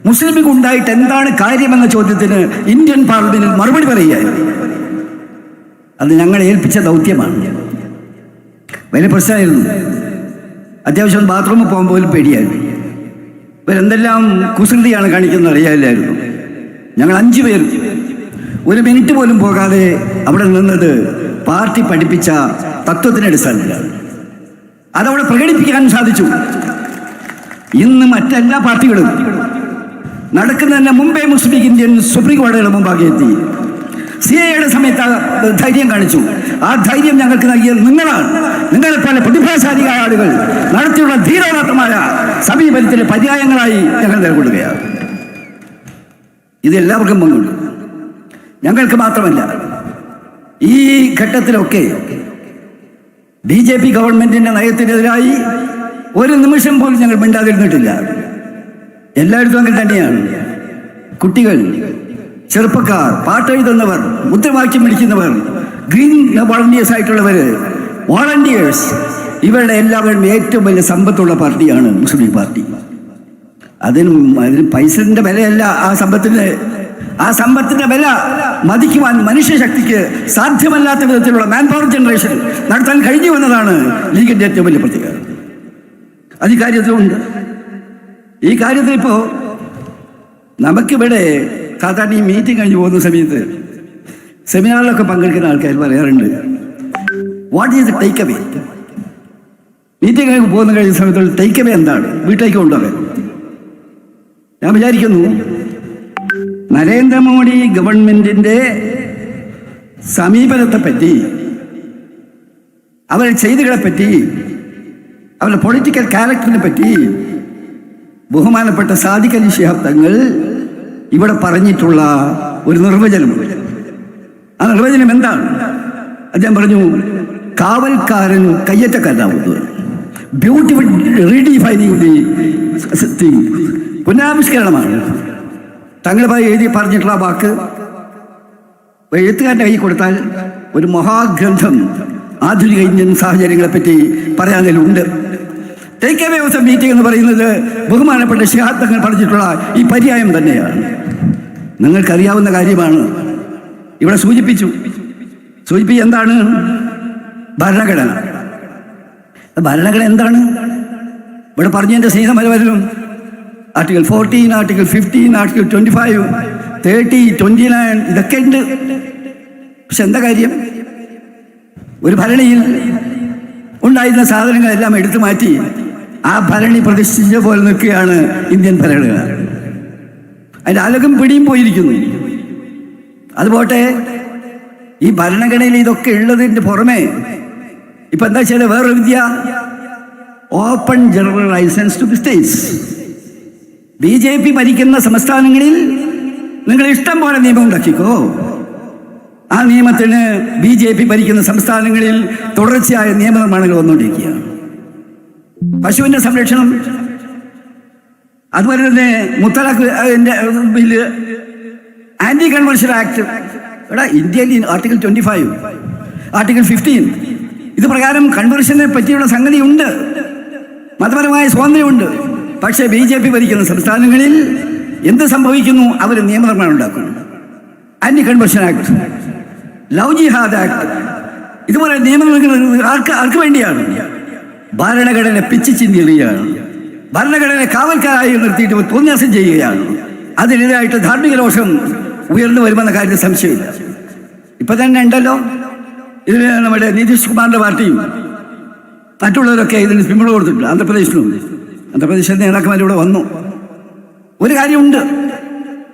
മുസ്ലിം league ഉണ്ടായിട്ട് എന്താണ് കാര്യമെന്ന ചോദ്യത്തിന് ഇന്ത്യൻ പാർലമെന്റിൽ മറുപടി പറയുകയായിരുന്നു. അത് ഞങ്ങളെ ഏൽപ്പിച്ച ദൗത്യമാണ്. വലിയ പ്രശ്നമായിരുന്നു. അത്യാവശ്യം ബാത്റൂമിൽ പോകാൻ പോലും പേടിയായിരുന്നു. ഇവരെന്തെല്ലാം കുസൃതിയാണ് കാണിക്കുന്നത് അറിയാനില്ലായിരുന്നു. ഞങ്ങൾ 5 പേർ 1 മിനിറ്റ് പോലും പോകാതെ അവിടെ നിന്നത് പാർട്ടി പഠിപ്പിച്ച തത്വത്തിൻ്റെ അടിസ്ഥാനത്തിലാണ്. അതവിടെ പ്രകടിപ്പിക്കാൻ സാധിച്ചു. ഇന്ന് മറ്റെല്ലാ പാർട്ടികളും നടക്കുന്നതിന് മുമ്പേ മുസ്ലിം ലീഗ് ഇന്ത്യൻ സുപ്രീം കോടതിയുടെ മുമ്പാകെ എത്തി. സിഎയുടെ സമയത്ത് ധൈര്യം കാണിച്ചു. ആ ധൈര്യം ഞങ്ങൾക്ക് നൽകിയത് നിങ്ങളാണ്. നിങ്ങളെപ്പോലെ പ്രതിഭാശാലിയായ ആളുകൾ നടത്തിയുള്ള ധീരോദാത്തമായ സമീപനത്തിന്റെ പര്യായങ്ങളായി ഞങ്ങൾ നിലകൊള്ളുകയാണ്. ഇത് എല്ലാവർക്കും പങ്കുണ്ട്. ഞങ്ങൾക്ക് മാത്രമല്ല. ഈ ഘട്ടത്തിലൊക്കെ BJP ഗവൺമെന്റിന്റെ നയത്തിനെതിരായി ഒരു നിമിഷം പോലും ഞങ്ങൾ മിണ്ടാതിരുന്നിട്ടില്ല. എല്ലായിടത്തും അങ്ങനെ തന്നെയാണ്. കുട്ടികൾ, ചെറുപ്പക്കാർ, പാട്ടെഴുതുന്നവർ, മുദ്രാവാക്യം വിളിക്കുന്നവർ, ഗ്രീൻ വോളണ്ടിയേഴ്സ് ആയിട്ടുള്ളവർ, വോളണ്ടിയേഴ്സ്, ഇവരുടെ എല്ലാവരും ഏറ്റവും വലിയ സമ്പത്തുള്ള പാർട്ടിയാണ് മുസ്ലിം ലീഗ് പാർട്ടി. അതിന് പൈസന്റെ വിലയല്ല ആ സമ്പത്തിന്റെ വില മതിക്കുവാൻ മനുഷ്യശക്തിക്ക് സാധ്യമല്ലാത്ത വിധത്തിലുള്ള മാൻ പവർ ജനറേഷൻ നടത്താൻ കഴിഞ്ഞു എന്നതാണ് ലീഗിന്റെ ഏറ്റവും വലിയ പ്രത്യേകത. അത് ഈ കാര്യത്തിലുണ്ട്. ഈ കാര്യത്തിൽ ഇപ്പോൾ നമുക്കിവിടെ സാധാരണ ഈ മീറ്റിംഗ് കഴിഞ്ഞ് പോകുന്ന സമയത്ത് സെമിനാറിലൊക്കെ പങ്കെടുക്കുന്ന ആൾക്കാർ പറയാറുണ്ട്, what is the take away? Meeting കഴിഞ്ഞ് പോകുന്ന കഴിഞ്ഞ സമയത്ത് ടേക്ക് അവേ എന്താണ്, വീട്ടിലേക്ക് കൊണ്ടുപോകാൻ? ഞാൻ വിചാരിക്കുന്നു നരേന്ദ്രമോദി ഗവൺമെന്റിന്റെ സമീപനത്തെപ്പറ്റി, അവരുടെ ചെയ്തികളെപ്പറ്റി, അവരുടെ പൊളിറ്റിക്കൽ ക്യാരക്ടറിനെ പറ്റി ബഹുമാനപ്പെട്ട സാദിഖ് അലി ശിഹാബ് തങ്ങൾ ഇവിടെ പറഞ്ഞിട്ടുള്ള ഒരു നിർവചനമുണ്ട്. ആ നിർവചനം എന്താണ്? അദ്ദേഹം പറഞ്ഞു, കാവൽക്കാരൻ കയ്യേറ്റക്കാരനാവുന്നത്. Beautiful redefining the thing. പുനരാവിഷ്കരണമാണ്. തങ്ങളുമായി എഴുതി പറഞ്ഞിട്ടുള്ള വാക്ക് എഴുത്തുകാരൻ്റെ കൈ കൊടുത്താൽ ഒരു മഹാഗ്രന്ഥം ആധുനിക ഇന്ത്യൻ സാഹചര്യങ്ങളെപ്പറ്റി പറയാനുണ്ട്. Take away of the meeting എന്ന് പറയുന്നത് ബഹുമാനപ്പെട്ട ശിഹാബ് തങ്ങൾ പറഞ്ഞിട്ടുള്ള ഈ പര്യായം തന്നെയാണ്. നിങ്ങൾക്കറിയാവുന്ന കാര്യമാണ്. ഇവിടെ സൂചിപ്പിച്ചു എന്താണ് ഭരണഘടന. ഭരണഘടന എന്താണ് ഇവിടെ പറഞ്ഞതിൻ്റെ സ്നേഹമലവരും ആർട്ടിക്കിൾ 14, ആർട്ടിക്കിൾ 15, ആർട്ടിക്കിൾ 25, 30, 29 ഇതൊക്കെ ഉണ്ട്. പക്ഷെ എന്താ കാര്യം? ഒരു ഭരണിയിൽ ഉണ്ടായിരുന്ന സാധനങ്ങളെല്ലാം എടുത്തു മാറ്റി ആ ഭരണി പ്രതിഷ്ഠിച്ച പോലെ നിൽക്കുകയാണ് ഇന്ത്യൻ ഭരണഘടന. അതിൻ്റെ അലകും പിടിയും പോയിരിക്കുന്നു. അതുപോട്ടെ, ഈ ഭരണഘടനയിൽ ഇതൊക്കെ ഉള്ളതിൻ്റെ പുറമെ ഇപ്പം എന്താ വെച്ചാൽ വേറൊരു വിദ്യ, open general licence to the states. BJP ഭരിക്കുന്ന സംസ്ഥാനങ്ങളിൽ നിങ്ങൾ ഇഷ്ടം പോലെ നിയമം ഉണ്ടാക്കിക്കോ. ആ നിയമത്തിന് BJP ഭരിക്കുന്ന സംസ്ഥാനങ്ങളിൽ തുടർച്ചയായ നിയമനിർമ്മാണങ്ങൾ വന്നുകൊണ്ടിരിക്കുകയാണ്. പശുവിൻ്റെ സംരക്ഷണം, അതുപോലെ തന്നെ മുത്തലാഖ് ബില്ല്, ആന്റി കൺവെൻഷൻ ആക്ട്. ഇവിടെ ഇന്ത്യയിൽ ആർട്ടിക്കിൾ 25, ആർട്ടിക്കിൾ 15 ഇത് പ്രകാരം കൺവെൻഷനെ പറ്റിയുള്ള സംഗതിയുണ്ട്, മതപരമായ സ്വാതന്ത്ര്യമുണ്ട്. പക്ഷേ BJP ഭരിക്കുന്ന സംസ്ഥാനങ്ങളിൽ എന്ത് സംഭവിക്കുന്നു? അവർ നിയമനിർമ്മാണം ഉണ്ടാക്കുന്നു. ആന്റി കൺവെൻഷൻ ആക്ട്, ലവ് ജിഹാദ് ആക്ട്, ഇതുപോലെ നിയമങ്ങൾ ആർക്ക് വേണ്ടിയാണ്? ഭരണഘടന പിച്ച് ചിന്തിക്കുകയാണ്. ഭരണഘടന കാവൽക്കാരായി നിർത്തിയിട്ട് തോന്നിയാസം ചെയ്യുകയാണ്. അതിനെതിരായിട്ട് ധാർമ്മിക രോഷം ഉയർന്നു വരുമെന്ന കാര്യത്തിൽ സംശയമില്ല. ഇപ്പൊ തന്നെ ഉണ്ടല്ലോ, ഇതിന് നമ്മുടെ നിതീഷ് കുമാറിന്റെ പാർട്ടിയും മറ്റുള്ളവരൊക്കെ ഇതിന് പിന്തുണ കൊടുത്തിട്ടുണ്ട്. ആന്ധ്രാപ്രദേശിലെ നേതാക്കന്മാരിവിടെ വന്നു. ഒരു കാര്യമുണ്ട്,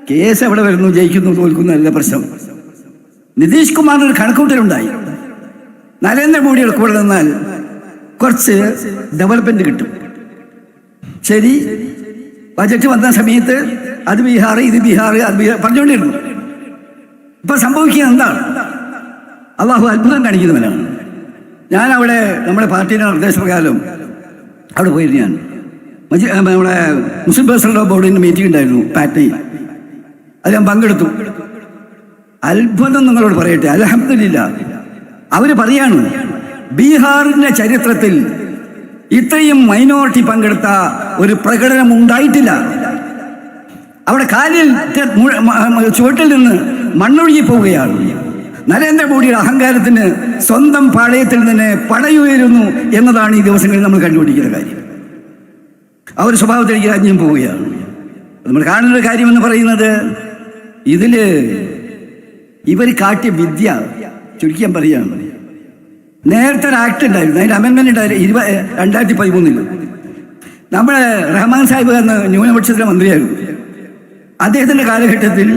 കേസ് എവിടെ വരുന്നു, ജയിക്കുന്നു തോൽക്കുന്നു അല്ല പ്രശ്നം. നിതീഷ് കുമാറിനൊരു കണക്കൂട്ടലുണ്ടായി. നരേന്ദ്രമോദിയുടെ കൂടെ നിന്നാൽ കുറച്ച് ഡെവലപ്മെന്റ് കിട്ടും. ശരി, ബജറ്റ് വന്ന സമയത്ത് അത് ബീഹാർ, ഇത് ബീഹാർ, അത് ബീഹാർ പറഞ്ഞുകൊണ്ടിരുന്നു. ഇപ്പൊ സംഭവിക്കുന്നത് എന്താണ്? അള്ളാഹു അത്ഭുതം കാണിക്കുന്നവനാണ്. ഞാൻ അവിടെ നമ്മുടെ പാർട്ടിയുടെ നിർദ്ദേശപ്രകാരം അവിടെ പോയിരുന്നു. ഞാൻ നമ്മുടെ മുസ്ലിം പേഴ്സണൽ ബോർഡിൻ്റെ മീറ്റിംഗ് ഉണ്ടായിരുന്നു പാറ്റ്നയിൽ. അത് ഞാൻ പങ്കെടുത്തു. അത്ഭുതം നിങ്ങളോട് പറയട്ടെ, അൽഹംദുലില്ലാഹ്. അവർ പറയാണ്, ബീഹാറിൻ്റെ ചരിത്രത്തിൽ ഇത്രയും മൈനോറിറ്റി പങ്കെടുത്ത ഒരു പ്രകടനം ഉണ്ടായിട്ടില്ല. അവിടെ കാലിൽ ചുവട്ടിൽ നിന്ന് മണ്ണൊഴുകി പോവുകയാണ്. നരേന്ദ്രമോദിയുടെ അഹങ്കാരത്തിന് സ്വന്തം പാളയത്തിൽ നിന്ന് പടയുയരുന്നു എന്നതാണ് ഈ ദിവസങ്ങളിൽ നമ്മൾ കണ്ടുപിടിക്കുന്ന കാര്യം. ആ ഒരു സ്വഭാവത്തിലേക്ക് രാജ്യം പോവുകയാണ്. നമ്മൾ കാണുന്ന കാര്യമെന്ന് പറയുന്നത് ഇതില് ഇവർ കാട്ടിയ വിദ്യ ചുരുക്കാൻ പറയുകയാണ്. നേരത്തെ ഒരു ആക്ട് ഉണ്ടായിരുന്നു, അതിൻ്റെ അമെൻമെന്റ് ഉണ്ടായിരുന്നു 2013. നമ്മുടെ റഹ്മാൻ സാഹിബ് എന്ന ന്യൂനപക്ഷത്തിലെ മന്ത്രിയായിരുന്നു. അദ്ദേഹത്തിൻ്റെ കാലഘട്ടത്തിൽ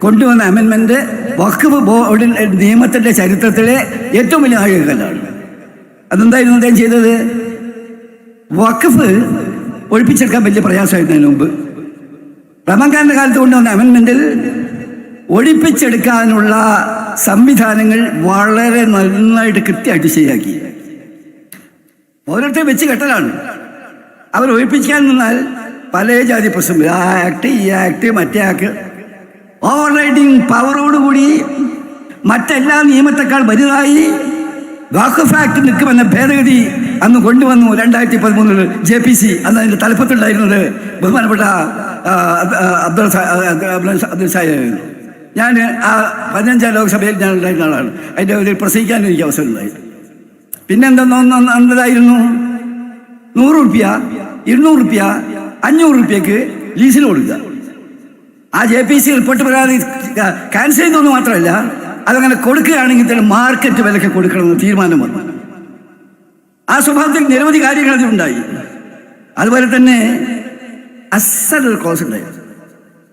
കൊണ്ടുവന്ന അമെൻമെന്റ് വഖഫ് ബോർഡിൻ നിയമത്തിൻ്റെ ചരിത്രത്തിലെ ഏറ്റവും വലിയ നാഴികക്കല്ലാണ്. അതെന്തായിരുന്നു അദ്ദേഹം ചെയ്തത്? വഖഫ് ഒഴിപ്പിച്ചെടുക്കാൻ വലിയ പ്രയാസമായിരുന്നതിന് മുമ്പ് റഹ്മാൻ ഖാന്റെ കാലത്ത് കൊണ്ടുവന്ന അമെൻമെന്റിൽ ഒഴിപ്പിച്ചെടുക്കാനുള്ള സംവിധാനങ്ങൾ വളരെ നന്നായിട്ട് കൃത്യമായിട്ട് ശരിയാക്കി. ഓരോരുത്തരും വെച്ച് കെട്ടലാണ്. അവർ ഒഴിപ്പിക്കാൻ നിന്നാൽ പല ജാതി പ്രശ്നം, ആ ആക്ട് ഈ ആക്ട് മറ്റേ ആക്ട്, ഓവർ റൈഡിങ് പവറോടുകൂടി മറ്റെല്ലാ നിയമത്തെക്കാൾ വലുതായി വഖഫ് ആക്ട് നിൽക്കുമെന്ന ഭേദഗതി അന്ന് കൊണ്ടുവന്നു 2013 JPC. അന്ന് അതിൻ്റെ തലപ്പത്തുണ്ടായിരുന്നത് ബഹുമാനപ്പെട്ട അബ്ദുൽ സാഹിബായിരുന്നു. ഞാൻ ആ 15ാം ലോക്സഭയിൽ ഞാൻ ഉണ്ടായിരുന്ന ആളാണ്. അതിൻ്റെ ഒരു പ്രസംഗിക്കാൻ എനിക്ക് അവസരം ഉണ്ടായി. പിന്നെന്തായിരുന്നു 100 രൂപ 200 രൂപ 500 രൂപയ്ക്ക് ലീസിന് കൊടുക്കുക. ആ JPC റിപ്പോർട്ട് പ്രകാരം ക്യാൻസൽ ചെയ്തൊന്നും മാത്രമല്ല, അതങ്ങനെ കൊടുക്കുകയാണെങ്കിൽ തന്നെ മാർക്കറ്റ് വിലയ്ക്ക് കൊടുക്കണമെന്ന് തീരുമാനം വന്നു. ആ സ്വഭാവത്തിൽ നിരവധി കാര്യങ്ങൾ അതിലുണ്ടായി. അതുപോലെ തന്നെ അസലൊരു ക്ലോസ് ഉണ്ടായി.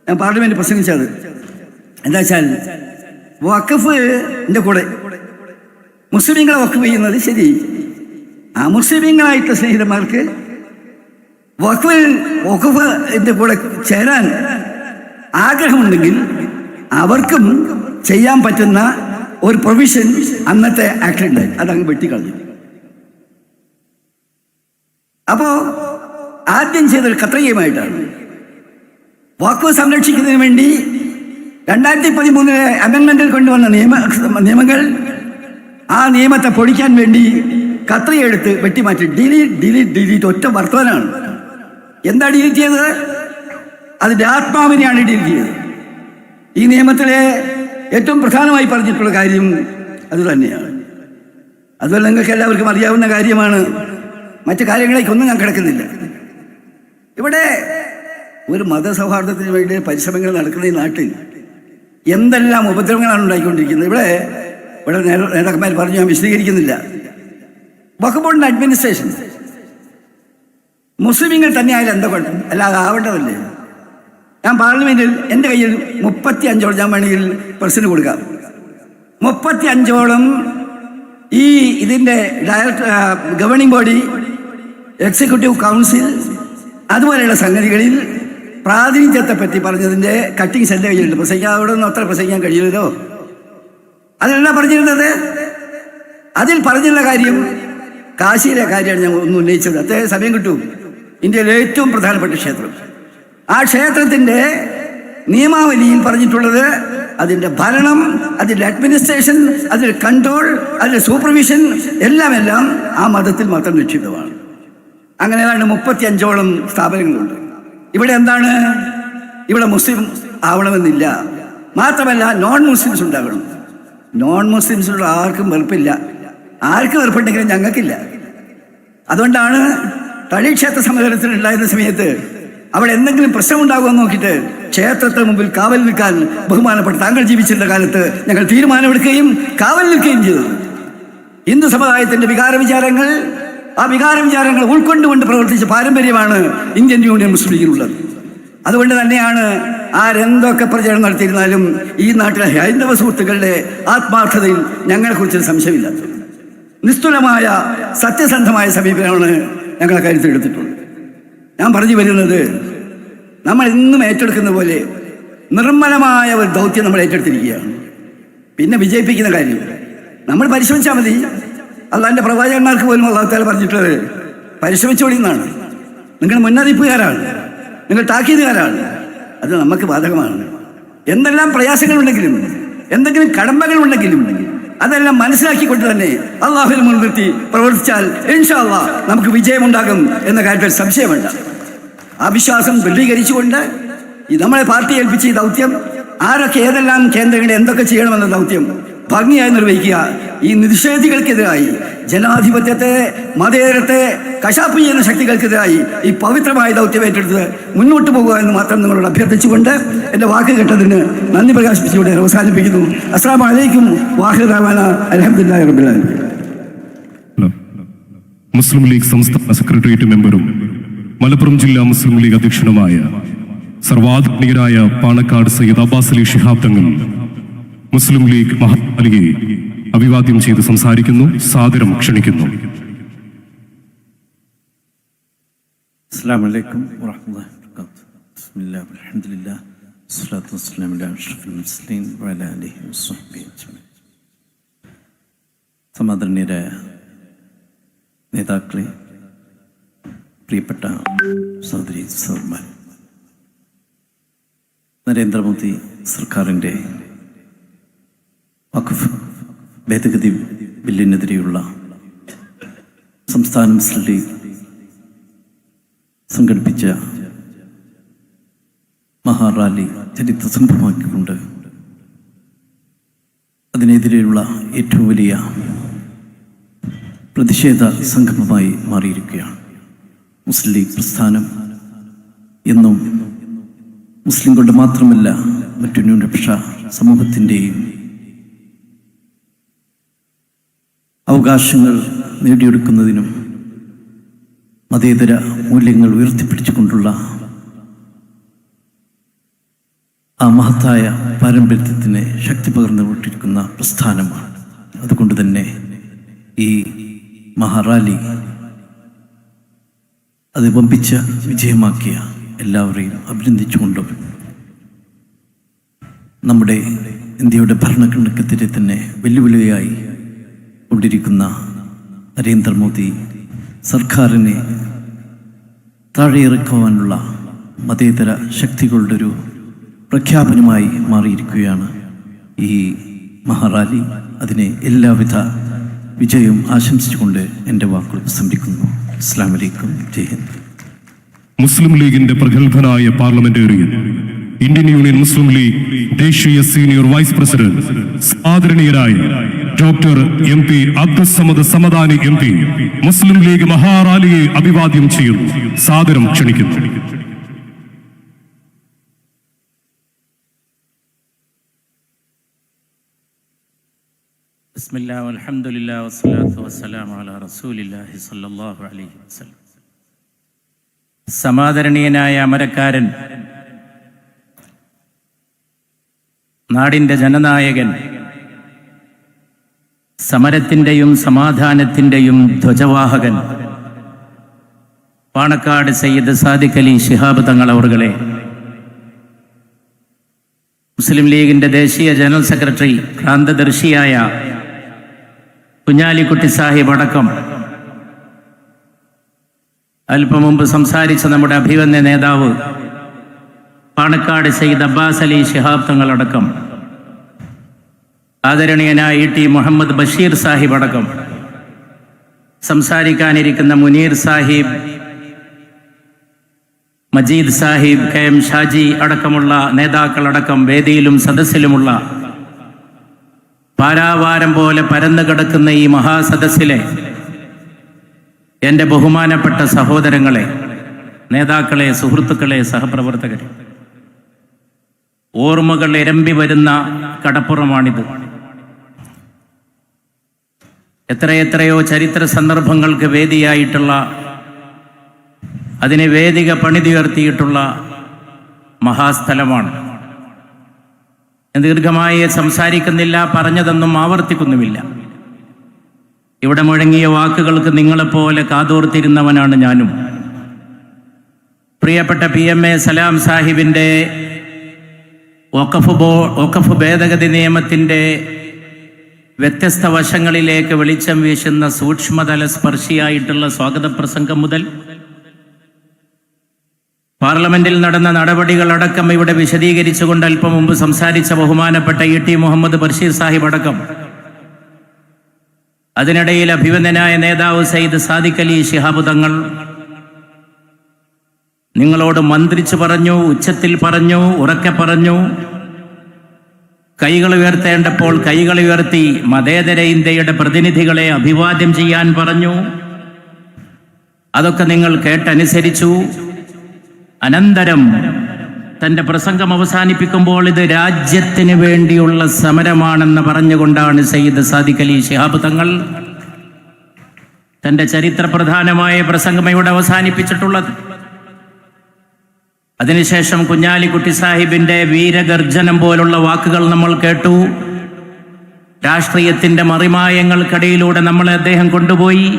ഞാൻ പാർലമെന്റ് പ്രസംഗിച്ചത് എന്താ വെച്ചാൽ, വഖഫിന്റെ കൂടെ മുസ്ലിങ്ങളെ വഖഫ് ചെയ്യുന്നത് ശരി, ആ മുസ്ലിങ്ങളായിട്ട് സ്നേഹിതന്മാർക്ക് വഖഫിന്റെ കൂടെ ചേരാൻ ആഗ്രഹമുണ്ടെങ്കിൽ അവർക്കും ചെയ്യാൻ പറ്റുന്ന ഒരു പ്രൊവിഷൻ അന്നത്തെ ആക്ട് ഉണ്ടായി. അതങ്ങ് വെട്ടിക്കളഞ്ഞു. അപ്പോ ആദ്യം ചെയ്തൊരു കത്രികയുമായിട്ടാണ് വഖഫ് സംരക്ഷിക്കുന്നതിന് വേണ്ടി 2013 അമെൻമെന്റിൽ കൊണ്ടുവന്ന നിയമങ്ങൾ, ആ നിയമത്തെ പൊടിക്കാൻ വേണ്ടി കത്രികയെടുത്ത് വെട്ടിമാറ്റി ഡിലീറ്റ് ഒറ്റ വർത്തമാനമാണ്. എന്താ ഡിലീറ്റ് ചെയ്തത്? അതിൻ്റെ ആത്മാവിനെയാണ് ഡിലീറ്റ് ചെയ്തത്. ഈ നിയമത്തിലെ ഏറ്റവും പ്രധാനമായി പറഞ്ഞിട്ടുള്ള കാര്യം അത് തന്നെയാണ്. അതുപോലെ നിങ്ങൾക്ക് എല്ലാവർക്കും അറിയാവുന്ന കാര്യമാണ്. മറ്റു കാര്യങ്ങളേക്കൊന്നും ഞാൻ കിടക്കുന്നില്ല. ഇവിടെ ഒരു മതസൗഹാർദ്ദത്തിന് വേണ്ടി പരിശ്രമങ്ങൾ നടക്കുന്ന ഈ നാട്ടിൽ എന്തെല്ലാം ഉപദ്രവങ്ങളാണ് ഉണ്ടായിക്കൊണ്ടിരിക്കുന്നത്. ഇവിടെ നേതാക്കന്മാർ പറഞ്ഞു, ഞാൻ വിശദീകരിക്കുന്നില്ല. വഖഫ് ബോർഡിന്റെ അഡ്മിനിസ്ട്രേഷൻ മുസ്ലിങ്ങൾ തന്നെ ആയാലും എന്താ കുഴപ്പം? അല്ലാതെ ആവേണ്ടതല്ലേ? ഞാൻ പാർലമെന്റിൽ എൻ്റെ കയ്യിൽ 35 ഞാൻ വേണമെങ്കിൽ പ്രസിഡന്റ് കൊടുക്കാം. 35 ഈ ഇതിൻ്റെ ഗവേണിംഗ് ബോഡി, എക്സിക്യൂട്ടീവ് കൗൺസിൽ, അതുപോലെയുള്ള സംഗതികളിൽ പ്രാതിനിധ്യത്തെ പറ്റി പറഞ്ഞതിൻ്റെ കട്ടിങ്സ് എൻ്റെ കയ്യിലുണ്ട്. അവിടെ ഒന്നും അത്ര പ്രസംഗിക്കാൻ കഴിയില്ലല്ലോ. അതിലെല്ലാം പറഞ്ഞിരുന്നത്, അതിൽ പറഞ്ഞിട്ടുള്ള കാര്യം കാശിയിലെ കാര്യമാണ് ഞാൻ ഒന്ന് ഉന്നയിച്ചത്. അത്രയും സമയം കിട്ടും. ഇന്ത്യയിലെ ഏറ്റവും പ്രധാനപ്പെട്ട ക്ഷേത്രം, ആ ക്ഷേത്രത്തിൻ്റെ നിയമാവലിയിൽ പറഞ്ഞിട്ടുള്ളത് അതിൻ്റെ ഭരണം, അതിൻ്റെ അഡ്മിനിസ്ട്രേഷൻ, അതിൻ്റെ കൺട്രോൾ, അതിൻ്റെ സൂപ്പർവിഷൻ എല്ലാം ആ മതത്തിൽ മാത്രം നിക്ഷിപ്തമാണ്. അങ്ങനെ ഏതാണ്ട് 35 സ്ഥാപനങ്ങളുണ്ട്. ഇവിടെ എന്താണ്? ഇവിടെ മുസ്ലിം ആവണമെന്നില്ല. മാത്രമല്ല നോൺ മുസ്ലിംസ് ഉണ്ടാകണം. നോൺ മുസ്ലിംസിനുള്ള ആർക്കും വെറുപ്പില്ല. ആർക്കും വെറുപ്പുണ്ടെങ്കിലും ഞങ്ങൾക്കില്ല. അതുകൊണ്ടാണ് തളി ക്ഷേത്ര സമ്മേളനത്തിൽ ഉണ്ടായിരുന്ന സമയത്ത് അവിടെ എന്തെങ്കിലും പ്രശ്നമുണ്ടാകുമെന്ന് നോക്കിയിട്ട് ക്ഷേത്രത്തിന് മുമ്പിൽ കാവൽ നിൽക്കാൻ ബഹുമാനപ്പെട്ട താങ്കൾ ജീവിച്ചിരുന്ന കാലത്ത് ഞങ്ങൾ തീരുമാനമെടുക്കുകയും കാവൽ നിൽക്കുകയും ചെയ്തത്. ഹിന്ദു സമുദായത്തിന്റെ വികാരവിചാരങ്ങൾ, ആ വികാരവിചാരങ്ങൾ ഉൾക്കൊണ്ടുകൊണ്ട് പ്രവർത്തിച്ച പാരമ്പര്യമാണ് ഇന്ത്യൻ യൂണിയൻ മുസ്ലിം ലീഗിനുള്ളത്. അതുകൊണ്ട് തന്നെയാണ് ആരെന്തൊക്കെ പ്രചരണം നടത്തിയിരുന്നാലും ഈ നാട്ടിലെ ഹൈന്ദവ സുഹൃത്തുക്കളുടെ ആത്മാർത്ഥതയിൽ ഞങ്ങളെക്കുറിച്ചൊരു സംശയമില്ലാത്തത്. നിസ്തുലമായ സത്യസന്ധമായ സമീപനമാണ് ഞങ്ങളെ കാര്യത്തിൽ എടുത്തിട്ടുള്ളത്. ഞാൻ പറഞ്ഞു വരുന്നത്, നമ്മൾ ഇന്നും ഏറ്റെടുക്കുന്ന പോലെ നിർമ്മലമായ ഒരു ദൗത്യം നമ്മൾ ഏറ്റെടുത്തിരിക്കുകയാണ്. പിന്നെ വിജയിപ്പിക്കുന്ന കാര്യം നമ്മൾ പരിശ്രമിച്ചാൽ മതി. അള്ളാഹിൻ്റെ പ്രവാചകന്മാർക്ക് പോലും അള്ളാഹു തആല പറഞ്ഞിട്ടുള്ളത് പരിശ്രമിച്ചോളി എന്നാണ്. നിങ്ങൾ മുന്നറിയിപ്പുകാരാണ്, നിങ്ങൾ താക്കീതുകാരാണ്. അത് നമുക്ക് ബാധകമാണ്. എന്തെല്ലാം പ്രയാസങ്ങളുണ്ടെങ്കിലും എന്തെങ്കിലും കടമ്പകളുണ്ടെങ്കിലും അതെല്ലാം മനസ്സിലാക്കിക്കൊണ്ട് തന്നെ അള്ളാഹുവിനെ മുൻനിർത്തി പ്രവർത്തിച്ചാൽ ഇൻഷാ അല്ലാഹ് നമുക്ക് വിജയമുണ്ടാകും എന്ന കാര്യത്തിൽ സംശയമുണ്ട്. ആ വിശ്വാസം ദൃഢീകരിച്ചുകൊണ്ട് നമ്മളെ പാർട്ടി ഏൽപ്പിച്ച ഈ ദൗത്യം ആരൊക്കെ ഏതെല്ലാം കേന്ദ്രങ്ങളിൽ എന്തൊക്കെ ചെയ്യണമെന്ന ദൗത്യം ഭംഗിയായി നിർവഹിക്കുക. ഈ നിഷേധികൾക്കെതിരായി, ജനാധിപത്യത്തെ മതേതരത്തെ കശാപ്പ് ചെയ്യുന്ന ശക്തികൾക്കെതിരായി ഈ പവിത്രമായ ദൗത്യം ഏറ്റെടുത്ത് മുന്നോട്ട് പോകുക എന്ന് മാത്രം നിങ്ങളോട് അഭ്യർത്ഥിച്ചുകൊണ്ട് എൻ്റെ വാക്ക് കേട്ടതിന് നന്ദി പ്രകാശിപ്പിച്ചുകൊണ്ട് അവസാനിപ്പിക്കുന്നു. അസ്സലാമു അലൈക്കും വാഹിർ ദഅവാന അൽഹംദുലില്ലാഹി റബ്ബിൽ ആലമീൻ. മുസ്ലിം ലീഗ് സംസ്ഥാന സെക്രട്ടേറിയറ്റ് മെമ്പറും മലപ്പുറം ജില്ലാ മുസ്ലിം ലീഗ് അധ്യക്ഷനുമായ സർവാധികാരിയായ പാണക്കാട് സയ്യിദ് അബ്ബാസ് അലി ശിഹാബ് തങ്ങൾ മുസ്ലിം ലീഗ് മഹാലിയെ അഭിവാദ്യം ചെയ്ത് സംസാരിക്കുന്നു. സാദരം ക്ഷണിക്കുന്നു. അസ്സലാമു അലൈക്കും വറഹ്മത്തുള്ളാഹി വബറകാതുഹു. ബിസ്മില്ലാഹി വൽഹംദുലില്ലാഹി വസ്സലാത്തു വസ്സലാമു അലാ അഷ്റഫിൽ മുർസലീൻ വഅലാ ആലിഹി വസ്സഹ്ബിഹി അജ്മഈൻ. സമാദരണീയരായ നേതാക്കളെ, പ്രിയപ്പെട്ട സഹോദരി സഹോദരന്മാർ, നരേന്ദ്രമോദി സർക്കാരിൻ്റെ വഖഫ് ഭേദഗതി ബില്ലിനെതിരെയുള്ള സംസ്ഥാന മുസ്ലിം ലീഗ് സംഘടിപ്പിച്ച മഹാറാലി ചരിത്ര സംഭവമാക്കിക്കൊണ്ട് അതിനെതിരെയുള്ള ഏറ്റവും വലിയ പ്രതിഷേധ സംഗമമായി മാറിയിരിക്കുകയാണ്. മുസ്ലിം ലീഗ് പ്രസ്ഥാനം എന്നും മുസ്ലിങ്ങളുടെ മാത്രമല്ല മറ്റു ന്യൂനപക്ഷ സമൂഹത്തിൻ്റെയും അവകാശങ്ങൾ നേടിയെടുക്കുന്നതിനും മതേതര മൂല്യങ്ങൾ ഉയർത്തിപ്പിടിച്ചുകൊണ്ടുള്ള ആ മഹത്തായ പാരമ്പര്യത്തിന് ശക്തി പകർന്നുകൊണ്ടിരിക്കുന്ന പ്രസ്ഥാനമാണ്. അതുകൊണ്ട് തന്നെ ഈ മഹാറാലി അത് വമ്പിച്ച വിജയമാക്കിയ എല്ലാവരെയും അഭിനന്ദിച്ചുകൊണ്ടും നമ്മുടെ ഇന്ത്യയുടെ ഭരണഘടനയ്ക്കെതിരെ തന്നെ വെല്ലുവിളിയായി കൊണ്ടിരിക്കുന്ന നരേന്ദ്രമോദി സർക്കാരിനെ താഴെയിറക്കുവാനുള്ള മതേതര ശക്തികളുടെ ഒരു പ്രഖ്യാപനമായി മാറിയിരിക്കുകയാണ് ഈ മഹാറാലി. അതിനെ എല്ലാവിധ വിജയവും ആശംസിച്ചുകൊണ്ട് എൻ്റെ വാക്കുകൾ ഉപസംഹരിക്കുന്നു. അസ്സലാമു അലൈക്കും. ജയ് ഹിന്ദ്. മുസ്ലിം ലീഗിന്റെ പ്രഗത്ഭനായ പാർലമെന്റേറിയൻ, ഇന്ത്യൻ യൂണിയൻ മുസ്ലിം ലീഗ് ദേശീയ സീനിയർ വൈസ് പ്രസിഡന്റ്, ആദരണീയരായ doctor MP Abdul Samad Samadani MP മുസ്ലിം ലീഗ് മഹാറാലിയെ അഭിവാദ്യം ചെയ്യുന്നു. സാദരം ക്ഷണിക്കുന്നു. ബിസ്മില്ലാഹി വൽഹംദുലില്ലാഹി വസ്സലാത്തു വസ്സലാമു അലാ റസൂലില്ലാഹി സ്വല്ലല്ലാഹു അലൈഹി വസല്ലം. സമാദരണീയനായ അമരക്കാരൻ, നാടിൻ്റെ ജനനായകൻ, സമരത്തിൻ്റെയും സമാധാനത്തിൻ്റെയും ധ്വജവാഹകൻ പാണക്കാട് സയ്യിദ് സാദിഖ് അലി ശിഹാബ് തങ്ങൾ അവർകളെ, മുസ്ലിം ലീഗിൻ്റെ ദേശീയ ജനറൽ സെക്രട്ടറി ക്രാന്തദർശിയായ കുഞ്ഞാലിക്കുട്ടി സാഹിബ് അടക്കം അല്പം മുമ്പ് സംസാരിച്ച നമ്മുടെ അഭിവന്യ നേതാവ് പാണക്കാട് സയ്യിദ് അബ്ബാസ് അലി ശിഹാബ് തങ്ങൾ അടക്കം, ആദരണീയനായ ET മുഹമ്മദ് ബഷീർ സാഹിബ് അടക്കം, സംസാരിക്കാനിരിക്കുന്ന മുനീർ സാഹിബ്, മജീദ് സാഹിബ്, KM ഷാജി അടക്കമുള്ള നേതാക്കളടക്കം വേദിയിലും സദസ്സിലുമുള്ള പാരാവാരം പോലെ പരന്നു കിടക്കുന്ന ഈ മഹാസദസ്സിലെ എൻ്റെ ബഹുമാനപ്പെട്ട സഹോദരങ്ങളെ, നേതാക്കളെ, സുഹൃത്തുക്കളെ, സഹപ്രവർത്തകരെ, ഓർമ്മകൾ ഇരമ്പി വരുന്ന കടപ്പുറമാണിത്. എത്രയെത്രയോ ചരിത്ര സന്ദർഭങ്ങൾക്ക് വേദിയായിട്ടുള്ള, അതിനെ വേദിക പണിതുയർത്തിയിട്ടുള്ള മഹാസ്ഥലമാണ്. ദീർഘമായി സംസാരിക്കുന്നില്ല, പറഞ്ഞതൊന്നും ആവർത്തിക്കുന്നുമില്ല. ഇവിടെ മുഴങ്ങിയ വാക്കുകൾക്ക് നിങ്ങളെപ്പോലെ കാതോർത്തിരുന്നവനാണ് ഞാനും. പ്രിയപ്പെട്ട PMA സലാം സാഹിബിൻ്റെ വഖഫ് ഭേദഗതി നിയമത്തിൻ്റെ വ്യത്യസ്ത വശങ്ങളിലേക്ക് വെളിച്ചം വീശുന്ന സൂക്ഷ്മതല സ്പർശിയായിട്ടുള്ള സ്വാഗത പ്രസംഗം മുതൽ പാർലമെന്റിൽ നടന്ന നടപടികളടക്കം ഇവിടെ വിശദീകരിച്ചുകൊണ്ട് അല്പം മുമ്പ് സംസാരിച്ച ബഹുമാനപ്പെട്ട ET മുഹമ്മദ് ബഷീർ സാഹിബ് അടക്കം, അതിനിടയിൽ അഭിവന്ദനായ നേതാവ് സയ്യിദ് സാദിഖ് അലി ശിഹാബ് തങ്ങൾ, നിങ്ങളോട് മന്ത്രിച്ചു പറഞ്ഞു, ഉച്ചത്തിൽ പറഞ്ഞു, ഉറക്കെ പറഞ്ഞു. കൈകൾ ഉയർത്തേണ്ടപ്പോൾ കൈകൾ ഉയർത്തി മതേതര ഇന്ത്യയുടെ പ്രതിനിധികളെ അഭിവാദ്യം ചെയ്യാൻ പറഞ്ഞു. അതൊക്കെ നിങ്ങൾ കേട്ടനുസരിച്ചു. അനന്തരം തൻ്റെ പ്രസംഗം അവസാനിപ്പിക്കുമ്പോൾ ഇത് രാജ്യത്തിന് വേണ്ടിയുള്ള സമരമാണെന്ന് പറഞ്ഞുകൊണ്ടാണ് സയ്യിദ് സാദിഖ് അലി ശിഹാബ് തങ്ങൾ തൻ്റെ ചരിത്രപ്രധാനമായ പ്രസംഗം ഇവിടെ അവസാനിപ്പിച്ചിട്ടുള്ളത്. അതിനുശേഷം കുഞ്ഞാലിക്കുട്ടി സാഹിബിന്റെ വീരഗർജനം പോലുള്ള വാക്കുകൾ നമ്മൾ കേട്ടു. രാഷ്ട്രീയത്തിന്റെ മറിമായങ്ങൾക്കിടയിലൂടെ നമ്മളെ അദ്ദേഹം കൊണ്ടുപോയി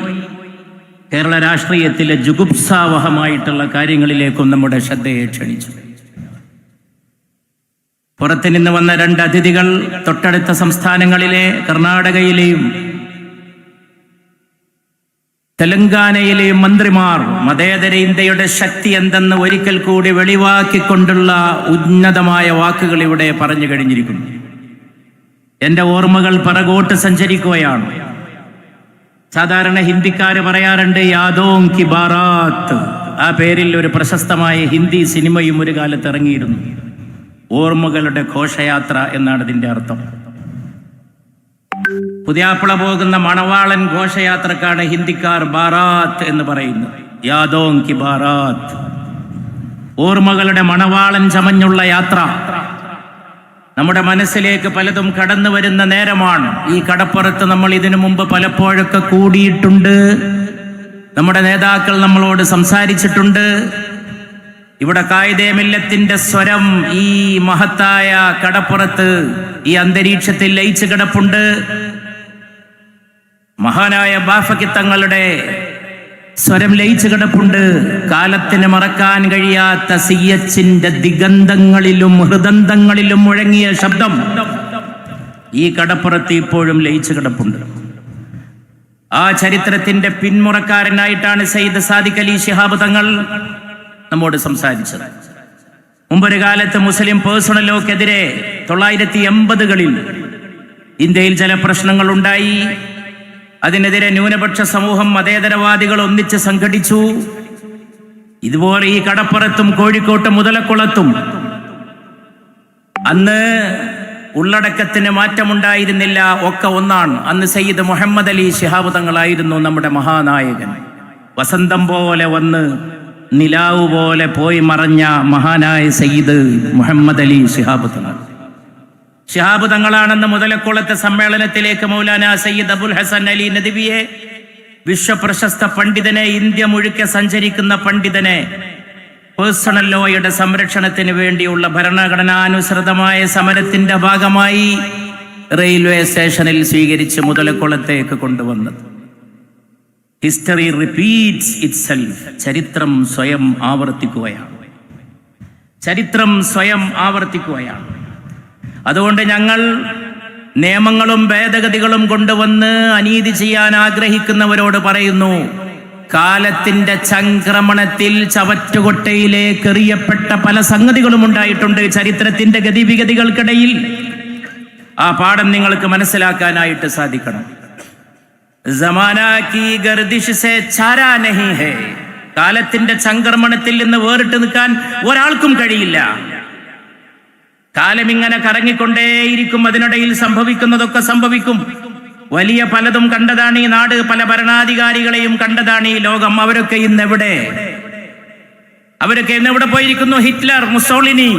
കേരള രാഷ്ട്രീയത്തിലെ ജുഗുപ്സാവഹമായിട്ടുള്ള കാര്യങ്ങളിലേക്കും നമ്മുടെ ശ്രദ്ധയെ ക്ഷണിച്ചു. പുറത്തു നിന്ന് വന്ന 2 അതിഥികൾ തൊട്ടടുത്ത സംസ്ഥാനങ്ങളിലെ കർണാടകയിലെയും തെലങ്കാനയിലെയും മന്ത്രിമാർ മതേതര ഇന്ത്യയുടെ ശക്തി എന്തെന്ന് ഒരിക്കൽ കൂടി വെളിവാക്കിക്കൊണ്ടുള്ള ഉന്നതമായ വാക്കുകൾ ഇവിടെ പറഞ്ഞു കഴിഞ്ഞിരിക്കുന്നു. എൻ്റെ ഓർമ്മകൾ പിറകോട്ട് സഞ്ചരിക്കുകയാണ്. സാധാരണ ഹിന്ദിക്കാര് പറയാറുണ്ട് യാദോം കി ബാറാത്ത്. ആ പേരിൽ ഒരു പ്രശസ്തമായ ഹിന്ദി സിനിമയും ഒരു കാലത്ത് ഇറങ്ങിയിരുന്നു. ഓർമ്മകളുടെ ഘോഷയാത്ര എന്നാണ് ഇതിൻ്റെ അർത്ഥം. പുതിയാപ്പിള പോകുന്ന മണവാളൻ ഘോഷയാത്രക്കാണ് ഹിന്ദിക്കാർ ബാറാത്ത് എന്ന് പറയുന്നത്. യാദോം കി ബാറാത്ത്, ഓർമ്മകളുടെ മണവാളൻ ചമഞ്ഞുള്ള യാത്ര. നമ്മുടെ മനസ്സിലേക്ക് പലതും കടന്നു വരുന്ന നേരമാണ്. ഈ കടപ്പുറത്ത് നമ്മൾ ഇതിനു മുമ്പ് പലപ്പോഴൊക്കെ കൂടിയിട്ടുണ്ട്. നമ്മുടെ നേതാക്കൾ നമ്മളോട് സംസാരിച്ചിട്ടുണ്ട്. ഇവിടെ കായിദേ മില്ലത്തിന്റെ സ്വരം ഈ മഹത്തായ കടപ്പുറത്ത്, ഈ അന്തരീക്ഷത്തിൽ ലയിച്ചു കിടപ്പുണ്ട്. മഹാനായ ബാഫക്കി തങ്ങളുടെ സ്വരം ലയിച്ചു കിടപ്പുണ്ട്. കാലത്തിന് മറക്കാൻ കഴിയാത്ത സിയച്ചിന്റെ ദിഗന്ധങ്ങളിലും ഹൃദന്തങ്ങളിലും മുഴങ്ങിയ ശബ്ദം ഈ കടപ്പുറത്ത് ഇപ്പോഴും ലയിച്ചു കിടപ്പുണ്ട്. ആ ചരിത്രത്തിന്റെ പിന്മുറക്കാരനായിട്ടാണ് സയ്യിദ് സാദിഖ് അലി ശിഹാബ് തങ്ങൾ നമ്മോട് സംസാരിച്ചത്. മുമ്പൊരു കാലത്ത് മുസ്ലിം പേഴ്സണൽ ലോക്കെതിരെ 1980കളിൽ ഇന്ത്യയിൽ ചില പ്രശ്നങ്ങൾ ഉണ്ടായി. അതിനെതിരെ ന്യൂനപക്ഷ സമൂഹം, മതേതരവാദികൾ ഒന്നിച്ച് സംഘടിച്ചു. ഇതുപോലെ ഈ കടപ്പുറത്തും കോഴിക്കോട്ട് മുതലക്കുളത്തും അന്ന് ഉള്ളടക്കത്തിന് മാറ്റമുണ്ടായിരുന്നില്ല, ഒക്കെ ഒന്നാണ്. അന്ന് സയ്യിദ് മുഹമ്മദ് അലി ശിഹാബ് തങ്ങളായിരുന്നു നമ്മുടെ മഹാനായകൻ. വസന്തം പോലെ വന്ന് നിലാവ് പോലെ പോയി മറഞ്ഞ മഹാനായ സയ്യിദ് മുഹമ്മദ് അലി ശിഹാബ് തങ്ങൾ. ശിഹാബ് തങ്ങളാണെന്ന് മുതലക്കുളത്തെ സമ്മേളനത്തിലേക്ക് മൗലാന സയ്യിദ് അബുൽ ഹസൻ അലി നദ്വിയെ, വിശ്വപ്രശസ്ത പണ്ഡിതനെ, ഇന്ത്യ മുഴുക്കെ സഞ്ചരിക്കുന്ന പണ്ഡിതനെ, പേഴ്സണൽ ലോയുടെ സംരക്ഷണത്തിന് വേണ്ടിയുള്ള ഭരണഘടനാനുസൃതമായ സമരത്തിന്റെ ഭാഗമായി റെയിൽവേ സ്റ്റേഷനിൽ സ്വീകരിച്ച് മുതലക്കുളത്തേക്ക് കൊണ്ടുവന്നത്. History repeats itself. ചരിത്രം സ്വയം ആവർത്തിക്കുകയാണ്. ചരിത്രം സ്വയം ആവർത്തിക്കുകയാണ്. അതുകൊണ്ട് ഞങ്ങൾ നിയമങ്ങളും ഭേദഗതികളും കൊണ്ടുവന്ന് അനീതി ചെയ്യാൻ ആഗ്രഹിക്കുന്നവരോട് പറയുന്നു, കാലത്തിന്റെ ചംക്രമണത്തിൽ ചവറ്റുകൊട്ടയിലേക്ക് എറിയപ്പെട്ട പല സംഗതികളും ഉണ്ടായിട്ടുണ്ട് ചരിത്രത്തിന്റെ ഗതിവിഗതികൾക്കിടയിൽ. ആ പാഠം നിങ്ങൾക്ക് മനസ്സിലാക്കാനായിട്ട് സാധിക്കണം. ജമാനാ കി ഗർദിഷ് സേ ചാരാ നഹീ ഹൈ. കാലത്തിന്റെ ചംക്രമണത്തിൽ നിന്ന് വേറിട്ട് നിൽക്കാൻ ഒരാൾക്കും കഴിയില്ല. കാലം ഇങ്ങനെ കറങ്ങിക്കൊണ്ടേയിരിക്കും. അതിനിടയിൽ സംഭവിക്കുന്നതൊക്കെ സംഭവിക്കും. വലിയ പലതും കണ്ടതാണ് ഈ നാട്. പല ഭരണാധികാരികളെയും കണ്ടതാണ് ഈ ലോകം. അവരൊക്കെ ഇന്നെവിടെ? അവരൊക്കെ ഇന്നെവിടെ പോയിരിക്കുന്നു? ഹിറ്റ്ലർ, മുസോളിനി,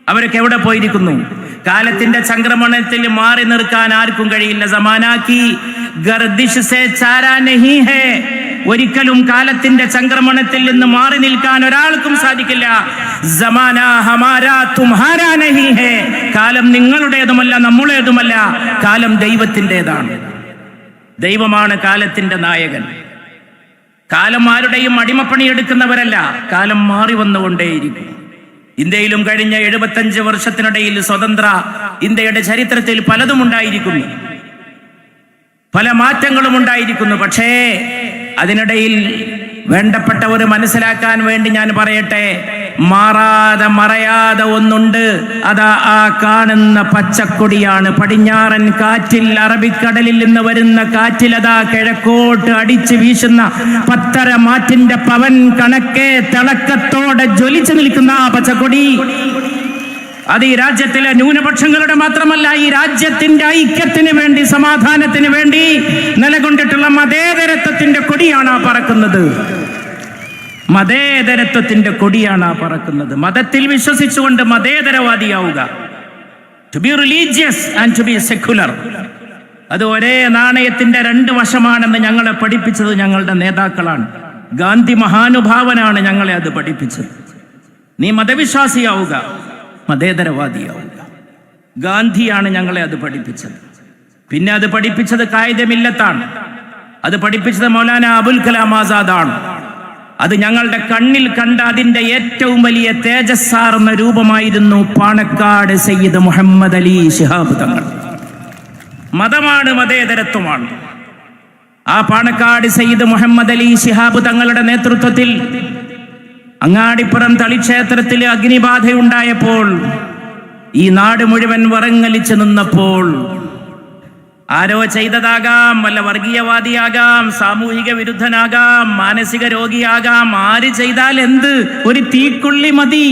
അവരൊക്കെ എവിടെ പോയിരിക്കുന്നു? കാലത്തിന്റെ സംക്രമണത്തിൽ മാറി നിൽക്കാൻ ആർക്കും കഴിയില്ല. സമാനാക്കി ഗർദിഷ് സേ ചാരാ നഹീ ഹൈ. ഒരിക്കലും കാലത്തിന്റെ സംക്രമണത്തിൽ നിന്ന് മാറി നിൽക്കാൻ ഒരാൾക്കും സാധിക്കില്ല. സമാന ഹമാരാ തുംഹാരാ നഹീ ഹൈ. കാലം നിങ്ങളുടേതുമല്ല, നമ്മുടേതുമല്ല. കാലം ദൈവത്തിൻ്റെതാണ്. ദൈവമാണ് കാലത്തിന്റെ നായകൻ. കാലം ആരുടെയും അടിമപ്പണി എടുക്കുന്നവരല്ല. കാലം മാറി വന്നുകൊണ്ടേയിരിക്കും. ഇന്ത്യയിലും കഴിഞ്ഞ 75 വർഷത്തിനിടയിൽ സ്വതന്ത്ര ഇന്ത്യയുടെ ചരിത്രത്തിൽ പലതും ഉണ്ടായിരിക്കുന്നു, പല മാറ്റങ്ങളും ഉണ്ടായിരിക്കുന്നു. പക്ഷേ അതിനിടയിൽ വേണ്ടപ്പെട്ടവർ മനസ്സിലാക്കാൻ വേണ്ടി ഞാൻ പറയട്ടെ, മാറാതെ മറയാതെ ഒന്നുണ്ട്. അതാ ആ കാണുന്ന പച്ചക്കൊടിയാണ്. പടിഞ്ഞാറൻ കാറ്റിൽ, അറബിക്കടലിൽ നിന്ന് വരുന്ന കാറ്റിൽ അതാ കിഴക്കോട്ട് അടിച്ചു വീശുന്ന 10 മാറ്റിന്റെ പവൻ കണക്കെ തിളക്കത്തോടെ ജ്വലിച്ചു നിൽക്കുന്ന ആ പച്ചക്കൊടി, അത് ഈ രാജ്യത്തിലെ ന്യൂനപക്ഷങ്ങളുടെ മാത്രമല്ല, ഈ രാജ്യത്തിന്റെ ഐക്യത്തിന് വേണ്ടി, സമാധാനത്തിന് വേണ്ടി നിലകൊണ്ടിട്ടുള്ള മതേതരത്വത്തിന്റെ കൊടിയാണ് ആ പറക്കുന്നത്. മതേതരത്വത്തിന്റെ കൊടിയാണ് ആ പറക്കുന്നത്. മതത്തിൽ വിശ്വസിച്ചുകൊണ്ട് മതേതരവാദിയാവുക. To be religious and to be secular, അത് ഒരേ നാണയത്തിന്റെ 2 വശമാണെന്ന് ഞങ്ങളെ പഠിപ്പിച്ചത് ഞങ്ങളുടെ നേതാക്കളാണ്. ഗാന്ധി മഹാനുഭാവനാണ് ഞങ്ങളെ അത് പഠിപ്പിച്ചത്. നീ മതവിശ്വാസിയാവുക, മതേതരവാദിയാവുക. ഗാന്ധിയാണ് ഞങ്ങളെ അത് പഠിപ്പിച്ചത്. പിന്നെ അത് പഠിപ്പിച്ചത് ഖായിദെ മില്ലത്താണ്. അത് പഠിപ്പിച്ചത് മൗലാന അബുൽ കലാം ആസാദാണ്. അത് ഞങ്ങളുടെ കണ്ണിൽ കണ്ട അതിന്റെ ഏറ്റവും വലിയ തേജസ്സാർന്ന രൂപമായിരുന്നു പാണക്കാട് സയ്യിദ് മുഹമ്മദ് അലി ശിഹാബ് തങ്ങൾ. മതമാണ്, മതേതരത്വമാണ്. ആ പാണക്കാട് സയ്യിദ് മുഹമ്മദ് അലി ശിഹാബ് തങ്ങളുടെ നേതൃത്വത്തിൽ അങ്ങാടിപ്പുറം തളിക്ഷേത്രത്തിൽ അഗ്നിബാധയുണ്ടായപ്പോൾ, ഈ നാട് മുഴുവൻ വറങ്ങലിച്ചു നിന്നപ്പോൾ, ആരോ ചെയ്തതാകാം, വല്ല വർഗീയവാദിയാകാം, സാമൂഹിക വിരുദ്ധനാകാം, മാനസിക രോഗിയാകാം, ആര് ചെയ്താൽ എന്ത്? ഒരു തീക്കൊള്ളി മതി,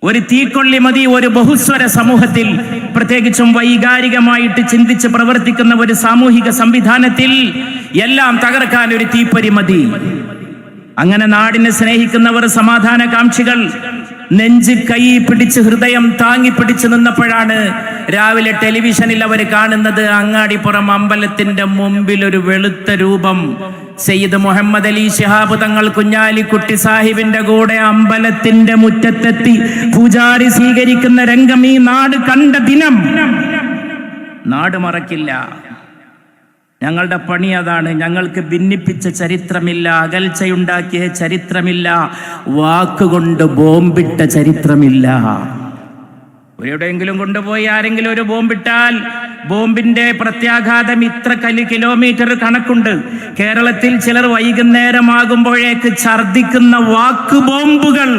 ഒരു തീക്കൊള്ളി മതി. ഒരു ബഹുസ്വര സമൂഹത്തിൽ, പ്രത്യേകിച്ചും വൈകാരികമായിട്ട് ചിന്തിച്ച് പ്രവർത്തിക്കുന്ന ഒരു സാമൂഹിക സംവിധാനത്തിൽ എല്ലാം തകർക്കാൻ ഒരു തീപ്പൊരി മതി. അങ്ങനെ നാടിനെ സ്നേഹിക്കുന്നവർ, സമാധാനകാംക്ഷികൾ നെഞ്ച് കൈ പിടിച്ച്, ഹൃദയം താങ്ങി പിടിച്ചു നിന്നപ്പോഴാണ് രാവിലെ ടെലിവിഷനിൽ അവർ കാണുന്നത് അങ്ങാടിപ്പുറം അമ്പലത്തിന്റെ മുമ്പിൽ ഒരു വെളുത്ത രൂപം സയ്യിദ് മുഹമ്മദ് അലി ശിഹാബ് തങ്ങൾ കുഞ്ഞാലിക്കുട്ടി സാഹിബിന്റെ കൂടെ അമ്പലത്തിന്റെ മുറ്റത്തെത്തി പൂജാരി സ്വീകരിക്കുന്ന രംഗം ഈ നാട് കണ്ട ദിനം നാട് മറക്കില്ല. ഞങ്ങളുടെ പണി അതാണ്. ഞങ്ങൾക്ക് ഭിന്നിപ്പിച്ച ചരിത്രമില്ല, അകൽച്ചയുണ്ടാക്കിയ ചരിത്രമില്ല, വാക്കുകൊണ്ട് ബോംബിട്ട ചരിത്രമില്ല. എവിടെയെങ്കിലും കൊണ്ടുപോയി ആരെങ്കിലും ഒരു ബോംബിട്ടാൽ ബോംബിന്റെ പ്രത്യാഘാതം ഇത്ര കിലോമീറ്റർ കണക്കുണ്ട്. കേരളത്തിൽ ചിലർ വൈകുന്നേരമാകുമ്പോഴേക്ക് ഛർദിക്കുന്ന വാക്ക് ബോംബുകൾ,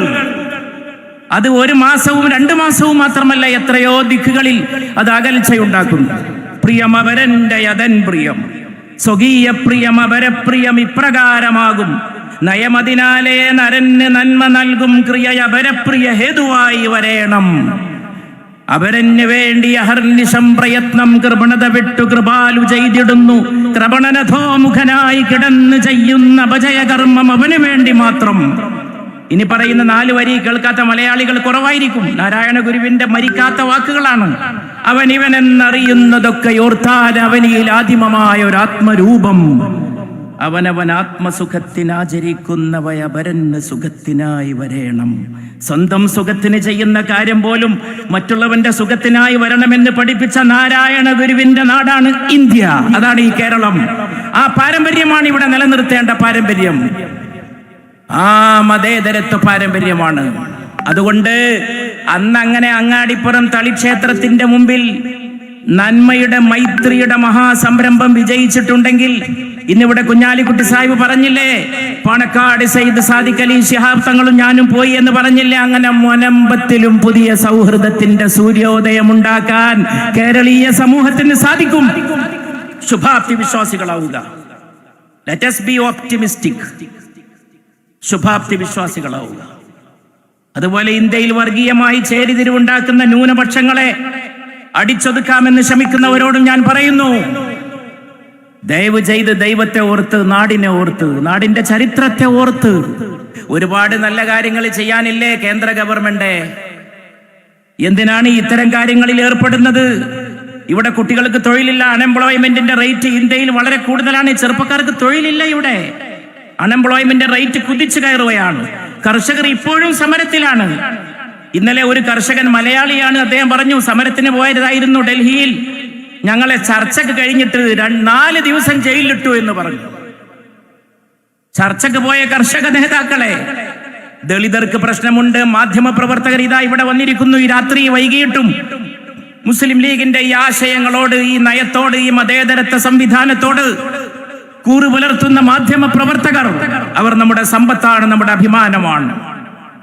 അത് 1 മാസവും 2 മാസവും മാത്രമല്ല, എത്രയോ ദിക്കുകളിൽ അത് അകൽച്ചയുണ്ടാക്കുന്നു. പ്രിയം അവരന്റെ യതൻ പ്രിയം, സ്വകീയ പ്രിയം അപരപ്രിയം ഇപ്രകാരമാകും. നയമതിനാലേ നരന് നന്മ നൽകും ക്രിയ അപരപ്രിയ ഹേതുവായി വരേണം. അവരന് വേണ്ടി അഹർനിശം പ്രയത്നം കൃപണത വിട്ടു കൃപാലു ചെയ്തിടുന്നു. കൃപണനധോമുഖനായി കിടന്ന് ചെയ്യുന്ന അപജയകർമ്മം അവന് വേണ്ടി മാത്രം. ഇനി പറയുന്ന 4 വരി കേൾക്കാത്ത മലയാളികൾ കുറവായിരിക്കും. നാരായണ ഗുരുവിന്റെ മരിക്കാത്ത വാക്കുകളാണ്. അവൻ ഇവനെന്നറിയുന്നതൊക്കെ ഓർത്താൽ അവനിൽ ആദിമമായ ഒരു ആത്മരൂപം. അവനവൻ ആത്മസുഖത്തിനാചരിക്കുന്നവയപരന് സുഖത്തിനായി വരേണം. സ്വന്തം സുഖത്തിന് ചെയ്യുന്ന കാര്യം പോലും മറ്റുള്ളവന്റെ സുഖത്തിനായി വരണമെന്ന് പഠിപ്പിച്ച നാരായണ ഗുരുവിന്റെ നാടാണ് ഇന്ത്യ. അതാണ് ഈ കേരളം. ആ പാരമ്പര്യമാണ് ഇവിടെ നിലനിർത്തേണ്ട പാരമ്പര്യം. ആ മതേതരത്വ പാരമ്പര്യമാണ്. അതുകൊണ്ട് അന്ന് അങ്ങനെ അങ്ങാടിപ്പുറം തളിക്ഷേത്രത്തിന്റെ മുമ്പിൽ നന്മയുടെ മൈത്രിയുടെ മഹാസംരംഭം വിജയിച്ചിട്ടുണ്ടെങ്കിൽ, ഇന്നിവിടെ കുഞ്ഞാലിക്കുട്ടി സാഹിബ് പറഞ്ഞില്ലേ, പാണക്കാട് സയ്യിദ് സാദിഖ് അലി ശിഹാബ് തങ്ങളും ഞാനും പോയി എന്ന് പറഞ്ഞില്ലേ, അങ്ങനെ മുനമ്പത്തിലും പുതിയ സൗഹൃദത്തിന്റെ സൂര്യോദയം ഉണ്ടാക്കാൻ കേരളീയ സമൂഹത്തിന് സാധിക്കും. ശുഭാപ്തി വിശ്വാസികളാവുക. Let us be optimistic. ശുഭാപ്തി വിശ്വാസികളാവുക. അതുപോലെ ഇന്ത്യയിൽ വർഗീയമായി ചേരിതിരിവുണ്ടാക്കുന്ന ന്യൂനപക്ഷങ്ങളെ അടിച്ചൊതുക്കാമെന്ന് ശ്രമിക്കുന്നവരോടും ഞാൻ പറയുന്നു, ദയവ് ചെയ്ത് ദൈവത്തെ ഓർത്ത്, നാടിനെ ഓർത്ത്, നാടിന്റെ ചരിത്രത്തെ ഓർത്ത്. ഒരുപാട് നല്ല കാര്യങ്ങൾ ചെയ്യാനില്ലേ കേന്ദ്ര ഗവൺമെന്റ്? എന്തിനാണ് ഇത്തരം കാര്യങ്ങളിൽ ഏർപ്പെടുന്നത്? ഇവിടെ കുട്ടികൾക്ക് തൊഴിലില്ല. അൺഎംപ്ലോയ്മെന്റിന്റെ റേറ്റ് ഇന്ത്യയിൽ വളരെ കൂടുതലാണ്. ചെറുപ്പക്കാർക്ക് തൊഴിലില്ല. ഇവിടെ അൺഎംപ്ലോയ്മെന്റ് റേറ്റ് കുതിച്ചു കയറുകയാണ്. കർഷകർ ഇപ്പോഴും സമരത്തിലാണ്. ഇന്നലെ ഒരു കർഷകൻ, മലയാളിയാണ്, അദ്ദേഹം പറഞ്ഞു, സമരത്തിന് പോയതായിരുന്നു ഡൽഹിയിൽ, ഞങ്ങളെ ചർച്ചക്ക് കഴിഞ്ഞിട്ട് 4 ദിവസം ജയിലിലിട്ടു എന്ന് പറഞ്ഞു. ചർച്ചക്ക് പോയ കർഷക നേതാക്കളെ. ദളിതർക്ക് പ്രശ്നമുണ്ട്. മാധ്യമ പ്രവർത്തകർ ഇതാ ഇവിടെ വന്നിരിക്കുന്നു ഈ രാത്രി വൈകിയിട്ടും. മുസ്ലിം ലീഗിന്റെ ഈ ആശയങ്ങളോട്, ഈ നയത്തോട്, ഈ മതേതരത്വ സംവിധാനത്തോട് കൂറ് പുലർത്തുന്ന മാധ്യമ പ്രവർത്തകർ, അവർ നമ്മുടെ സമ്പത്താണ്, നമ്മുടെ അഭിമാനമാണ്.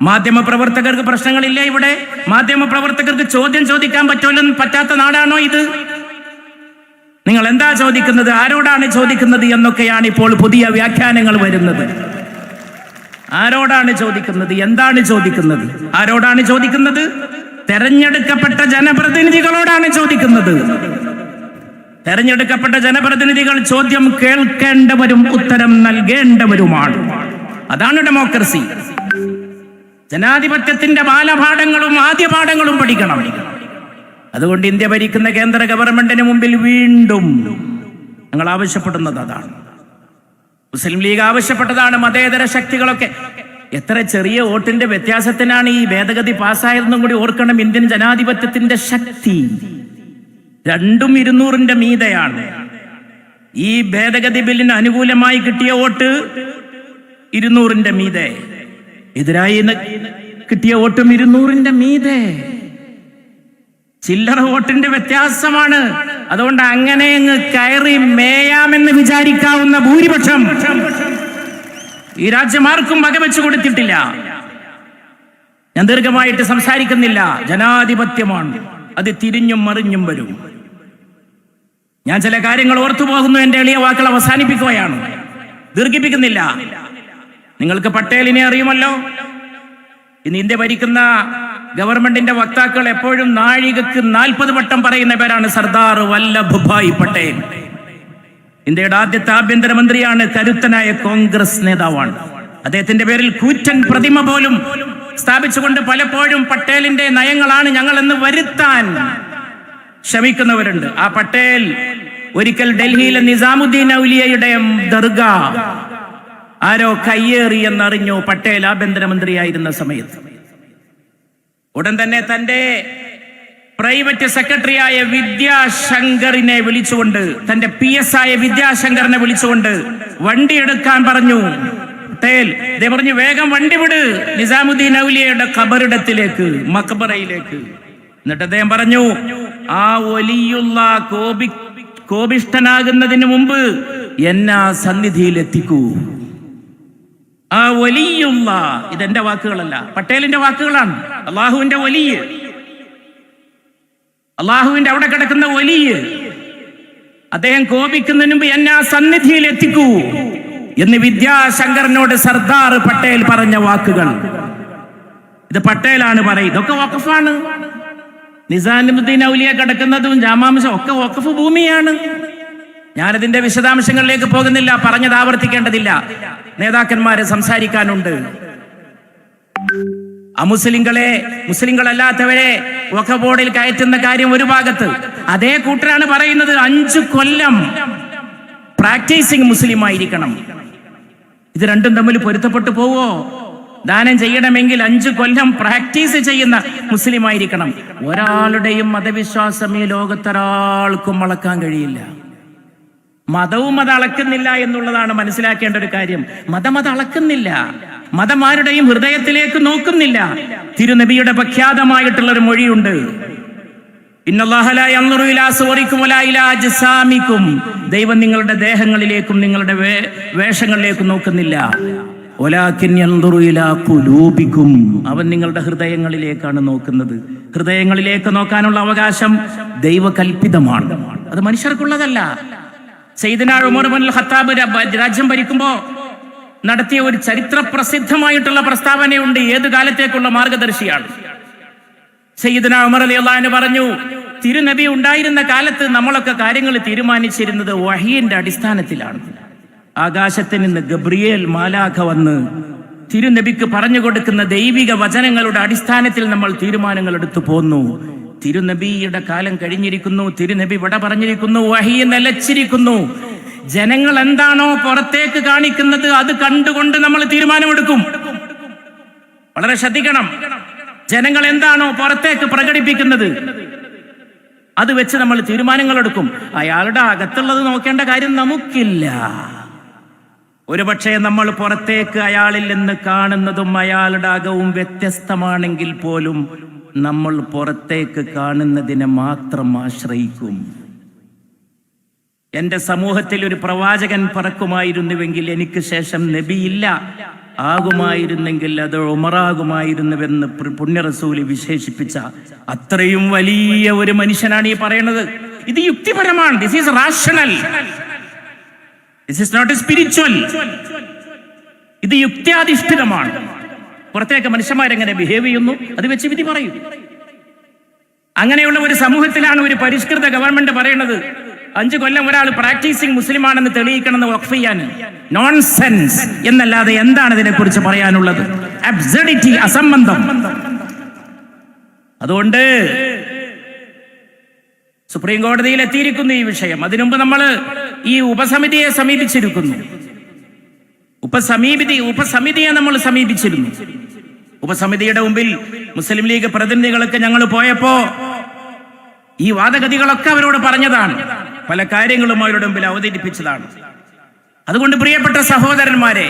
മാധ്യമ പ്രവർത്തകർക്ക് പ്രശ്നങ്ങളില്ലേ ഇവിടെ? മാധ്യമ പ്രവർത്തകർക്ക് ചോദ്യം ചോദിക്കാൻ പറ്റാത്ത നാടാണോ ഇത്? നിങ്ങൾ എന്താ ചോദിക്കുന്നത്, ആരോടാണ് ചോദിക്കുന്നത് എന്നൊക്കെയാണ് ഇപ്പോൾ പുതിയ വ്യാഖ്യാനങ്ങൾ വരുന്നത്. ആരോടാണ് ചോദിക്കുന്നത്, എന്താണ് ചോദിക്കുന്നത്? ആരോടാണ് ചോദിക്കുന്നത്? തെരഞ്ഞെടുക്കപ്പെട്ട ജനപ്രതിനിധികളോടാണ് ചോദിക്കുന്നത്. തെരഞ്ഞെടുക്കപ്പെട്ട ജനപ്രതിനിധികൾ ചോദ്യം കേൾക്കേണ്ടവരും ഉത്തരം നൽകേണ്ടവരുമാണ്. അതാണ് ഡെമോക്രസി. ജനാധിപത്യത്തിന്റെ ബാലപാഠങ്ങളും ആദ്യപാഠങ്ങളും പഠിക്കണം. അതുകൊണ്ട് ഇന്ത്യ ഭരിക്കുന്ന കേന്ദ്ര ഗവൺമെന്റിന് മുമ്പിൽ വീണ്ടും ഞങ്ങൾ ആവശ്യപ്പെടുന്നത് അതാണ്. മുസ്ലിം ലീഗ് ആവശ്യപ്പെട്ടതാണ്. മതേതര ശക്തികളൊക്കെ എത്ര ചെറിയ വോട്ടിന്റെ വ്യത്യാസത്തിനാണ് ഈ ഭേദഗതി പാസ്സായതെന്നും കൂടി ഓർക്കണം. ഇന്ത്യൻ ജനാധിപത്യത്തിന്റെ ശക്തി രണ്ടും 200ന്റെ മീതെയാണ്. ഈ ഭേദഗതി ബില്ലിന് അനുകൂലമായി കിട്ടിയ വോട്ട് 200ന്റെ മീതെ, എതിരായി കിട്ടിയ വോട്ടും 200ന്റെ മീതെ. ചില്ലറ വോട്ടിന്റെ വ്യത്യാസമാണ്. അതുകൊണ്ട് അങ്ങനെ അങ്ങ് കയറി മേയാമെന്ന് വിചാരിക്കാവുന്ന ഭൂരിപക്ഷം ഈ രാജ്യം ആർക്കും വകവെച്ചു കൊടുത്തിട്ടില്ല. ഞാൻ ദീർഘമായിട്ട് സംസാരിക്കുന്നില്ല. ജനാധിപത്യമാണ്, അത് തിരിഞ്ഞും മറിഞ്ഞും വരും. ഞാൻ ചില കാര്യങ്ങൾ ഓർത്തുപോകുന്നു. എന്റെ എളിയ വാക്കുകൾ അവസാനിപ്പിക്കുകയാണ്, ദീർഘിപ്പിക്കുന്നില്ല. നിങ്ങൾക്ക് പട്ടേലിനെ അറിയുമല്ലോ. ഇന്ന് ഇന്ത്യ ഭരിക്കുന്ന ഗവൺമെന്റിന്റെ വക്താക്കൾ എപ്പോഴും നാഴികക്ക് 40 വട്ടം പറയുന്ന പേരാണ് സർദാർ വല്ലഭഭായ് പട്ടേൽ. ഇന്ത്യയുടെ ആദ്യത്തെ ആഭ്യന്തരമന്ത്രിയാണ്, കരുത്തനായ കോൺഗ്രസ് നേതാവാണ്. അദ്ദേഹത്തിന്റെ പേരിൽ കൂറ്റൻ പ്രതിമ പോലും സ്ഥാപിച്ചുകൊണ്ട് പലപ്പോഴും പട്ടേലിന്റെ നയങ്ങളാണ് ഞങ്ങൾ എന്ന് വരുത്താൻ ശ്രമിക്കുന്നവരുണ്ട്. ആ പട്ടേൽ ഒരിക്കൽ ഡൽഹിയിലെ നിസാമുദ്ദീൻ ഔലിയയുടെ ദർഗ ആരോ കയ്യേറി എന്നറിഞ്ഞു പട്ടേൽ ആഭ്യന്തരമന്ത്രിയായിരുന്ന സമയത്ത്. ഉടൻ തന്നെ തന്റെ പ്രൈവറ്റ് സെക്രട്ടറിയായ വിദ്യാശങ്കറിനെ വിളിച്ചുകൊണ്ട്, തന്റെ PS ആയ വിദ്യാശങ്കറിനെ വിളിച്ചുകൊണ്ട് വണ്ടി എടുക്കാൻ പറഞ്ഞു. പട്ടേൽ പറഞ്ഞു, വേഗം വണ്ടി വിട് നിസാമുദ്ദീൻ ഔലിയയുടെ ഖബറിടത്തിലേക്ക്, മക്ബറയിലേക്ക്. എന്നിട്ട് അദ്ദേഹം പറഞ്ഞു, ആ വലിയുള്ള കോപിഷ്ഠനാകുന്നതിന് മുമ്പ് എന്നെ സന്നിധിയിൽ എത്തിക്കൂ. ആ വലിയുള്ള, ഇതെന്റെ വാക്കുകളല്ല, പട്ടേലിന്റെ വാക്കുകളാണ്. അള്ളാഹുവിന്റെ വലിയ, അള്ളാഹുവിന്റെ അവിടെ കിടക്കുന്ന വലിയ, അദ്ദേഹം കോപിക്കുന്നതിന് മുമ്പ് എന്നെ ആ സന്നിധിയിൽ എത്തിക്കൂ എന്ന് വിദ്യാശങ്കറിനോട് സർദാർ പട്ടേൽ പറഞ്ഞ വാക്കുകൾ. ഇത് പട്ടേലാണ് പറയുന്നത്. ഇതൊക്കെ വഖഫാണ്. നിസാമുദ്ദീൻ ഔലിയ കിടക്കുന്നതും ജാമാംശം ഒക്കെ വഖഫ് ഭൂമിയാണ്. ഞാനതിന്റെ വിശദാംശങ്ങളിലേക്ക് പോകുന്നില്ല, പറഞ്ഞത് ആവർത്തിക്കേണ്ടതില്ല. നേതാക്കന്മാരെ സംസാരിക്കാനുണ്ട്. മുസ്ലിങ്ങളല്ലാത്തവരെ വഖഫ് ബോർഡിൽ കയറ്റുന്ന കാര്യം ഒരു ഭാഗത്ത്, അതേ കൂട്ടരാണ് പറയുന്നത് 5 കൊല്ലം പ്രാക്ടീസിങ് മുസ്ലിം ആയിരിക്കണം. ഇത് രണ്ടും തമ്മിൽ പൊരുത്തപ്പെട്ടു പോവോ? ദാനം ചെയ്യണമെങ്കിൽ 5 കൊല്ലം പ്രാക്ടീസ് ചെയ്യുന്ന മുസ്ലിം ആയിരിക്കണം. ഒരാളുടെയും മതവിശ്വാസം ഈ ലോകത്തൊരാൾക്കും അളക്കാൻ കഴിയില്ല. മതവും അത് അളക്കുന്നില്ല എന്നുള്ളതാണ് മനസ്സിലാക്കേണ്ട ഒരു കാര്യം. മതം അത് അളക്കുന്നില്ല, മതം ആരുടെയും ഹൃദയത്തിലേക്ക് നോക്കുന്നില്ല. തിരുനബിയുടെ പ്രഖ്യാതമായിട്ടുള്ള ഒരു മൊഴിയുണ്ട്, ദൈവം നിങ്ങളുടെ ദേഹങ്ങളിലേക്കും നിങ്ങളുടെ വേഷങ്ങളിലേക്കും നോക്കുന്നില്ല, അവൻ നിങ്ങളുടെ ഹൃദയങ്ങളിലേക്കാണ് നോക്കുന്നത്. ഹൃദയങ്ങളിലേക്ക് നോക്കാനുള്ള അവകാശം ദൈവകൽപിതമാണ്, അത് മനുഷ്യർക്കുള്ളതല്ല. സയ്യിദുനാ ഉമർ ഇബ്നുൽ ഖത്താബ് രാജ്യം ഭരിക്കുമ്പോൾ നടത്തിയ ഒരു ചരിത്ര പ്രസിദ്ധമായിട്ടുള്ള പ്രസ്താവനയുണ്ട്. ഏത് കാലത്തേക്കുള്ള മാർഗദർശിയാണ്. സയ്യിദുനാ ഉമർ റളിയല്ലാഹു അൻഹു പറഞ്ഞു, തിരുനബി ഉണ്ടായിരുന്ന കാലത്ത് നമ്മളൊക്കെ കാര്യങ്ങൾ തീരുമാനിച്ചിരുന്നത് വഹയിന്റെ അടിസ്ഥാനത്തിലാണ്. ആകാശത്ത് നിന്ന് ഗബ്രിയേൽ മാലാഖ വന്ന് തിരുനബിക്ക് പറഞ്ഞു കൊടുക്കുന്ന ദൈവിക വചനങ്ങളുടെ അടിസ്ഥാനത്തിൽ നമ്മൾ തീരുമാനങ്ങൾ എടുത്തു പോന്നു. തിരുനബിയുടെ കാലം കഴിഞ്ഞിരിക്കുന്നു, തിരുനബി വിട പറഞ്ഞിരിക്കുന്നു, വഹി നിലച്ചിരിക്കുന്നു. ജനങ്ങൾ എന്താണോ പുറത്തേക്ക് കാണിക്കുന്നത് അത് കണ്ടുകൊണ്ട് നമ്മൾ തീരുമാനമെടുക്കും. വളരെ ശ്രദ്ധിക്കണം. ജനങ്ങൾ എന്താണോ പുറത്തേക്ക് പ്രകടിപ്പിക്കുന്നത് അത് വെച്ച് നമ്മൾ തീരുമാനങ്ങൾ എടുക്കും. അയാളുടെ അകത്തുള്ളത് നോക്കേണ്ട കാര്യം നമുക്കില്ല. ഒരുപക്ഷെ നമ്മൾ പുറത്തേക്ക് അയാളിൽ നിന്ന് കാണുന്നതും അയാളുടെ അകവും വ്യത്യസ്തമാണെങ്കിൽ പോലും നമ്മൾ പുറത്തേക്ക് കാണുന്നതിനെ മാത്രം ആശ്രയിക്കും. എൻ്റെ സമൂഹത്തിൽ ഒരു പ്രവാചകൻ പറക്കുമായിരുന്നുവെങ്കിൽ എനിക്ക് ശേഷം നബിയില്ല, ആകുമായിരുന്നെങ്കിൽ അത് ഉമറാകുമായിരുന്നുവെന്ന് പുണ്യ റസൂല് വിശേഷിപ്പിച്ച അത്രയും വലിയ ഒരു മനുഷ്യനാണ് ഈ പറയുന്നത്. ഇത് യുക്തിപരമാണ്. This is rational, this is not spiritual. ഇത് യുക്തിയാധിഷ്ഠിതമാണ്. പുറത്തേക്ക് മനുഷ്യന്മാരെങ്ങനെ ബിഹേവ് ചെയ്യുന്നു അത് വെച്ച് വിധി പറയും. അങ്ങനെയുള്ള ഒരു സമൂഹത്തിലാണ് ഒരു പരിഷ്കൃത ഗവൺമെന്റ് പറയുന്നത് 5 കൊല്ലം ഒരാൾ പ്രാക്ടീസിങ് മുസ്ലിമാണെന്ന് തെളിയിക്കണമെന്ന് വഖഫ് ചെയ്യാൻ. നോൺസെൻസ് എന്നല്ലാതെ എന്താണ് ഇതിനെക്കുറിച്ച് പറയാനുള്ളത്? അബ്സർഡിറ്റി, അസംബന്ധം. അതുകൊണ്ട് സുപ്രീം കോടതിയിൽ എത്തിയിരിക്കുന്നു ഈ വിഷയം. അതിനുമുമ്പ് നമ്മൾ ഈ ഉപസമിതിയെ സമീപിച്ചിരിക്കുന്നു. ഉപസമിതിയെ നമ്മൾ സമീപിച്ചിരുന്നു. ഉപസമിതിയുടെ മുമ്പിൽ മുസ്ലിം ലീഗ് പ്രതിനിധികളൊക്കെ ഞങ്ങൾ പോയപ്പോ ഈ വാദഗതികളൊക്കെ അവരോട് പറഞ്ഞതാണ്, പല കാര്യങ്ങളും അവരുടെ മുമ്പിൽ അവതരിപ്പിച്ചതാണ്. അതുകൊണ്ട് പ്രിയപ്പെട്ട സഹോദരന്മാരെ,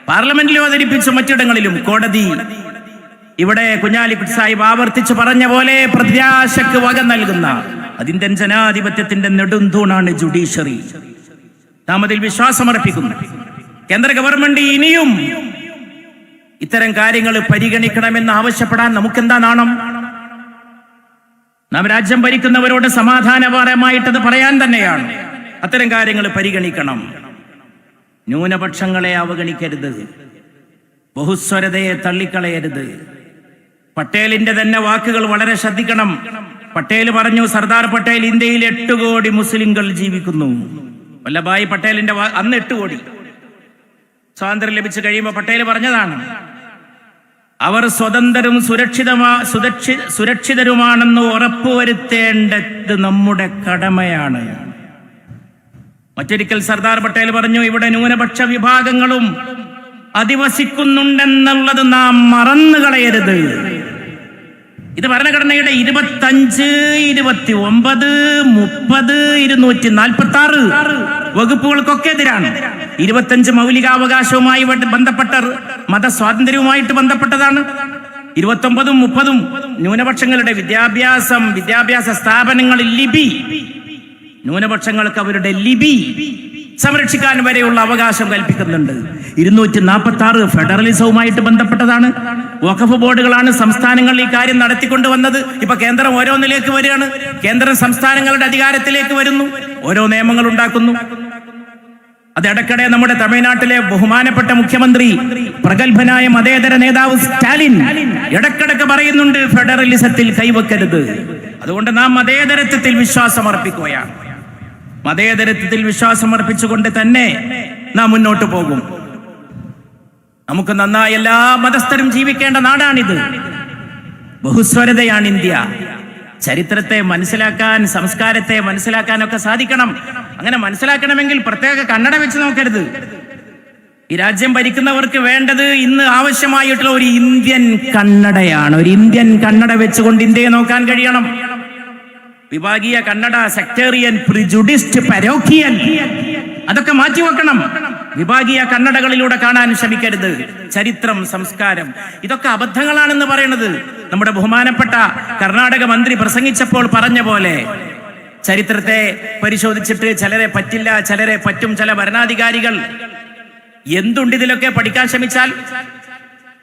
പാർലമെന്റിലും അവതരിപ്പിച്ചു, മറ്റിടങ്ങളിലും കോടതി, ഇവിടെ കുഞ്ഞാലിക്കുട്ടി സാഹിബ് ആവർത്തിച്ച് പറഞ്ഞ പോലെ പ്രത്യാശക്ക് വക നൽകുന്ന അതിന്റെ ജനാധിപത്യത്തിന്റെ നെടുന്തൂണാണ് ജുഡീഷ്യറി. നാം അതിൽ വിശ്വാസമർപ്പിക്കുന്നു. കേന്ദ്ര ഗവൺമെന്റ് ഇനിയും ഇത്തരം കാര്യങ്ങൾ പരിഗണിക്കണമെന്ന് ആവശ്യപ്പെടാൻ നമുക്കെന്താ നാണം? നാം രാജ്യം ഭരിക്കുന്നവരോട് സമാധാനപരമായിട്ടത് പറയാൻ തന്നെയാണ്. അത്തരം കാര്യങ്ങൾ പരിഗണിക്കണം. ന്യൂനപക്ഷങ്ങളെ അവഗണിക്കരുത്, ബഹുസ്വരതയെ തള്ളിക്കളയരുത്. പട്ടേലിന്റെ തന്നെ വാക്കുകൾ വളരെ ശ്രദ്ധിക്കണം. പട്ടേൽ പറഞ്ഞു, സർദാർ പട്ടേൽ, ഇന്ത്യയിൽ 8 കോടി മുസ്ലിങ്ങൾ ജീവിക്കുന്നു. വല്ലഭായ് പട്ടേലിന്റെ അന്ന് 8 കോടി സ്വാതന്ത്ര്യം ലഭിച്ചു കഴിയുമ്പോൾ പട്ടേൽ പറഞ്ഞതാണ്, അവർ സ്വതന്ത്രരും സുരക്ഷിതരുമാണെന്ന് ഉറപ്പുവരുത്തേണ്ടത് നമ്മുടെ കടമയാണ്. മറ്റൊരിക്കൽ സർദാർ പട്ടേൽ പറഞ്ഞു, ഇവിടെ ന്യൂനപക്ഷ വിഭാഗങ്ങളും അധിവസിക്കുന്നുണ്ടെന്നുള്ളത് നാം മറന്നു കളയരുത്. ഇത് ഭരണഘടനയുടെ 25, 29, 30, 246 വകുപ്പുകൾക്കൊക്കെ എതിരാണ്. 25 മൗലികാവകാശവുമായി ബന്ധപ്പെട്ട മതസ്വാതന്ത്ര്യവുമായിട്ട് ബന്ധപ്പെട്ടതാണ്. 29ഉം 30ഉം ന്യൂനപക്ഷങ്ങളുടെ വിദ്യാഭ്യാസ സ്ഥാപനങ്ങളിൽ ലിപി, ന്യൂനപക്ഷങ്ങൾക്ക് അവരുടെ ലിപി സംരക്ഷിക്കാൻ വരെയുള്ള അവകാശം കൽപ്പിക്കുന്നുണ്ട്. 246 ഫെഡറലിസവുമായിട്ട് ബന്ധപ്പെട്ടതാണ്. വഖഫ് ബോർഡുകളാണ് സംസ്ഥാനങ്ങളിൽ ഈ കാര്യം നടത്തിക്കൊണ്ടുവന്നത്. ഇപ്പൊ കേന്ദ്രം ഓരോന്നിലേക്ക് വരികയാണ്. കേന്ദ്രം സംസ്ഥാനങ്ങളുടെ അധികാരത്തിലേക്ക് വരുന്നു, ഓരോ നിയമങ്ങൾ ഉണ്ടാക്കുന്നു. അത് ഇടയ്ക്കിടെ നമ്മുടെ തമിഴ്നാട്ടിലെ ബഹുമാനപ്പെട്ട മുഖ്യമന്ത്രി, പ്രഗത്ഭനായ മതേതര നേതാവ് സ്റ്റാലിൻ ഇടയ്ക്കിടയ്ക്ക് പറയുന്നുണ്ട്, ഫെഡറലിസത്തിൽ കൈവെക്കരുത്. അതുകൊണ്ട് നാം മതേതരത്വത്തിൽ വിശ്വാസമർപ്പിക്കുകയാണ്. മതേതരത്വത്തിൽ വിശ്വാസമർപ്പിച്ചുകൊണ്ട് തന്നെ നാം മുന്നോട്ട് പോകും. നമുക്ക് നന്നായി എല്ലാ മതസ്ഥരും ജീവിക്കേണ്ട നാടാണിത്. ബഹുസ്വരതയാണ് ഇന്ത്യ. ചരിത്രത്തെ മനസ്സിലാക്കാൻ, സംസ്കാരത്തെ മനസ്സിലാക്കാനൊക്കെ സാധിക്കണം. അങ്ങനെ മനസ്സിലാക്കണമെങ്കിൽ പ്രത്യേക കണ്ണട വെച്ച് നോക്കരുത്. ഈ രാജ്യം ഭരിക്കുന്നവർക്ക് വേണ്ടത് ഇന്ന് ആവശ്യമായിട്ടുള്ള ഒരു ഇന്ത്യൻ കണ്ണടയാണ്. ഒരു ഇന്ത്യൻ കണ്ണട വെച്ചുകൊണ്ട് ഇന്ത്യയെ നോക്കാൻ കഴിയണം. വിഭാഗീയ കണ്ണട, സെക്ടേറിയൻ, പ്രിജുഡിസ്റ്റ്, പരോക്കിയൽ, അതൊക്കെ മാറ്റിവെക്കണം. വിഭാഗീയ കണ്ണടകളിലൂടെ കാണാൻ ശ്രമിക്കരുത്. ചരിത്രം, സംസ്കാരം, ഇതൊക്കെ അബദ്ധങ്ങളാണെന്ന് പറയുന്നത് നമ്മുടെ ബഹുമാനപ്പെട്ട കർണാടക മന്ത്രി പ്രസംഗിച്ചപ്പോൾ പറഞ്ഞ പോലെ, ചരിത്രത്തെ പരിശോധിച്ചിട്ട് ചിലരെ പറ്റില്ല, ചിലരെ പറ്റും. ചില ഭരണാധികാരികൾ എന്തുണ്ട് ഇതിലൊക്കെ പഠിക്കാൻ ശ്രമിച്ചാൽ,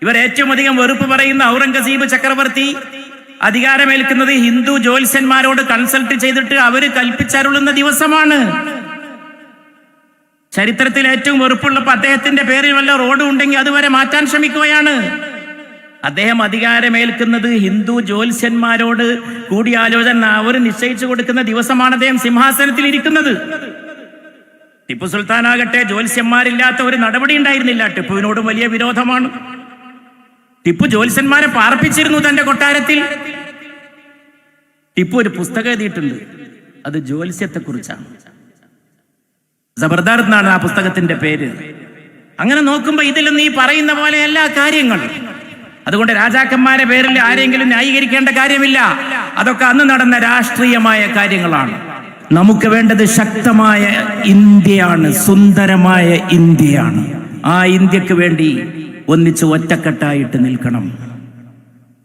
ഇവർ ഏറ്റവും അധികം വെറുപ്പ് പറയുന്ന ഔറംഗസീബ് ചക്രവർത്തി അധികാരമേൽക്കുന്നത് ഹിന്ദു ജ്യോത്സ്യന്മാരോട് കൺസൾട്ട് ചെയ്തിട്ട് അവര് കൽപ്പിച്ചരുളുന്ന ദിവസമാണ്. ചരിത്രത്തിൽ ഏറ്റവും വെറുപ്പുള്ളപ്പോൾ അദ്ദേഹത്തിന്റെ പേരിൽ വല്ല റോഡും ഉണ്ടെങ്കിൽ അതുവരെ മാറ്റാൻ ശ്രമിക്കുകയാണ്. അദ്ദേഹം അധികാരമേൽക്കുന്നത് ഹിന്ദു ജ്യോത്സ്യന്മാരോട് കൂടിയാലോചന അവർ നിശ്ചയിച്ചു കൊടുക്കുന്ന ദിവസമാണ് അദ്ദേഹം സിംഹാസനത്തിൽ ഇരിക്കുന്നത്. ടിപ്പു സുൽത്താനാകട്ടെ ജ്യോത്സ്യന്മാരില്ലാത്ത ഒരു നടപടി ഉണ്ടായിരുന്നില്ല. ടിപ്പുവിനോട് വലിയ വിരോധമാണ്. ടിപ്പു ജ്യോത്സ്യന്മാരെ പാർപ്പിച്ചിരുന്നു തന്റെ കൊട്ടാരത്തിൽ. ടിപ്പു ഒരു പുസ്തകം എഴുതിയിട്ടുണ്ട്, അത് ജ്യോത്സ്യത്തെ കുറിച്ചാണ്. ജബർദാർ എന്നാണ് ആ പുസ്തകത്തിന്റെ പേര്. അങ്ങനെ നോക്കുമ്പോ ഇതിൽ നീ പറയുന്ന പോലെ എല്ലാ കാര്യങ്ങളും. അതുകൊണ്ട് രാജാക്കന്മാരെ പേരിൽ ആരെങ്കിലും ന്യായീകരിക്കേണ്ട കാര്യമില്ല. അതൊക്കെ അന്ന് നടന്ന രാഷ്ട്രീയമായ കാര്യങ്ങളാണ്. നമുക്ക് വേണ്ടത് ശക്തമായ ഇന്ത്യയാണ്, സുന്ദരമായ ഇന്ത്യയാണ്. ആ ഇന്ത്യക്ക് വേണ്ടി ഒന്നിച്ച് ഒറ്റക്കെട്ടായിട്ട് നിൽക്കണം.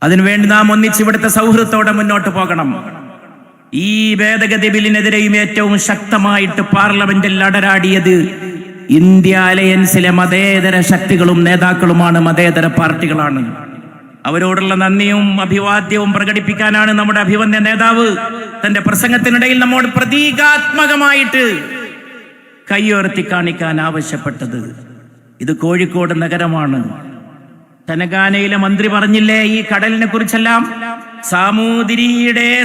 അതിനുവേണ്ടി നാം ഒന്നിച്ച് ഇവിടുത്തെ സൗഹൃദത്തോടെ മുന്നോട്ട് പോകണം. ഈ ഭേദഗതി ബില്ലിനെതിരെയും ഏറ്റവും ശക്തമായിട്ട് പാർലമെന്റിൽ അടരാടിയത് ഇന്ത്യ അലയൻസിലെ മതേതര ശക്തികളും നേതാക്കളുമാണ്, മതേതര പാർട്ടികളാണ്. അവരോടുള്ള നന്ദിയും അഭിവാദ്യവും പ്രകടിപ്പിക്കാനാണ് നമ്മുടെ അഭിവന്യ നേതാവ് തന്റെ പ്രസംഗത്തിനിടയിൽ നമ്മോട് പ്രതീകാത്മകമായിട്ട് കൈയുയർത്തി കാണിക്കാൻ ആവശ്യപ്പെട്ടത്. ഇത് കോഴിക്കോട് നഗരമാണ്. തെലങ്കാനയിലെ മന്ത്രി പറഞ്ഞില്ലേ ഈ കടലിനെ കുറിച്ചെല്ലാം?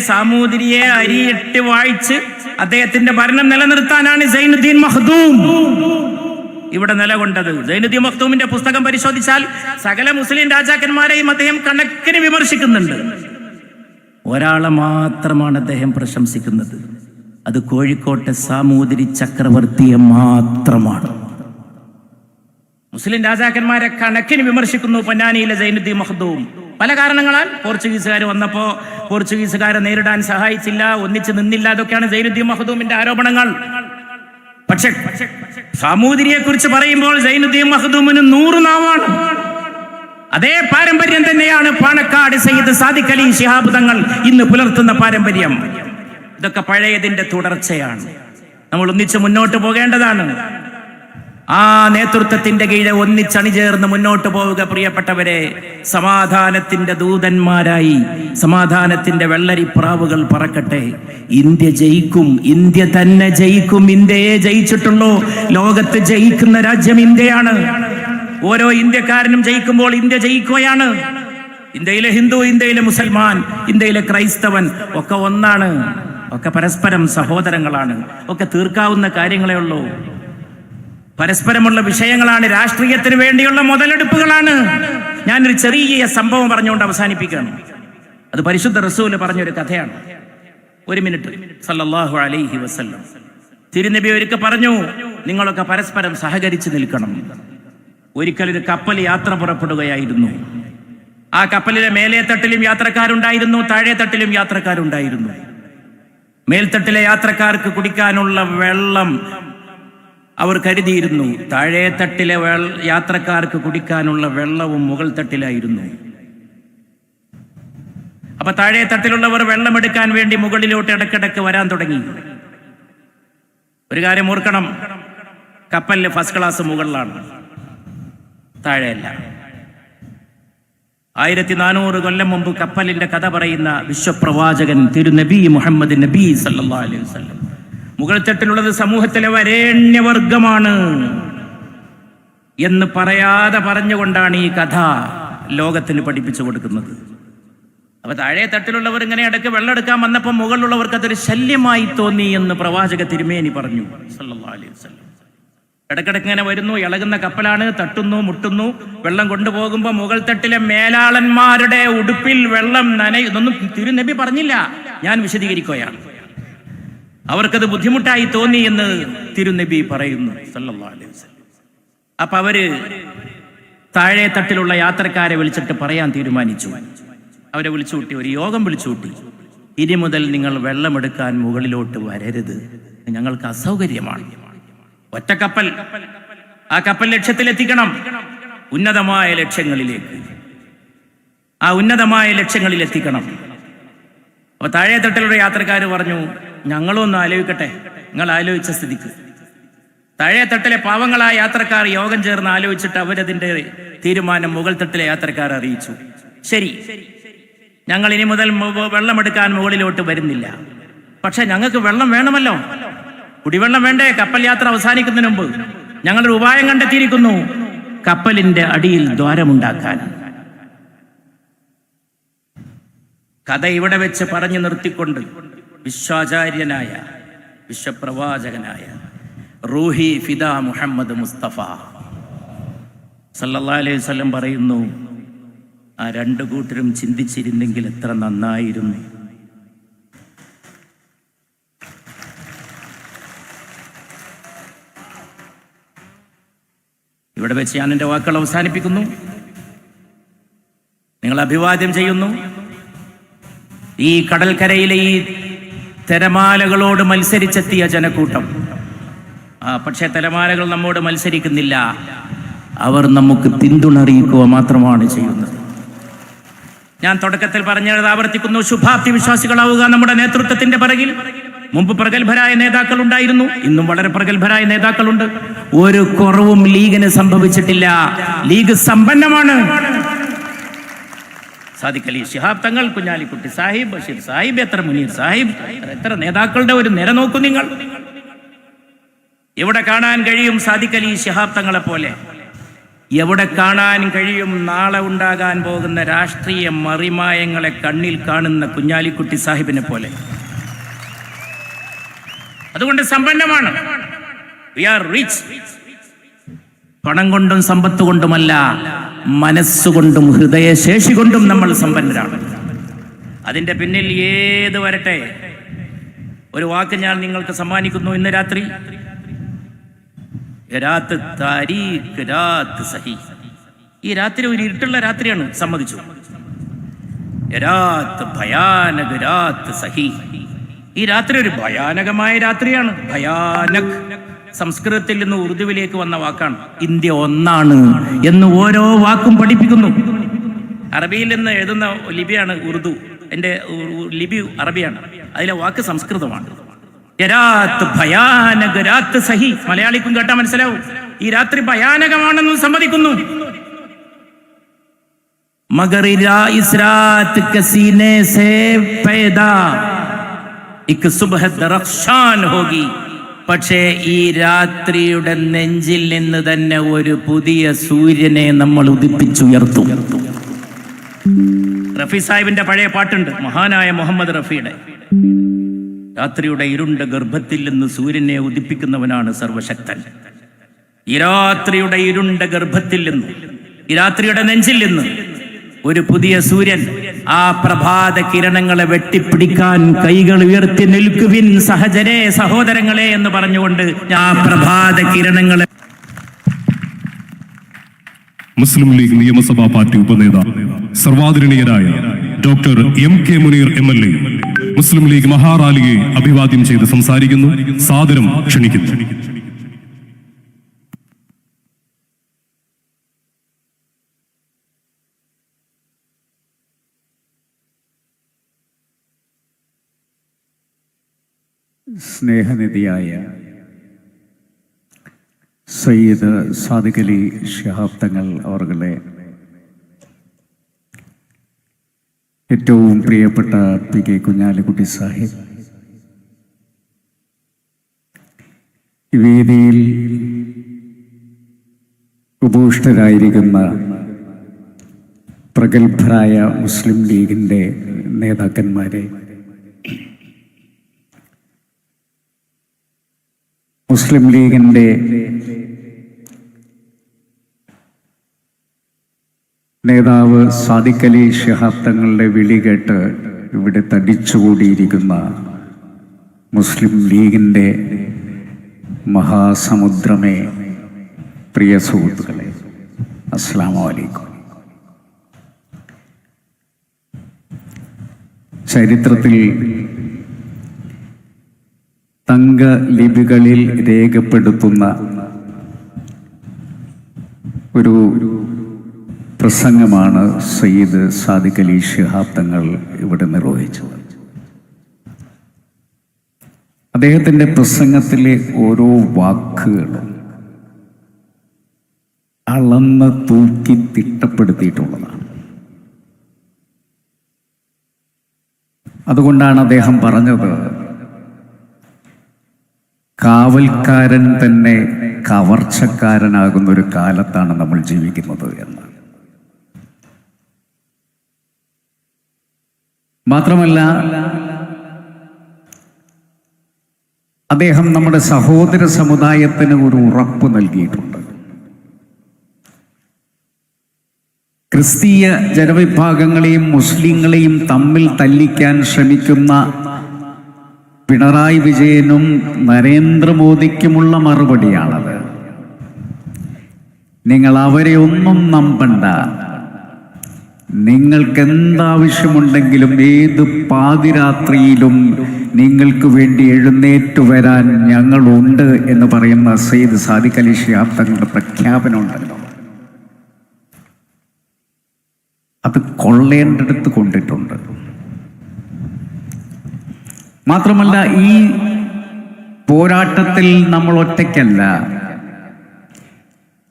സാമൂതിരിയെ അരിയിട്ട് വായിച്ച് അദ്ദേഹത്തിന്റെ ഭരണം നിലനിർത്താനാണ് സൈനുദ്ദീൻ മഖ്ദൂം ഇവിടെ നിലകൊണ്ടത്. സൈനുദ്ദീൻ മഖ്ദൂമിന്റെ പുസ്തകം പരിശോധിച്ചാൽ സകല മുസ്ലിം രാജാക്കന്മാരെയും അദ്ദേഹം കണക്കിന് വിമർശിക്കുന്നുണ്ട്. ഒരാളെ മാത്രമാണ് അദ്ദേഹം പ്രശംസിക്കുന്നത്. അത് കോഴിക്കോട്ടെ സാമൂതിരി ചക്രവർത്തിയെ മാത്രമാണ്. മുസ്ലിം രാജാക്കന്മാരെ കണക്കിന് വിമർശിക്കുന്നു പൊന്നാനിയിലെ സൈനുദ്ദീൻ മഖ്ദൂം. പല കാരണങ്ങളാൽ പോർച്ചുഗീസുകാർ വന്നപ്പോ പോർച്ചുഗീസുകാരെ നേരിടാൻ സഹായിച്ചില്ല, ഒന്നിച്ച് നിന്നില്ല, അതൊക്കെയാണ് സൈനുദ്ദീൻ മഖ്ദൂമിന്റെ ആരോപണങ്ങൾ. പക്ഷെ സാമൂതിരിയെ കുറിച്ച് പറയുമ്പോൾ സൈനുദ്ദീൻ മഖ്ദൂമിന് 100 നാവാണ്. അതേ പാരമ്പര്യം തന്നെയാണ് പാണക്കാട് സയ്യിദ് സാദിഖ് അലി ശിഹാബ് തങ്ങൾ ഇന്ന് പുലർത്തുന്ന പാരമ്പര്യം. ഇതൊക്കെ പഴയതിന്റെ തുടർച്ചയാണ്. നമ്മൾ ഒന്നിച്ച് മുന്നോട്ട് പോകേണ്ടതാണ്. ആ നേതൃത്വത്തിന്റെ കീഴെ ഒന്നിച്ചണിചേർന്ന് മുന്നോട്ട് പോവുക പ്രിയപ്പെട്ടവരെ. സമാധാനത്തിന്റെ ദൂതന്മാരായി സമാധാനത്തിന്റെ വെള്ളരിപ്രാവുകൾ പറക്കട്ടെ. ഇന്ത്യ ജയിക്കും, ഇന്ത്യ തന്നെ ജയിക്കും. ഇന്ത്യയെ ജയിച്ചിട്ടുള്ളൂ. ലോകത്ത് ജയിക്കുന്ന രാജ്യം ഇന്ത്യയാണ്. ഓരോ ഇന്ത്യക്കാരനും ജയിക്കുമ്പോൾ ഇന്ത്യ ജയിക്കുകയാണ്. ഇന്ത്യയിലെ ഹിന്ദു, ഇന്ത്യയിലെ മുസൽമാൻ, ഇന്ത്യയിലെ ക്രൈസ്തവൻ ഒക്കെ ഒന്നാണ്. ഒക്കെ പരസ്പരം സഹോദരങ്ങളാണ്. ഒക്കെ തീർക്കാവുന്ന കാര്യങ്ങളേ ഉള്ളൂ. പരസ്പരമുള്ള വിഷയങ്ങളാണ്. രാഷ്ട്രീയത്തിന് വേണ്ടിയുള്ള മുതലെടുപ്പുകളാണ്. ഞാനൊരു ചെറിയ സംഭവം പറഞ്ഞുകൊണ്ട് അവസാനിപ്പിക്കുകയാണ്. അത് പരിശുദ്ധ റസൂല് പറഞ്ഞൊരു കഥയാണ്. 1 മിനിറ്റ്. സല്ലല്ലാഹു അലൈഹി വസല്ലം തിരുനബി ഒരിക്കൽ പറഞ്ഞു, നിങ്ങളൊക്കെ പരസ്പരം സഹകരിച്ച് നിൽക്കണം. ഒരിക്കലൊരു കപ്പൽ യാത്ര പുറപ്പെടുകയായിരുന്നു. ആ കപ്പലിലെ മേലേ തട്ടിലും യാത്രക്കാരുണ്ടായിരുന്നു, താഴെ തട്ടിലും യാത്രക്കാരുണ്ടായിരുന്നു. മേൽത്തട്ടിലെ യാത്രക്കാർക്ക് കുടിക്കാനുള്ള വെള്ളം അവർ കരുതിയിരുന്നു. താഴെ തട്ടിലെ യാത്രക്കാർക്ക് കുടിക്കാനുള്ള വെള്ളവും മുകൾ തട്ടിലായിരുന്നു. അപ്പൊ താഴെ തട്ടിലുള്ളവർ വെള്ളമെടുക്കാൻ വേണ്ടി മുകളിലോട്ട് ഇടക്കിടക്ക് വരാൻ തുടങ്ങി. ഒരു കാര്യം ഓർക്കണം, കപ്പലിൽ ഫസ്റ്റ് ക്ലാസ് മുകളിലാണ്, താഴെയല്ല. 1400 കൊല്ലം മുമ്പ് കപ്പലിന്റെ കഥ പറയുന്ന വിശ്വപ്രവാചകൻ തിരുനബി മുഹമ്മദ് നബി സല്ലല്ലാഹു അലൈഹി വസല്ലം മുകൾ തട്ടിലുള്ളത് സമൂഹത്തിലെ വരേണ്യവർഗമാണ് എന്ന് പറയാതെ പറഞ്ഞുകൊണ്ടാണ് ഈ കഥ ലോകത്തിന് പഠിപ്പിച്ചു കൊടുക്കുന്നത്. അപ്പൊ താഴെ തട്ടിലുള്ളവർ ഇങ്ങനെ ഇടയ്ക്ക് വെള്ളം എടുക്കാൻ വന്നപ്പോൾ മുകളിലുള്ളവർക്ക് അതൊരു ശല്യമായി തോന്നി എന്ന് പ്രവാചക തിരുമേനി പറഞ്ഞു സല്ലല്ലാഹു അലൈഹി വസല്ലം. ഇടക്കിടക്ക് ഇങ്ങനെ വരുന്നു, ഇളകുന്ന കപ്പലാണ്, തട്ടുന്നു, മുട്ടുന്നു. വെള്ളം കൊണ്ടുപോകുമ്പോൾ മുകൾ തട്ടിലെ മേലാളന്മാരുടെ ഉടുപ്പിൽ വെള്ളം നനയുന്നൊന്നും തിരുനബി പറഞ്ഞില്ല, ഞാൻ വിശദീകരിക്കുകയാണ്. അവർക്കത് ബുദ്ധിമുട്ടായി തോന്നി എന്ന് തിരുനബി പറയുന്നു സല്ലല്ലാഹു അലൈഹി വസല്ലം. അപ്പൊ അവര് താഴെ തട്ടിലുള്ള യാത്രക്കാരെ വിളിച്ചിട്ട് പറയാൻ തീരുമാനിച്ചു. അവരെ വിളിച്ചുകൂട്ടി, ഒരു യോഗം വിളിച്ചുകൂട്ടി. ഇനി മുതൽ നിങ്ങൾ വെള്ളമെടുക്കാൻ മുകളിലോട്ട് വരരുത്, ഞങ്ങൾക്ക് അസൗകര്യമാണ്. ഒറ്റക്കപ്പൽ, ആ കപ്പൽ ലക്ഷ്യത്തിലെത്തിക്കണം, ഉന്നതമായ ലക്ഷ്യങ്ങളിലേക്ക്. ആ ഉന്നതമായ ലക്ഷ്യങ്ങളിൽ എത്തിക്കണം. അപ്പൊ താഴെ തട്ടിലുള്ള യാത്രക്കാർ പറഞ്ഞു, ഞങ്ങളൊന്ന് ആലോചിക്കട്ടെ. നിങ്ങൾ ആലോചിച്ച സ്ഥിതിക്ക് താഴെ തട്ടിലെ പാവങ്ങളായ യാത്രക്കാർ യോഗം ചേർന്ന് ആലോചിച്ചിട്ട് അവരതിന്റെ തീരുമാനം മുകൾ തട്ടിലെ യാത്രക്കാർ അറിയിച്ചു. ശരി, ഞങ്ങൾ ഇനി മുതൽ വെള്ളമെടുക്കാൻ മുകളിലോട്ട് വരുന്നില്ല. പക്ഷെ ഞങ്ങൾക്ക് വെള്ളം വേണമല്ലോ, കുടിവെള്ളം വേണ്ടേ? കപ്പൽ യാത്ര അവസാനിക്കുന്നതിന് മുമ്പ് ഞങ്ങളൊരു ഉപായം കണ്ടെത്തിയിരിക്കുന്നു, കപ്പലിന്റെ അടിയിൽ ദ്വാരമുണ്ടാക്കാൻ. കഥ ഇവിടെ വെച്ച് പറഞ്ഞു നിർത്തിക്കൊണ്ട് വിശ്വാചാര്യനായ വിശ്വപ്രവാചകനായ റൂഹി ഫിദാ മുഹമ്മദ് മുസ്തഫ സല്ലല്ലാഹു അലൈഹി വസല്ലം പറയുന്നു, ആ 2 കൂട്ടരും ചിന്തിച്ചിരുന്നെങ്കിൽ എത്ര നന്നായിരുന്നു. ഇവിടെ വെച്ച് ഞാൻ എൻ്റെ വാക്കുകൾ അവസാനിപ്പിക്കുന്നു. നിങ്ങൾ അഭിവാദ്യം ചെയ്യുന്നു. ഈ കടൽക്കരയിലെ ഈ തിരമാലകളോട് മത്സരിച്ചെത്തിയ ജനക്കൂട്ടം, പക്ഷേ തിരമാലകൾ നമ്മോട് മത്സരിക്കുന്നില്ല, അവർ നമുക്ക് പിന്തുണ അറിയിക്കുക മാത്രമാണ് ചെയ്യുന്നത്. ഞാൻ തുടക്കത്തിൽ പറഞ്ഞത് ആവർത്തിക്കുന്നു, ശുഭാപ്തി വിശ്വാസികളാവുക നമ്മുടെ നേതൃത്വത്തിന്റെ പിറകിൽ. മുമ്പ് പ്രഗത്ഭരായ നേതാക്കൾ ഉണ്ടായിരുന്നു, ഇന്നും വളരെ പ്രഗത്ഭരായ നേതാക്കളുണ്ട്. ഒരു കുറവും ലീഗിന് സംഭവിച്ചിട്ടില്ല. ലീഗ് സമ്പന്നമാണ്. സാദിഖ് അലി ശിഹാബ് തങ്ങൾ, കുഞ്ഞാലിക്കുട്ടി സാഹിബ്, ബഷീർ സാഹിബ്, എത്ര മുനീർ സാഹിബ്, എത്ര നേതാക്കളുടെ ഒരു നിര നോക്കൂ നിങ്ങൾ. എവിടെ കാണാൻ കഴിയും സാദിഖ് അലി ശിഹാബ് തങ്ങളെ പോലെ? എവിടെ കാണാൻ കഴിയും നാളെ ഉണ്ടാകാൻ പോകുന്ന രാഷ്ട്രീയ മറിമായങ്ങളെ കണ്ണിൽ കാണുന്ന കുഞ്ഞാലിക്കുട്ടി സാഹിബിനെ പോലെ? അതുകൊണ്ട് സമ്പന്നമാണ്. We are rich. പണം കൊണ്ടും സമ്പത്ത് കൊണ്ടുമല്ല, മനസ്സുകൊണ്ടും ഹൃദയശേഷി കൊണ്ടും നമ്മൾ സമ്പന്നരാണ്. അതിൻ്റെ പിന്നിൽ ഏത് വരട്ടെ, ഒരു വാക്ക് ഞാൻ നിങ്ങൾക്ക് സമ്മാനിക്കുന്നു ഇന്ന് രാത്രി. രാത്ത് താരീഖ് രാത്ത് സഹി. ഈ രാത്രി ഒരു ഇരുട്ടുള്ള രാത്രിയാണ്, സമ്മതിച്ചു. രാത്ത് ഭയാനക് രാത്ത് സഹി. ഈ രാത്രി ഒരു ഭയാനകമായ രാത്രിയാണ്. ഭയാനക് സംസ്കൃതത്തിൽ നിന്ന് ഉറുദുവിലേക്ക് വന്ന വാക്കാണ്. ഇന്ത്യ ഒന്നാണ് എന്ന് ഓരോ വാക്കും പഠിപ്പിക്കുന്നു. അറബിയിൽ നിന്ന് എഴുതുന്ന ലിപിയാണ് ഉറുദു, എൻ്റെ ലിപി അറബിയാണ്, അതിലെ വാക്ക് സംസ്കൃതമാണ്. രാത്ത് ഭയാനക് രാത്ത് സഹി. മലയാളിക്കും കേട്ടാൽ മനസ്സിലാവും. ഈ രാത്രി ഭയാനകമാണെന്ന് സമ്മതിക്കുന്നു. മഗർ ഇസ് രാത് കെ സീനെ സേ പൈദാ ഇക് സുബ്ഹ് ദറഖ്ശാൻ ഹോഗി. പക്ഷേ ഈ രാത്രിയുടെ നെഞ്ചിൽ നിന്ന് തന്നെ ഒരു പുതിയ സൂര്യനെ നമ്മൾ ഉദിപ്പിച്ചുയർത്തും. റഫി സാഹിബിന്റെ പഴയ പാട്ടുണ്ട്, മഹാനായ മുഹമ്മദ് റഫിയുടെ. രാത്രിയുടെ ഇരുണ്ട ഗർഭത്തിൽ നിന്ന് സൂര്യനെ ഉദിപ്പിക്കുന്നവനാണ് സർവശക്തൻ. ഈ രാത്രിയുടെ ഇരുണ്ട ഗർഭത്തിൽ നിന്ന്, ഈ രാത്രിയുടെ നെഞ്ചിൽ നിന്ന് ഒരു പുതിയ സൂര്യൻ, ആ പ്രഭാത കിരണങ്ങളെ വെട്ടിപ്പിടിക്കാൻ കൈകൾ ഉയർത്തി നിൽക്കുവിൻ സഹജരെ, സഹോദരങ്ങളെ എന്ന് പറഞ്ഞുകൊണ്ട് ആ പ്രഭാത കിരണങ്ങളെ. മുസ്ലിം ലീഗ് നിയമസഭാ പാർട്ടി ഉപനേതാവ് സർവാദരണീയരായ doctor MK Muneer MLA Muslim League മഹാറാലിയെ അഭിവാദ്യം ചെയ്ത് സംസാരിക്കുന്നു. സാദരം ക്ഷണിക്കുന്നു. സ്നേഹനിധിയായ സയ്യിദ് സാദിഖ് അലി ശിഹാബ് തങ്ങൾ അവരുടെ ഏറ്റവും പ്രിയപ്പെട്ട PK കുഞ്ഞാലിക്കുട്ടി സാഹിബ്, ഈ വേദിയിൽ ഉപവിഷ്ടരായിരിക്കുന്ന പ്രഗത്ഭരായ മുസ്ലിം ലീഗിൻ്റെ നേതാക്കന്മാരെ, മുസ്ലിം ലീഗിൻ്റെ നേതാവ് സാദിഖ് അലി ശിഹാബ് തങ്ങളുടെ വിളി കേട്ട് ഇവിടെ തടിച്ചുകൂടിയിരിക്കുന്ന മുസ്ലിം ലീഗിൻ്റെ മഹാസമുദ്രമേ, പ്രിയ സുഹൃത്തുക്കളെ, അസ്സലാമു അലൈക്കും. ചരിത്രത്തിൽ തങ്ക ലിപികളിൽ രേഖപ്പെടുത്തുന്ന ഒരു പ്രസംഗമാണ് സയ്യിദ് സാദിഖ് അലി ശിഹാബ് തങ്ങൾ ഇവിടെ നിർവഹിച്ചത്. അദ്ദേഹത്തിൻ്റെ പ്രസംഗത്തിലെ ഓരോ വാക്കുകളും അളന്ന് തൂക്കി തിട്ടപ്പെടുത്തിയിട്ടുള്ളതാണ്. അതുകൊണ്ടാണ് അദ്ദേഹം പറഞ്ഞത്, കാവൽക്കാരൻ തന്നെ കവർച്ചക്കാരനാകുന്ന ഒരു കാലത്താണ് നമ്മൾ ജീവിക്കുന്നത് എന്ന്. മാത്രമല്ല, അദ്ദേഹം നമ്മുടെ സഹോദര സമുദായത്തിന് ഒരു ഉറപ്പ് നൽകിയിട്ടുണ്ട്. ക്രിസ്തീയ ജനവിഭാഗങ്ങളെയും മുസ്ലിങ്ങളെയും തമ്മിൽ തല്ലിക്കാൻ ശ്രമിക്കുന്ന പിണറായി വിജയനും നരേന്ദ്രമോദിക്കുമുള്ള മറുപടിയാണത്. നിങ്ങൾ അവരെ ഒന്നും നമ്പണ്ട, നിങ്ങൾക്ക് എന്താവശ്യമുണ്ടെങ്കിലും ഏത് പാതിരാത്രിയിലും നിങ്ങൾക്ക് വേണ്ടി എഴുന്നേറ്റ് വരാൻ ഞങ്ങളുണ്ട് എന്ന് പറയുന്ന സയ്യിദ് സാദിഖ് അലി ശിഹാബ് തങ്ങളുടെ പ്രഖ്യാപനമുണ്ടല്ലോ. അത് കൊള്ളേണ്ടടുത്ത് കൊണ്ടിട്ടുണ്ട്. മാത്രമല്ല, ഈ പോരാട്ടത്തിൽ നമ്മൾ ഒറ്റയ്ക്കല്ല.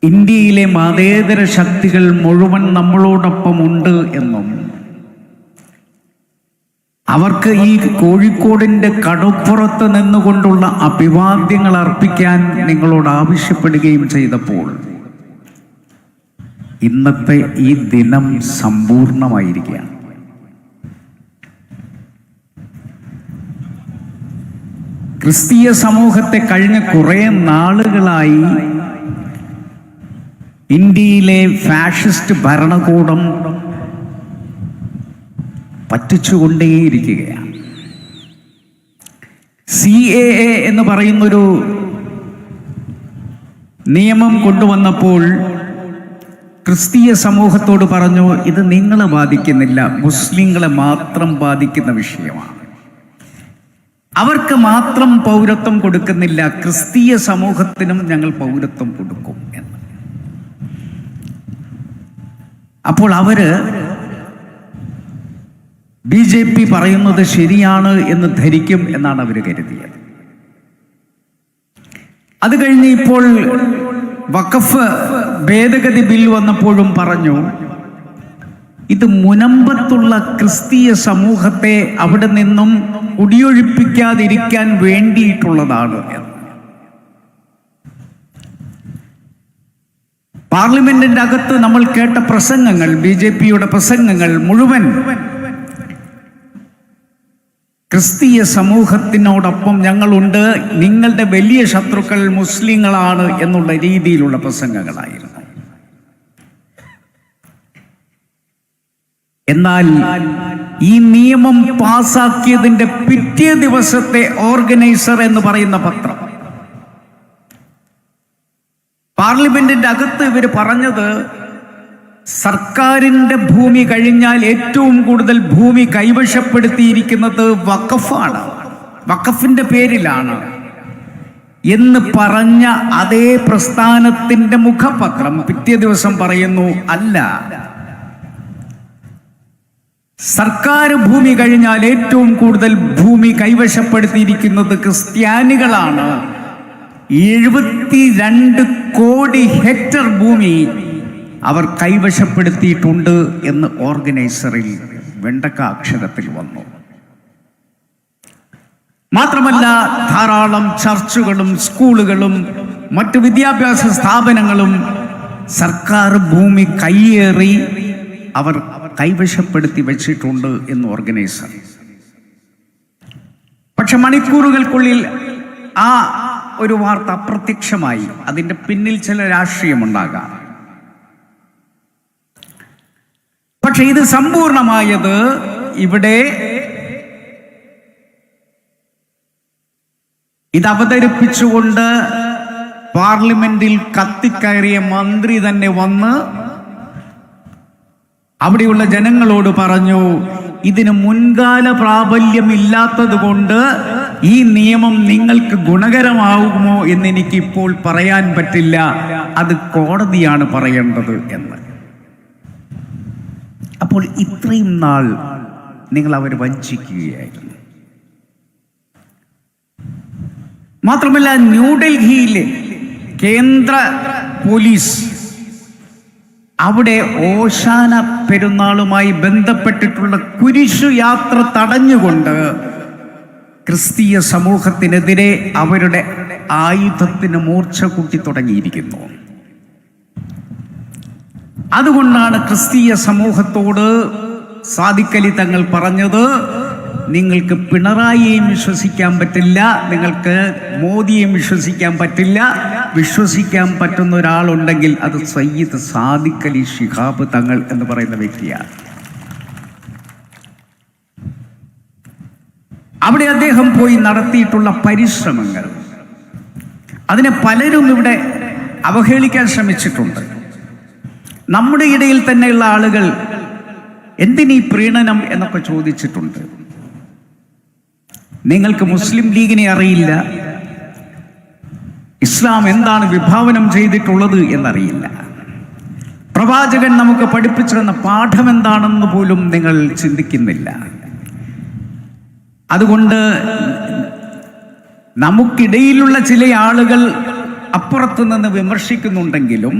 ഇന്ത്യയിലെ മതേതര ശക്തികൾ മുഴുവൻ നമ്മളോടൊപ്പമുണ്ട് എന്നും അവർക്ക് ഈ കോഴിക്കോടിൻ്റെ കടപ്പുറത്ത് നിന്നുകൊണ്ടുള്ള അഭിവാദ്യങ്ങൾ അർപ്പിക്കാൻ നിങ്ങളോട് ആവശ്യപ്പെടുകയും ചെയ്തപ്പോൾ ഇന്നത്തെ ഈ ദിനം സമ്പൂർണമായിരിക്കുകയാണ്. ക്രിസ്തീയ സമൂഹത്തെ കഴിഞ്ഞ കുറേ നാളുകളായി ഇന്ത്യയിലെ ഫാഷിസ്റ്റ് ഭരണകൂടം പറ്റിച്ചുകൊണ്ടേയിരിക്കുകയാണ്. CAA എന്ന് പറയുന്നൊരു നിയമം കൊണ്ടുവന്നപ്പോൾ ക്രിസ്തീയ സമൂഹത്തോട് പറഞ്ഞു, ഇത് നിങ്ങളെ ബാധിക്കുന്നില്ല, മുസ്ലിങ്ങളെ മാത്രം ബാധിക്കുന്ന വിഷയമാണ്. അവർക്ക് മാത്രം പൗരത്വം കൊടുക്കുന്നില്ല, ക്രിസ്തീയ സമൂഹത്തിനും ഞങ്ങൾ പൗരത്വം കൊടുക്കും എന്ന്. അപ്പോൾ അവര് BJP പറയുന്നത് ശരിയാണ് എന്ന് ധരിക്കും എന്നാണ് അവർ കരുതിയത്. അത് കഴിഞ്ഞ് ഇപ്പോൾ വഖഫ് ഭേദഗതി ബിൽ വന്നപ്പോഴും പറഞ്ഞു, ഇത് മുനമ്പത്തുള്ള ക്രിസ്തീയ സമൂഹത്തെ അവിടെ നിന്നും കുടിയൊഴിപ്പിക്കാതിരിക്കാൻ വേണ്ടിയിട്ടുള്ളതാണ് എന്ന്. പാർലമെന്റിന്റെ അകത്ത് നമ്മൾ കേട്ട പ്രസംഗങ്ങൾ, BJPയുടെ പ്രസംഗങ്ങൾ മുഴുവൻ ക്രിസ്തീയ സമൂഹത്തിനോടൊപ്പം ഞങ്ങളുണ്ട്, നിങ്ങളുടെ വലിയ ശത്രുക്കൾ മുസ്ലിങ്ങളാണ് എന്നുള്ള രീതിയിലുള്ള പ്രസംഗങ്ങളായിരുന്നു. എന്നാൽ ഈ നിയമം പാസാക്കിയതിന്റെ പിറ്റേ ദിവസത്തെ ഓർഗനൈസർ എന്ന് പറയുന്ന പത്രം, പാർലമെന്റിന്റെ അകത്ത് ഇവർ പറഞ്ഞത്, സർക്കാരിന്റെ ഭൂമി കഴിഞ്ഞാൽ ഏറ്റവും കൂടുതൽ ഭൂമി കൈവശപ്പെടുത്തിയിരിക്കുന്നത് വഖഫാണ്, വഖഫിന്റെ പേരിലാണ് എന്ന് പറഞ്ഞ അതേ പ്രസ്ഥാനത്തിന്റെ മുഖപത്രം പിറ്റേ ദിവസം പറയുന്നു, അല്ല, സർക്കാർ ഭൂമി കഴിഞ്ഞാൽ ഏറ്റവും കൂടുതൽ ഭൂമി കൈവശപ്പെടുത്തിയിരിക്കുന്നത് ക്രിസ്ത്യാനികളാണ്. 72 കോടി ഹെക്ടർ ഭൂമി അവർ കൈവശപ്പെടുത്തിയിട്ടുണ്ട് എന്ന് ഓർഗനൈസറിൽ വെണ്ടക്ക അക്ഷരത്തിൽ വന്നു. മാത്രമല്ല, ധാരാളം ചർച്ചുകളും സ്കൂളുകളും മറ്റ് വിദ്യാഭ്യാസ സ്ഥാപനങ്ങളും സർക്കാർ ഭൂമി കയ്യേറി അവർ കൈവശപ്പെടുത്തി വെച്ചിട്ടുണ്ട് എന്ന് ഓർഗനൈസർ. പക്ഷെ മണിക്കൂറുകൾക്കുള്ളിൽ ആ ഒരു വാർത്ത അപ്രത്യക്ഷമായി. അതിന്റെ പിന്നിൽ ചില രാഷ്ട്രീയമുണ്ടാകാം. പക്ഷെ ഇത് സമ്പൂർണമായത് ഇവിടെ ഇത് അവതരിപ്പിച്ചുകൊണ്ട് പാർലമെന്റിൽ കത്തിക്കയറിയ മന്ത്രി തന്നെ വന്ന് അവിടെയുള്ള ജനങ്ങളോട് പറഞ്ഞു, ഇതിന് മുൻകാല പ്രാബല്യമില്ലാത്തത് കൊണ്ട് ഈ നിയമം നിങ്ങൾക്ക് ഗുണകരമാകുമോ എന്ന് എനിക്കിപ്പോൾ പറയാൻ പറ്റില്ല, അത് കോടതിയാണ് പറയേണ്ടത് എന്ന്. അപ്പോൾ ഇത്രയും നാൾ നിങ്ങൾ അവർ വഞ്ചിക്കുകയായിരുന്നു. മാത്രമല്ല, ന്യൂഡൽഹിയിലെ കേന്ദ്ര പോലീസ് അവിടെ ഓശാന പെരുന്നാളുമായി ബന്ധപ്പെട്ടിട്ടുള്ള കുരിശു യാത്ര തടഞ്ഞുകൊണ്ട് ക്രിസ്തീയ സമൂഹത്തിനെതിരെ അവരുടെ ആയുധത്തിന് മൂർച്ച കൂട്ടി തുടങ്ങിയിരിക്കുന്നു. അതുകൊണ്ടാണ് ക്രിസ്തീയ സമൂഹത്തോട് സാദിഖ് അലി തങ്ങൾ പറഞ്ഞത്, നിങ്ങൾക്ക് പിണറായിയെയും വിശ്വസിക്കാൻ പറ്റില്ല, നിങ്ങൾക്ക് മോദിയെയും വിശ്വസിക്കാൻ പറ്റില്ല, വിശ്വസിക്കാൻ പറ്റുന്ന ഒരാളുണ്ടെങ്കിൽ അത് സയ്യിദ് സാദിഖ് അലി ശിഹാബ് തങ്ങൾ എന്ന് പറയുന്ന വ്യക്തിയാണ്. അവിടെ അദ്ദേഹം പോയി നടത്തിയിട്ടുള്ള പരിശ്രമങ്ങൾ, അതിനെ പലരും ഇവിടെ അവഹേളിക്കാൻ ശ്രമിച്ചിട്ടുണ്ട്. നമ്മുടെ ഇടയിൽ തന്നെയുള്ള ആളുകൾ എന്തിനീ പ്രീണനം എന്നൊക്കെ ചോദിച്ചിട്ടുണ്ട്. നിങ്ങൾക്ക് മുസ്ലിം ലീഗിനെ അറിയില്ല, ഇസ്ലാം എന്താണ് വിഭാവനം ചെയ്തിട്ടുള്ളത് എന്നറിയില്ല. പ്രവാചകൻ നമുക്ക് പഠിപ്പിച്ചു തന്ന പാഠം എന്താണെന്ന് പോലും നിങ്ങൾ ചിന്തിക്കുന്നില്ല. അതുകൊണ്ട് നമുക്കിടയിലുള്ള ചില ആളുകൾ അപ്പുറത്തു നിന്ന് വിമർശിക്കുന്നുണ്ടെങ്കിലും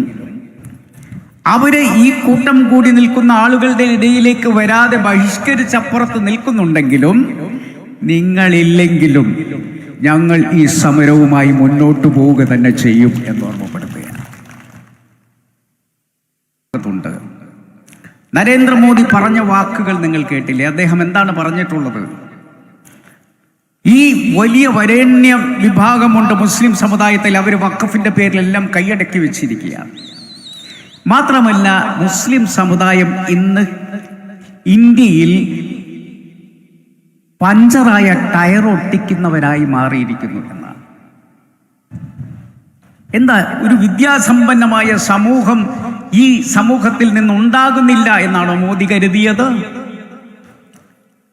അവര് ഈ കൂട്ടം കൂടി നിൽക്കുന്ന ആളുകളുടെ ഇടയിലേക്ക് വരാതെ ബഹിഷ്കരിച്ചപ്പുറത്ത് നിൽക്കുന്നുണ്ടെങ്കിലും നിങ്ങളില്ലെങ്കിലും ഞങ്ങൾ ഈ സമരവുമായി മുന്നോട്ട് പോവുക തന്നെ ചെയ്യും എന്ന് ഓർമ്മപ്പെടുത്തുകയാണ്. നരേന്ദ്രമോദി പറഞ്ഞ വാക്കുകൾ നിങ്ങൾ കേട്ടില്ലേ? അദ്ദേഹം എന്താണ് പറഞ്ഞിട്ടുള്ളത്? ഈ വലിയ വരേണ്യ വിഭാഗമുണ്ട് മുസ്ലിം സമുദായത്തിൽ, അവർ വഖഫിന്റെ പേരിലെല്ലാം കൈയടക്കി വെച്ചിരിക്കുകയാണ്. മാത്രമല്ല, മുസ്ലിം സമുദായം ഇന്ന് ഇന്ത്യയിൽ പഞ്ചറായ ടയർ ഒട്ടിക്കുന്നവരായി മാറിയിരിക്കുന്നു എന്നാണ്. എന്താ, ഒരു വിദ്യാസമ്പന്നമായ സമൂഹം ഈ സമൂഹത്തിൽ നിന്നുണ്ടാകുന്നില്ല എന്നാണോ മോദി കരുതിയത്?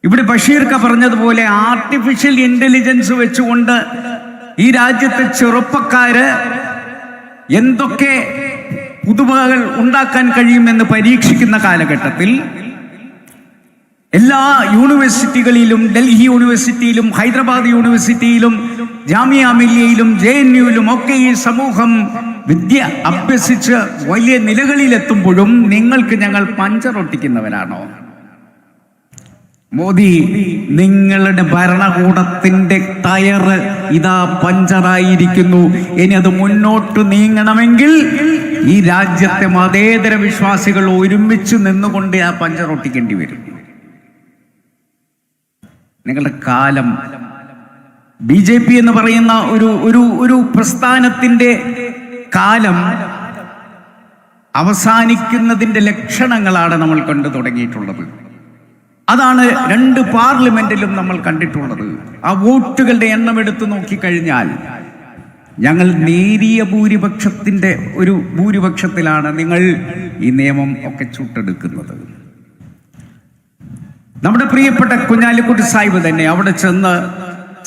ഇവിടെ ബഷീർക്ക പറഞ്ഞതുപോലെ ആർട്ടിഫിഷ്യൽ ഇന്റലിജൻസ് വെച്ചുകൊണ്ട് ഈ രാജ്യത്തെ ചെറുപ്പക്കാര് എന്തൊക്കെ പുതുമകൾ ഉണ്ടാക്കാൻ കഴിയുമെന്ന് പരീക്ഷിക്കുന്ന കാലഘട്ടത്തിൽ എല്ലാ യൂണിവേഴ്സിറ്റികളിലും, ഡൽഹി യൂണിവേഴ്സിറ്റിയിലും ഹൈദരാബാദ് യൂണിവേഴ്സിറ്റിയിലും ജാമിയ മില്ലിയയിലും JNUവിലും ഒക്കെ ഈ സമൂഹം വിദ്യ അഭ്യസിച്ച് വലിയ നിലകളിലെത്തുമ്പോഴും നിങ്ങൾക്ക് ഞങ്ങൾ പഞ്ചറൊട്ടിക്കുന്നവരാണോ? മോദി, നിങ്ങളുടെ ഭരണകൂടത്തിന്റെ ടയർ ഇതാ പഞ്ചറായിരിക്കുന്നു. ഇനി അത് മുന്നോട്ട് നീങ്ങണമെങ്കിൽ ഈ രാജ്യത്തെ മതേതര വിശ്വാസികൾ ഒരുമിച്ച് നിന്നുകൊണ്ട് ആ പഞ്ചറൊട്ടിക്കേണ്ടി വരും. നിങ്ങളുടെ കാലം BJP എന്ന് പറയുന്ന ഒരു പ്രസ്ഥാനത്തിന്റെ കാലം അവസാനിക്കുന്നതിന്റെ ലക്ഷണങ്ങളാണ് നമ്മൾ കണ്ടു തുടങ്ങിയിട്ടുള്ളത്. അതാണ് 2 പാർലമെന്റിലും നമ്മൾ കണ്ടിട്ടുള്ളത്. ആ വോട്ടുകളുടെ എണ്ണം എടുത്തു നോക്കിക്കഴിഞ്ഞാൽ ഞങ്ങൾ നേരിയ ഒരു ഭൂരിപക്ഷത്തിലാണ് നിങ്ങൾ ഈ നിയമം ഒക്കെ ചുട്ടെടുക്കുന്നത്. നമ്മുടെ പ്രിയപ്പെട്ട കുഞ്ഞാലിക്കുട്ടി സാഹിബ് തന്നെ അവിടെ ചെന്ന്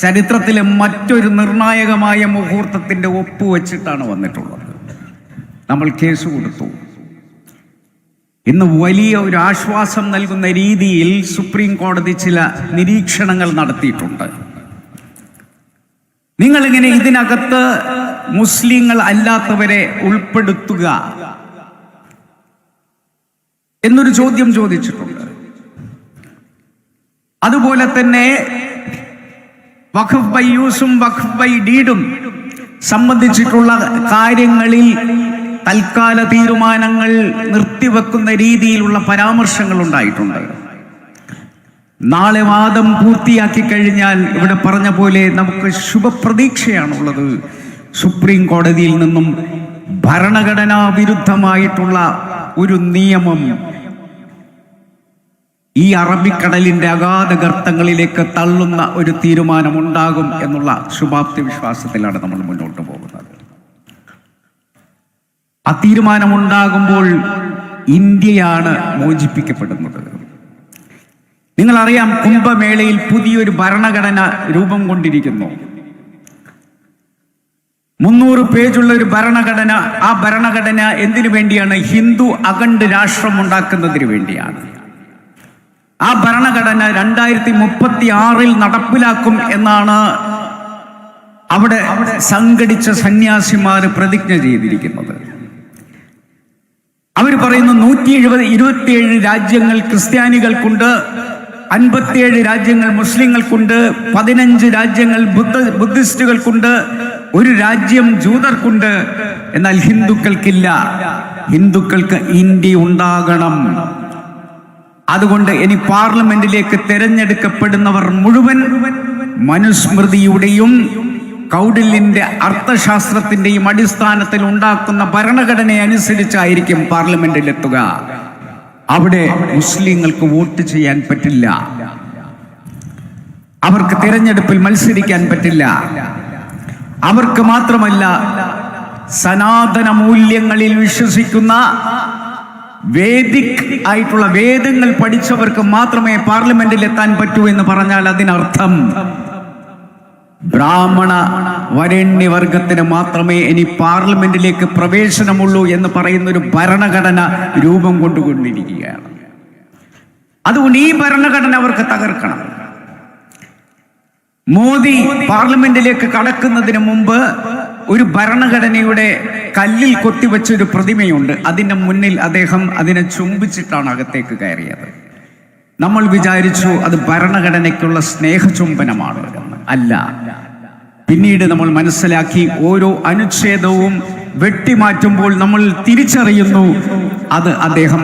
ചരിത്രത്തിലെ മറ്റൊരു നിർണായകമായ മുഹൂർത്തത്തിന്റെ ഒപ്പുവെച്ചിട്ടാണ് വന്നിട്ടുള്ളത്. നമ്മൾ കേസ് കൊടുത്തു. ഇന്ന് വലിയ ഒരു ആശ്വാസം നൽകുന്ന രീതിയിൽ സുപ്രീം കോടതി ചില നിരീക്ഷണങ്ങൾ നടത്തിയിട്ടുണ്ട്. നിങ്ങളിങ്ങനെ ഇതിനകത്ത് മുസ്ലിങ്ങൾ അല്ലാത്തവരെ ഉൾപ്പെടുത്തുക എന്നൊരു ചോദ്യം ചോദിച്ചിട്ടുണ്ട്. അതുപോലെ തന്നെ വഖഫ് ബൈ യൂസും വഖഫ് ബൈ ഡീഡും സംബന്ധിച്ചിട്ടുള്ള കാര്യങ്ങളിൽ തൽക്കാല തീരുമാനങ്ങൾ നിർത്തിവെക്കുന്ന രീതിയിലുള്ള പരാമർശങ്ങൾ ഉണ്ടായിട്ടുണ്ട്. നാളെ വാദം പൂർത്തിയാക്കി കഴിഞ്ഞാൽ ഇവിടെ പറഞ്ഞ പോലെ നമുക്ക് ശുഭപ്രതീക്ഷയാണുള്ളത്. സുപ്രീം കോടതിയിൽ നിന്നും ഭരണഘടനാ വിരുദ്ധമായിട്ടുള്ള ഒരു നിയമം ഈ അറബിക്കടലിന്റെ അഗാധ ഗർത്തങ്ങളിലേക്ക് തള്ളുന്ന ഒരു തീരുമാനമുണ്ടാകും എന്നുള്ള ശുഭാപ്തി വിശ്വാസത്തിലാണ് നമ്മൾ മുന്നോട്ട് പോകുന്നത്. ആ തീരുമാനമുണ്ടാകുമ്പോൾ ഇന്ത്യയാണ് മോചിപ്പിക്കപ്പെടുന്നത്. നിങ്ങളറിയാം, കുംഭമേളയിൽ പുതിയൊരു ഭരണഘടന രൂപം കൊണ്ടിരിക്കുന്നു. 300 പേജുള്ള ഒരു ഭരണഘടന. ആ ഭരണഘടന എന്തിനു വേണ്ടിയാണ്? ഹിന്ദു അഖണ്ഡ രാഷ്ട്രം ഉണ്ടാക്കുന്നതിന് വേണ്ടിയാണ്. ആ ഭരണഘടന 2036 നടപ്പിലാക്കും എന്നാണ് അവിടെ സംഘടിച്ച സന്യാസിമാര് പ്രതിജ്ഞ ചെയ്തിരിക്കുന്നത്. അവർ പറയുന്നു 127 രാജ്യങ്ങൾ ക്രിസ്ത്യാനികൾക്കുണ്ട്, 57 രാജ്യങ്ങൾ മുസ്ലിങ്ങൾക്കുണ്ട്, 15 രാജ്യങ്ങൾ ബുദ്ധിസ്റ്റുകൾക്കുണ്ട്, 1 രാജ്യം ജൂതർക്കുണ്ട്. എന്നാൽ ഹിന്ദുക്കൾക്കില്ല. ഹിന്ദുക്കൾക്ക് ഇന്ത്യ ഉണ്ടാകണം. അതുകൊണ്ട് ഇനി പാർലമെന്റിലേക്ക് തെരഞ്ഞെടുക്കപ്പെടുന്നവർ മുഴുവൻ മനുസ്മൃതിയുടെയും കൗടില്യന്റെ അർത്ഥശാസ്ത്രത്തിന്റെയും അടിസ്ഥാനത്തിൽ ഉണ്ടാക്കുന്ന ഭരണഘടന അനുസരിച്ചായിരിക്കും പാർലമെന്റിലെത്തുക. അവിടെ മുസ്ലിങ്ങൾക്ക് വോട്ട് ചെയ്യാൻ പറ്റില്ല, അവർക്ക് തിരഞ്ഞെടുപ്പിൽ മത്സരിക്കാൻ പറ്റില്ല. അവർക്ക് മാത്രമല്ല, സനാതന മൂല്യങ്ങളിൽ വിശ്വസിക്കുന്ന വേദിക് ആയിട്ടുള്ള വേദങ്ങൾ പഠിച്ചവർക്ക് മാത്രമേ പാർലമെന്റിൽ എത്താൻ പറ്റൂ എന്ന് പറഞ്ഞാൽ അതിനർത്ഥം ബ്രാഹ്മണ വരേണ്യവർഗത്തിന് മാത്രമേ ഇനി പാർലമെന്റിലേക്ക് പ്രവേശനമുള്ളൂ എന്ന് പറയുന്ന ഒരു ഭരണഘടന രൂപം കൊണ്ടുകൊണ്ടിരിക്കുകയാണ്. അതുകൊണ്ട് ഈ ഭരണഘടന അവർക്ക് തകർക്കണം. മോദി പാർലമെന്റിലേക്ക് കടക്കുന്നതിന് മുമ്പ് ഒരു ഭരണഘടനയുടെ കല്ലിൽ കൊത്തിവെച്ചൊരു പ്രതിമയുണ്ട്. അതിന്റെ മുന്നിൽ അദ്ദേഹം അതിനെ ചുംബിച്ചിട്ടാണ് അകത്തേക്ക് കയറിയത്. നമ്മൾ വിചാരിച്ചു അത് ഭരണഘടനയ്ക്കുള്ള സ്നേഹചുംബനമാണ് എന്ന്. അല്ല, പിന്നീട് നമ്മൾ മനസ്സിലാക്കി ഓരോ അനുച്ഛേദവും വെട്ടിമാറ്റുമ്പോൾ നമ്മൾ തിരിച്ചറിയുന്നു അത് അദ്ദേഹം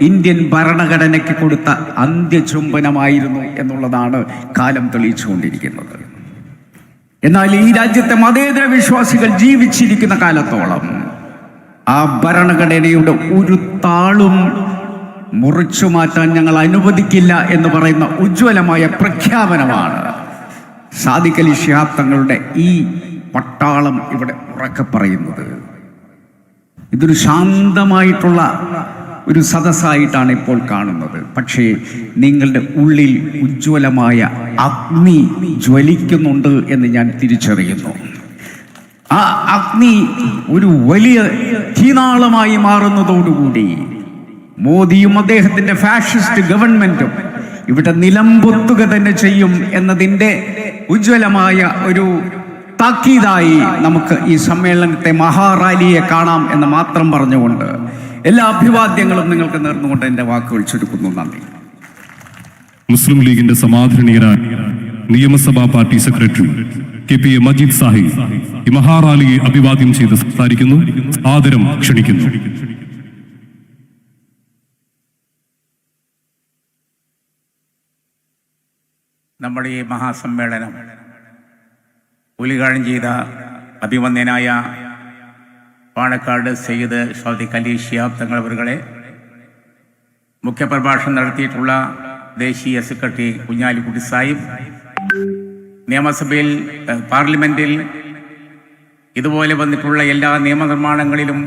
ഇന്ത്യൻ ഭരണഘടനയ്ക്ക് കൊടുത്ത അന്ത്യചുംബനമായിരുന്നു എന്നുള്ളതാണ് കാലം തെളിയിച്ചുകൊണ്ടിരിക്കുന്നത്. എന്നാൽ ഈ രാജ്യത്തെ മതേതര വിശ്വാസികൾ ജീവിച്ചിരിക്കുന്ന കാലത്തോളം ആ ഭരണഘടനയുടെ ഒരു താളും മുറിച്ചു മാറ്റാൻ ഞങ്ങൾ അനുവദിക്കില്ല എന്ന് പറയുന്ന ഉജ്ജ്വലമായ പ്രഖ്യാപനമാണ് സാദിഖ് അലി ശിഹാബ് തങ്ങളുടെ ഈ പട്ടാളം ഇവിടെ ഉറക്കെ പറയുന്നത്. ഇതൊരു ശാന്തമായിട്ടുള്ള ഒരു സദസ്സായിട്ടാണ് ഇപ്പോൾ കാണുന്നത്. പക്ഷേ നിങ്ങളുടെ ഉള്ളിൽ ഉജ്ജ്വലമായ അഗ്നി ജ്വലിക്കുന്നുണ്ട് എന്ന് ഞാൻ തിരിച്ചറിയുന്നു. ആ അഗ്നി ഒരു വലിയ തീനാളമായി മാറുന്നതോടുകൂടി മോദിയും അദ്ദേഹത്തിന്റെ ഫാഷിസ്റ്റ് ഗവൺമെന്റും ഇവിടെ നിലംപൊത്തുക തന്നെ ചെയ്യും എന്നതിൻ്റെ ഉജ്ജ്വലമായ ഒരു താക്കീതായി നമുക്ക് ഈ സമ്മേളനത്തെ മഹാറാലിയെ കാണാം എന്ന് മാത്രം പറഞ്ഞുകൊണ്ട് എല്ലാ അഭിവാദ്യങ്ങളും നിങ്ങൾക്ക് നേർന്നുകൊണ്ട് എൻ്റെ വാക്കുകൾ ചുരുക്കുന്നു. നന്ദി. മുസ്ലിം ലീഗിന്റെ സമാദരണീയരായ നിയമസഭാ party secretary KPA Majeed Sahib ഈ മഹാറാലിയെ അഭിവാദ്യം ചെയ്ത് സംസാരിക്കുന്നു. ആദരം ക്ഷണിക്കുന്നു. നമ്മുടെ ഈ മഹാസമ്മേളനം ഉദ്ഘാടനം ചെയ്ത അഭിവന്ദ്യനായ പാണക്കാട് സയ്യിദ് സാദിഖ് അലി ശിഹാബ് തങ്ങളവരുകളെ, മുഖ്യപ്രഭാഷണം നടത്തിയിട്ടുള്ള ദേശീയ സെക്രട്ടറി കുഞ്ഞാലിക്കുട്ടി സാഹിബ്, നിയമസഭയിൽ പാർലമെൻറ്റിൽ ഇതുപോലെ വന്നിട്ടുള്ള എല്ലാ നിയമനിർമ്മാണങ്ങളിലും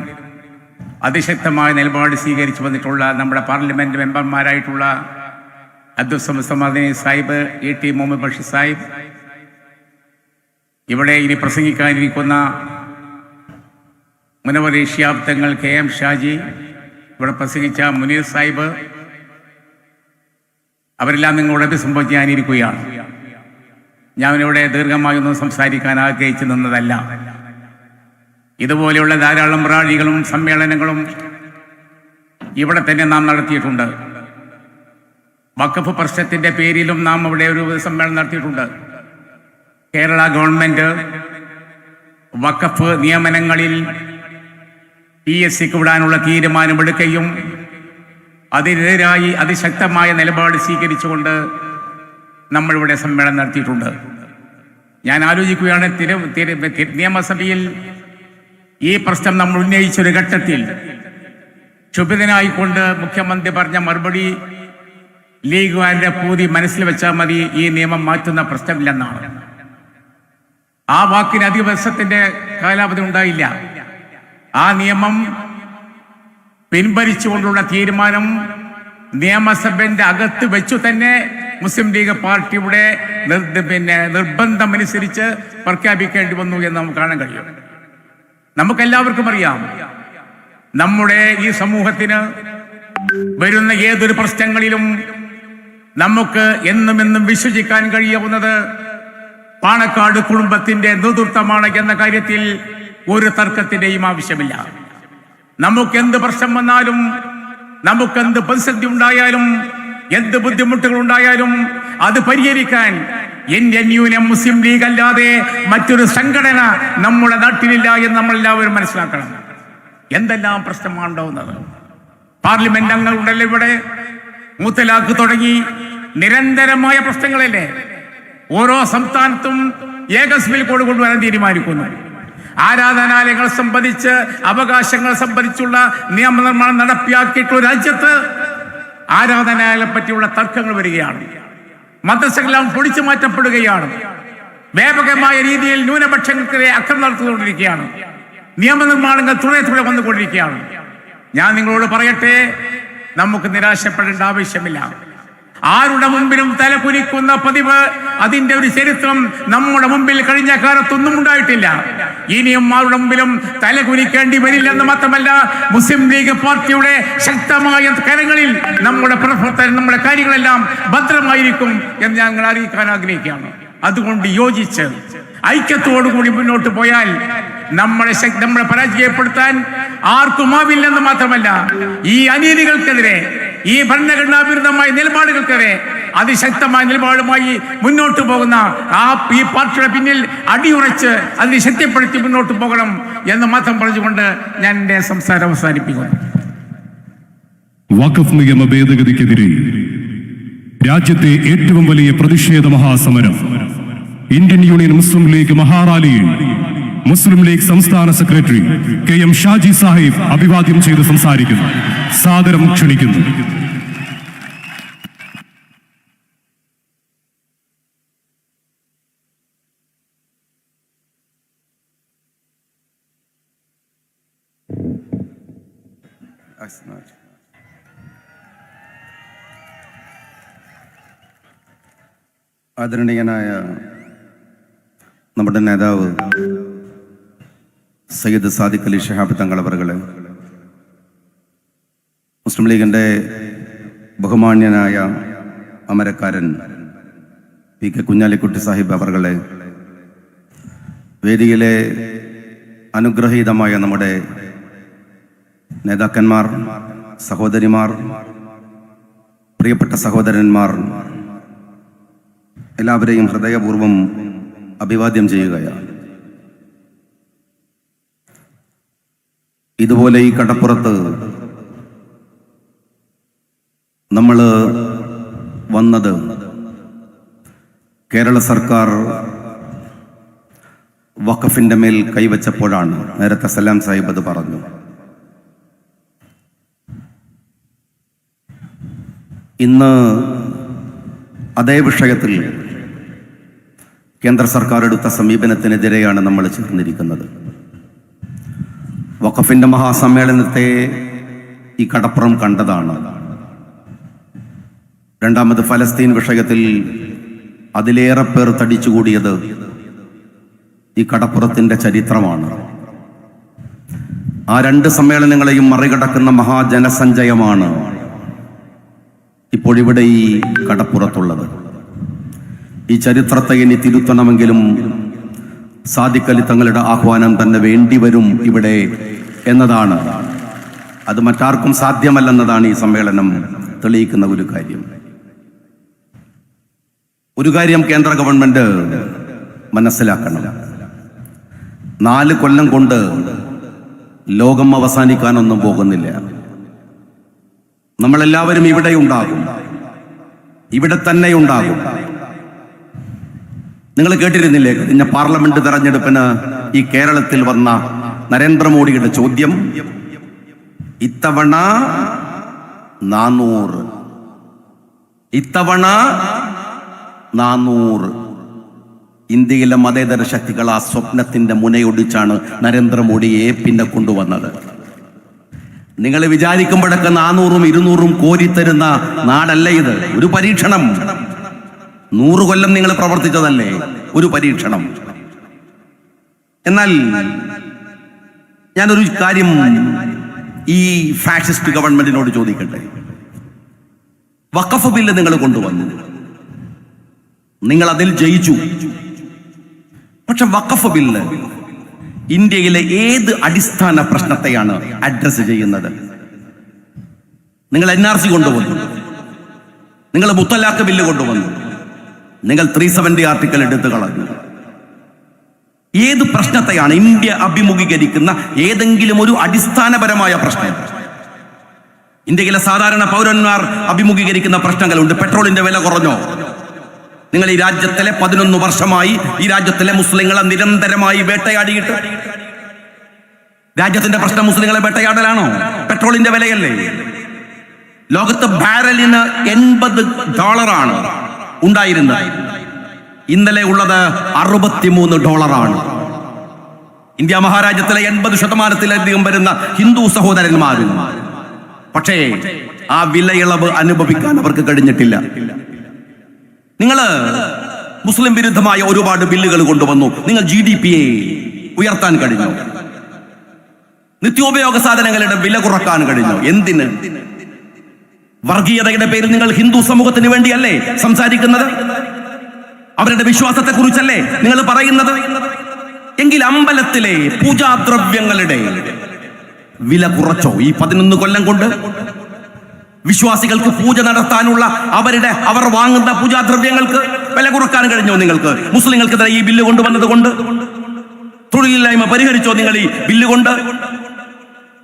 അതിശക്തമായ നിലപാട് സ്വീകരിച്ചു വന്നിട്ടുള്ള നമ്മുടെ പാർലമെൻറ്റ് മെമ്പർമാരായിട്ടുള്ള അബ്ദുൽ സമദ് മദനി സാഹിബ്, ET മുഹമ്മദ് ബഷീർ സാഹിബ്, ഇവിടെ ഇനി പ്രസംഗിക്കാനിരിക്കുന്ന മുനവർ ശിഹാബ് തങ്ങൾ, KM ഷാജി, ഇവിടെ പ്രസംഗിച്ച മുനീർ സാഹിബ്, അവരെല്ലാം നിങ്ങളോട് അഭിസംബോധന ചെയ്യാനിരിക്കുകയാണ്. ഞാനിവിടെ ദീർഘമായൊന്നും സംസാരിക്കാൻ ആഗ്രഹിച്ചു നിന്നതല്ല. ഇതുപോലെയുള്ള ധാരാളം റാലികളും സമ്മേളനങ്ങളും ഇവിടെ തന്നെ നാം നടത്തിയിട്ടുണ്ട്. വഖഫ് പ്രശ്നത്തിൻ്റെ പേരിലും നാം ഇവിടെ ഒരു സമ്മേളനം നടത്തിയിട്ടുണ്ട്. കേരള ഗവൺമെൻറ് വഖഫ് നിയമനങ്ങളിൽ PSCക്ക് വിടാനുള്ള തീരുമാനമെടുക്കുകയും അതിനെതിരായി അതിശക്തമായ നിലപാട് സ്വീകരിച്ചുകൊണ്ട് നമ്മളിവിടെ സമ്മേളനം നടത്തിയിട്ടുണ്ട്. ഞാൻ ആലോചിക്കുകയാണ്, നിയമസഭയിൽ ഈ പ്രശ്നം നമ്മൾ ഉന്നയിച്ചൊരു ഘട്ടത്തിൽ ക്ഷുഭിതനായിക്കൊണ്ട് മുഖ്യമന്ത്രി പറഞ്ഞ മറുപടി ലീഗുകാരുടെ പൂതി മനസ്സിൽ വെച്ചാൽ മതി, ഈ നിയമം മാറ്റുന്ന പ്രശ്നമില്ലെന്നാണ്. ആ വാക്കിന് അധിക വർഷത്തിന്റെ കാലാവധി ഉണ്ടായില്ല. ആ നിയമം പിൻവലിച്ചുകൊണ്ടുള്ള തീരുമാനം നിയമസഭയുടെ അകത്ത് വെച്ചു തന്നെ മുസ്ലിം ലീഗ് പാർട്ടിയുടെ നിർബന്ധമനുസരിച്ച് പ്രഖ്യാപിക്കേണ്ടി വന്നു എന്ന് നമുക്ക് കാണാൻ കഴിയും. നമുക്കെല്ലാവർക്കും അറിയാം, നമ്മുടെ ഈ സമൂഹത്തിന് വരുന്ന ഏതൊരു പ്രശ്നങ്ങളിലും നമുക്ക് എന്നും വിശ്വസിക്കാൻ കഴിയാവുന്നത് പാണക്കാട് കുടുംബത്തിന്റെ നേതൃത്വമാണ് എന്ന കാര്യത്തിൽ ഒരു തർക്കത്തിന്റെയും ആവശ്യമില്ല. നമുക്കെന്ത് പ്രശ്നം വന്നാലും, നമുക്കെന്ത് പ്രതിസന്ധി ഉണ്ടായാലും, എന്ത് ബുദ്ധിമുട്ടുകൾ ഉണ്ടായാലും അത് പരിഹരിക്കാൻ ഇന്ത്യൻ യൂണിയൻ മുസ്ലിം ലീഗ് അല്ലാതെ മറ്റൊരു സംഘടന നമ്മുടെ നാട്ടിലില്ല എന്ന് നമ്മളെല്ലാവരും മനസ്സിലാക്കണം. എന്തെല്ലാം പ്രശ്നമാണ് ഉണ്ടാവുന്നത്. പാർലമെന്റ് അംഗങ്ങളുണ്ടല്ലോ ഇവിടെ, മുത്തലാഖ് തുടങ്ങി നിരന്തരമായ പ്രശ്നങ്ങളല്ലേ. ഓരോ സംസ്ഥാനത്തും ഏക സിവിൽ കോഡ് കൊണ്ടുവരാൻ തീരുമാനിക്കുന്നു. ആരാധനാലയങ്ങളെ സംബന്ധിച്ച്, അവകാശങ്ങളെ സംബന്ധിച്ചുള്ള നിയമനിർമ്മാണം നടപ്പിലാക്കിയിട്ടുള്ള രാജ്യത്ത് ആരാധനാലയെ പറ്റിയുള്ള തർക്കങ്ങൾ വരികയാണ്. മദ്രസകളെല്ലാം പൊടിച്ചു മാറ്റപ്പെടുകയാണ്. വ്യാപകമായ രീതിയിൽ ന്യൂനപക്ഷങ്ങൾക്കെതിരെ അക്രമം നടത്തിക്കൊണ്ടിരിക്കുകയാണ്. നിയമനിർമ്മാണങ്ങൾ തുടരെ വന്നുകൊണ്ടിരിക്കുകയാണ്. ഞാൻ നിങ്ങളോട് പറയട്ടെ, നമുക്ക് നിരാശപ്പെടേണ്ട ആവശ്യമില്ല. ആരുടെ മുമ്പിലും തലകുനിക്കുന്ന പതിവ്, അതിന്റെ ഒരു ചരിത്രം നമ്മുടെ മുമ്പിൽ കഴിഞ്ഞ കാലത്തൊന്നും ഉണ്ടായിട്ടില്ല. ഇനിയും ആരുടെ മുമ്പിലും തലകുനിക്കേണ്ടി വരില്ലെന്ന് മാത്രമല്ല, മുസ്ലിം ലീഗ് പാർട്ടിയുടെ ശക്തമായ കരങ്ങളിൽ നമ്മുടെ പ്രവർത്തനം, നമ്മുടെ കാര്യങ്ങളെല്ലാം ഭദ്രമായിരിക്കും എന്ന് ഞങ്ങൾ അറിയിക്കാൻ ആഗ്രഹിക്കുകയാണ്. അതുകൊണ്ട് യോജിച്ച് ഐക്യത്തോടുകൂടി മുന്നോട്ട് പോയാൽ നമ്മളെ പരാജയപ്പെടുത്താൻ ആർക്കുമാവില്ലെന്ന് മാത്രമല്ല, ഈ അനീതികൾക്കെതിരെ, ഈ ഭരണഘടനാ വിരുദ്ധമായ നിലപാടുകൾക്കെതിരെ അതിശക്തമായ നിലപാടുമായി മുന്നോട്ട് പോകുന്ന ഈ പാർട്ടിയുടെ പിന്നിൽ അടിയുറച്ച് അതിനെ ശക്തിപ്പെടുത്തി മുന്നോട്ട് പോകണം എന്ന് മാത്രം പറഞ്ഞുകൊണ്ട് ഞാൻ എൻ്റെ സംസാരം അവസാനിപ്പിക്കുന്നു. വഖഫ് നിയമ ഭേദഗതിക്കെതിരെ രാജ്യത്തെ ഏറ്റവും വലിയ പ്രതിഷേധ മഹാസമരം ഇന്ത്യൻ യൂണിയൻ മുസ്ലിം ലീഗ് മഹാറാലിയിൽ മുസ്ലിം ലീഗ് സംസ്ഥാന സെക്രട്ടറി KM ഷാജി സാഹിബ് അഭിവാദ്യം ചെയ്ത് സംസാരിക്കുന്നു. സാദരം ക്ഷണിക്കുന്നു. ആദരണീയനായ നമ്മുടെ നേതാവ് സയ്യിദ് സാദിഖ് അലി ശിഹാബ് തങ്ങൾ അവറുകളെ, മുസ്ലിം ലീഗിൻ്റെ ബഹുമാന്യനായ അമരക്കാരൻ PK കുഞ്ഞാലിക്കുട്ടി സാഹിബ് അവറുകളെ, വേദിയിലെ അനുഗ്രഹീതമായ നമ്മുടെ നേതാക്കന്മാർ, സഹോദരിമാർ, പ്രിയപ്പെട്ട സഹോദരന്മാർ, എല്ലാവരെയും ഹൃദയപൂർവ്വം അഭിവാദ്യം ചെയ്യുകയാണ്. ഇതുപോലെ ഈ കടപ്പുറത്ത് നമ്മൾ വന്നത് കേരള സർക്കാർ വഖഫിന്റെ മേൽ കൈവച്ചപ്പോഴാണ്. നേരത്തെ സലാം സാഹിബ് അത് പറഞ്ഞു. ഇന്ന് അതേ വിഷയത്തിൽ കേന്ദ്ര സർക്കാർ എടുത്ത സമീപനത്തിനെതിരെയാണ് നമ്മൾ ചേർന്നിരിക്കുന്നത്. വഖഫിന്റെ മഹാസമ്മേളനത്തെ ഈ കടപ്പുറം കണ്ടതാണ്. രണ്ടാമത് ഫലസ്തീൻ വിഷയത്തിൽ അതിലേറെ പേർ തടിച്ചുകൂടിയത് ഈ കടപ്പുറത്തിന്റെ ചരിത്രമാണ്. ആ രണ്ട് സമ്മേളനങ്ങളെയും മറികടക്കുന്ന മഹാജനസഞ്ചയമാണ് ഇപ്പോഴിവിടെ ഈ കടപ്പുറത്തുള്ളത്. ഈ ചരിത്രത്തെ ഇനി തിരുത്തണമെങ്കിലും സാദിഖ് അലി തങ്ങളുടെ ആഹ്വാനം തന്നെ വേണ്ടിവരും ഇവിടെ എന്നതാണ്. അത് മറ്റാർക്കും സാധ്യമല്ലെന്നതാണ് ഈ സമ്മേളനം തെളിയിക്കുന്ന ഒരു കാര്യം. ഒരു കാര്യം കേന്ദ്ര ഗവൺമെന്റ് മനസ്സിലാക്കണം. 4 കൊല്ലം കൊണ്ട് ലോകം അവസാനിക്കാനൊന്നും പോകുന്നില്ല. നമ്മളെല്ലാവരും ഇവിടെ ഉണ്ടാകും, ഇവിടെ തന്നെ ഉണ്ടാകും. നിങ്ങൾ കേട്ടിരുന്നില്ലേ കഴിഞ്ഞ പാർലമെന്റ് തെരഞ്ഞെടുപ്പിന് ഈ കേരളത്തിൽ വന്ന നരേന്ദ്രമോദിയുടെ ചോദ്യം? ഇത്തവണ 400, ഇത്തവണ 400. ഇന്ത്യയിലെ മതേതര ശക്തികൾ ആ സ്വപ്നത്തിന്റെ മുനയൊടിച്ചാണ് നരേന്ദ്രമോദിയെ പിന്നെ കൊണ്ടുവന്നത്. നിങ്ങൾ വിചാരിക്കുമ്പോഴൊക്കെ 400ഉം 200ഉം കോരിത്തരുന്ന നാടല്ല ഇത്. ഒരു പരീക്ഷണം. 100 കൊല്ലം നിങ്ങൾ പ്രവർത്തിച്ചതല്ലേ, ഒരു പരീക്ഷണം. എന്നാൽ ഞാനൊരു കാര്യം ഈ ഫാഷിസ്റ്റ് ഗവൺമെന്റിനോട് ചോദിക്കട്ടെ. വഖഫ് ബില്ല് നിങ്ങൾ കൊണ്ടുവന്നു, നിങ്ങൾ അതിൽ ജയിച്ചു. പക്ഷെ വഖഫ് ബില്ല് ഇന്ത്യയിലെ ഏത് അടിസ്ഥാന പ്രശ്നത്തെയാണ് അഡ്രസ് ചെയ്യുന്നത്? നിങ്ങൾ NRC കൊണ്ടുവന്നു, നിങ്ങൾ മുത്തലാഖ് ബില്ല് കൊണ്ടുവന്നു, നിങ്ങൾ 370 ആർട്ടിക്കിൾ എടുത്തു കളഞ്ഞു. ഏത് പ്രശ്നത്തെയാണ് ഇന്ത്യ അഭിമുഖീകരിക്കുന്ന ഏതെങ്കിലും ഒരു അടിസ്ഥാനപരമായ പ്രശ്നം? ഇന്ത്യയിലെ സാധാരണ പൗരന്മാർ അഭിമുഖീകരിക്കുന്ന പ്രശ്നങ്ങളുണ്ട്. പെട്രോളിന്റെ വില കുറഞ്ഞോ? നിങ്ങൾ ഈ രാജ്യത്തിലെ 11 വർഷമായി ഈ രാജ്യത്തിലെ മുസ്ലിങ്ങളെ നിരന്തരമായി വേട്ടയാടിയിട്ട് രാജ്യത്തിന്റെ പ്രശ്നം മുസ്ലിങ്ങളെ വേട്ടയാടലാണോ? പെട്രോളിന്റെ വിലയല്ലേ? ലോകത്ത് ബാരലിന് $80 ഉണ്ടായിരുന്നത്. ഇന്നലെ ഉള്ളത് $63. ഇന്ത്യ മഹാരാജ്യത്തിലെ 80% വരുന്ന ഹിന്ദു സഹോദരന്മാരും. പക്ഷേ ആ വിലയിളവ് അനുഭവിക്കാൻ അവർക്ക് കഴിഞ്ഞിട്ടില്ല. നിങ്ങൾ മുസ്ലിം വിരുദ്ധമായ ഒരുപാട് ബില്ലുകൾ കൊണ്ടുവന്നു. നിങ്ങൾ GDP ഉയർത്താൻ കഴിഞ്ഞു. നിത്യോപയോഗ സാധനങ്ങളുടെ വില കുറക്കാൻ കഴിഞ്ഞു. എന്തിന്? വർഗീയതയുടെ പേരിൽ നിങ്ങൾ ഹിന്ദു സമൂഹത്തിന് വേണ്ടിയല്ലേ സംസാരിക്കുന്നത്? അവരുടെ വിശ്വാസത്തെ കുറിച്ചല്ലേ നിങ്ങൾ പറയുന്നത്? എങ്കിൽ അമ്പലത്തിലെ പൂജാദ്രവ്യങ്ങളുടെ വില കുറച്ചോ ഈ 11 കൊല്ലം കൊണ്ട്? വിശ്വാസികൾക്ക് പൂജ നടത്താനുള്ള അവർ വാങ്ങുന്ന പൂജാദ്രവ്യങ്ങൾക്ക് വില കുറക്കാൻ കഴിഞ്ഞോ നിങ്ങൾക്ക്? മുസ്ലിങ്ങൾക്ക് ഈ ബില്ല് കൊണ്ടുവന്നത് കൊണ്ട് തൊഴിലില്ലായ്മ പരിഹരിച്ചോ നിങ്ങൾ ഈ ബില്ല് കൊണ്ട്?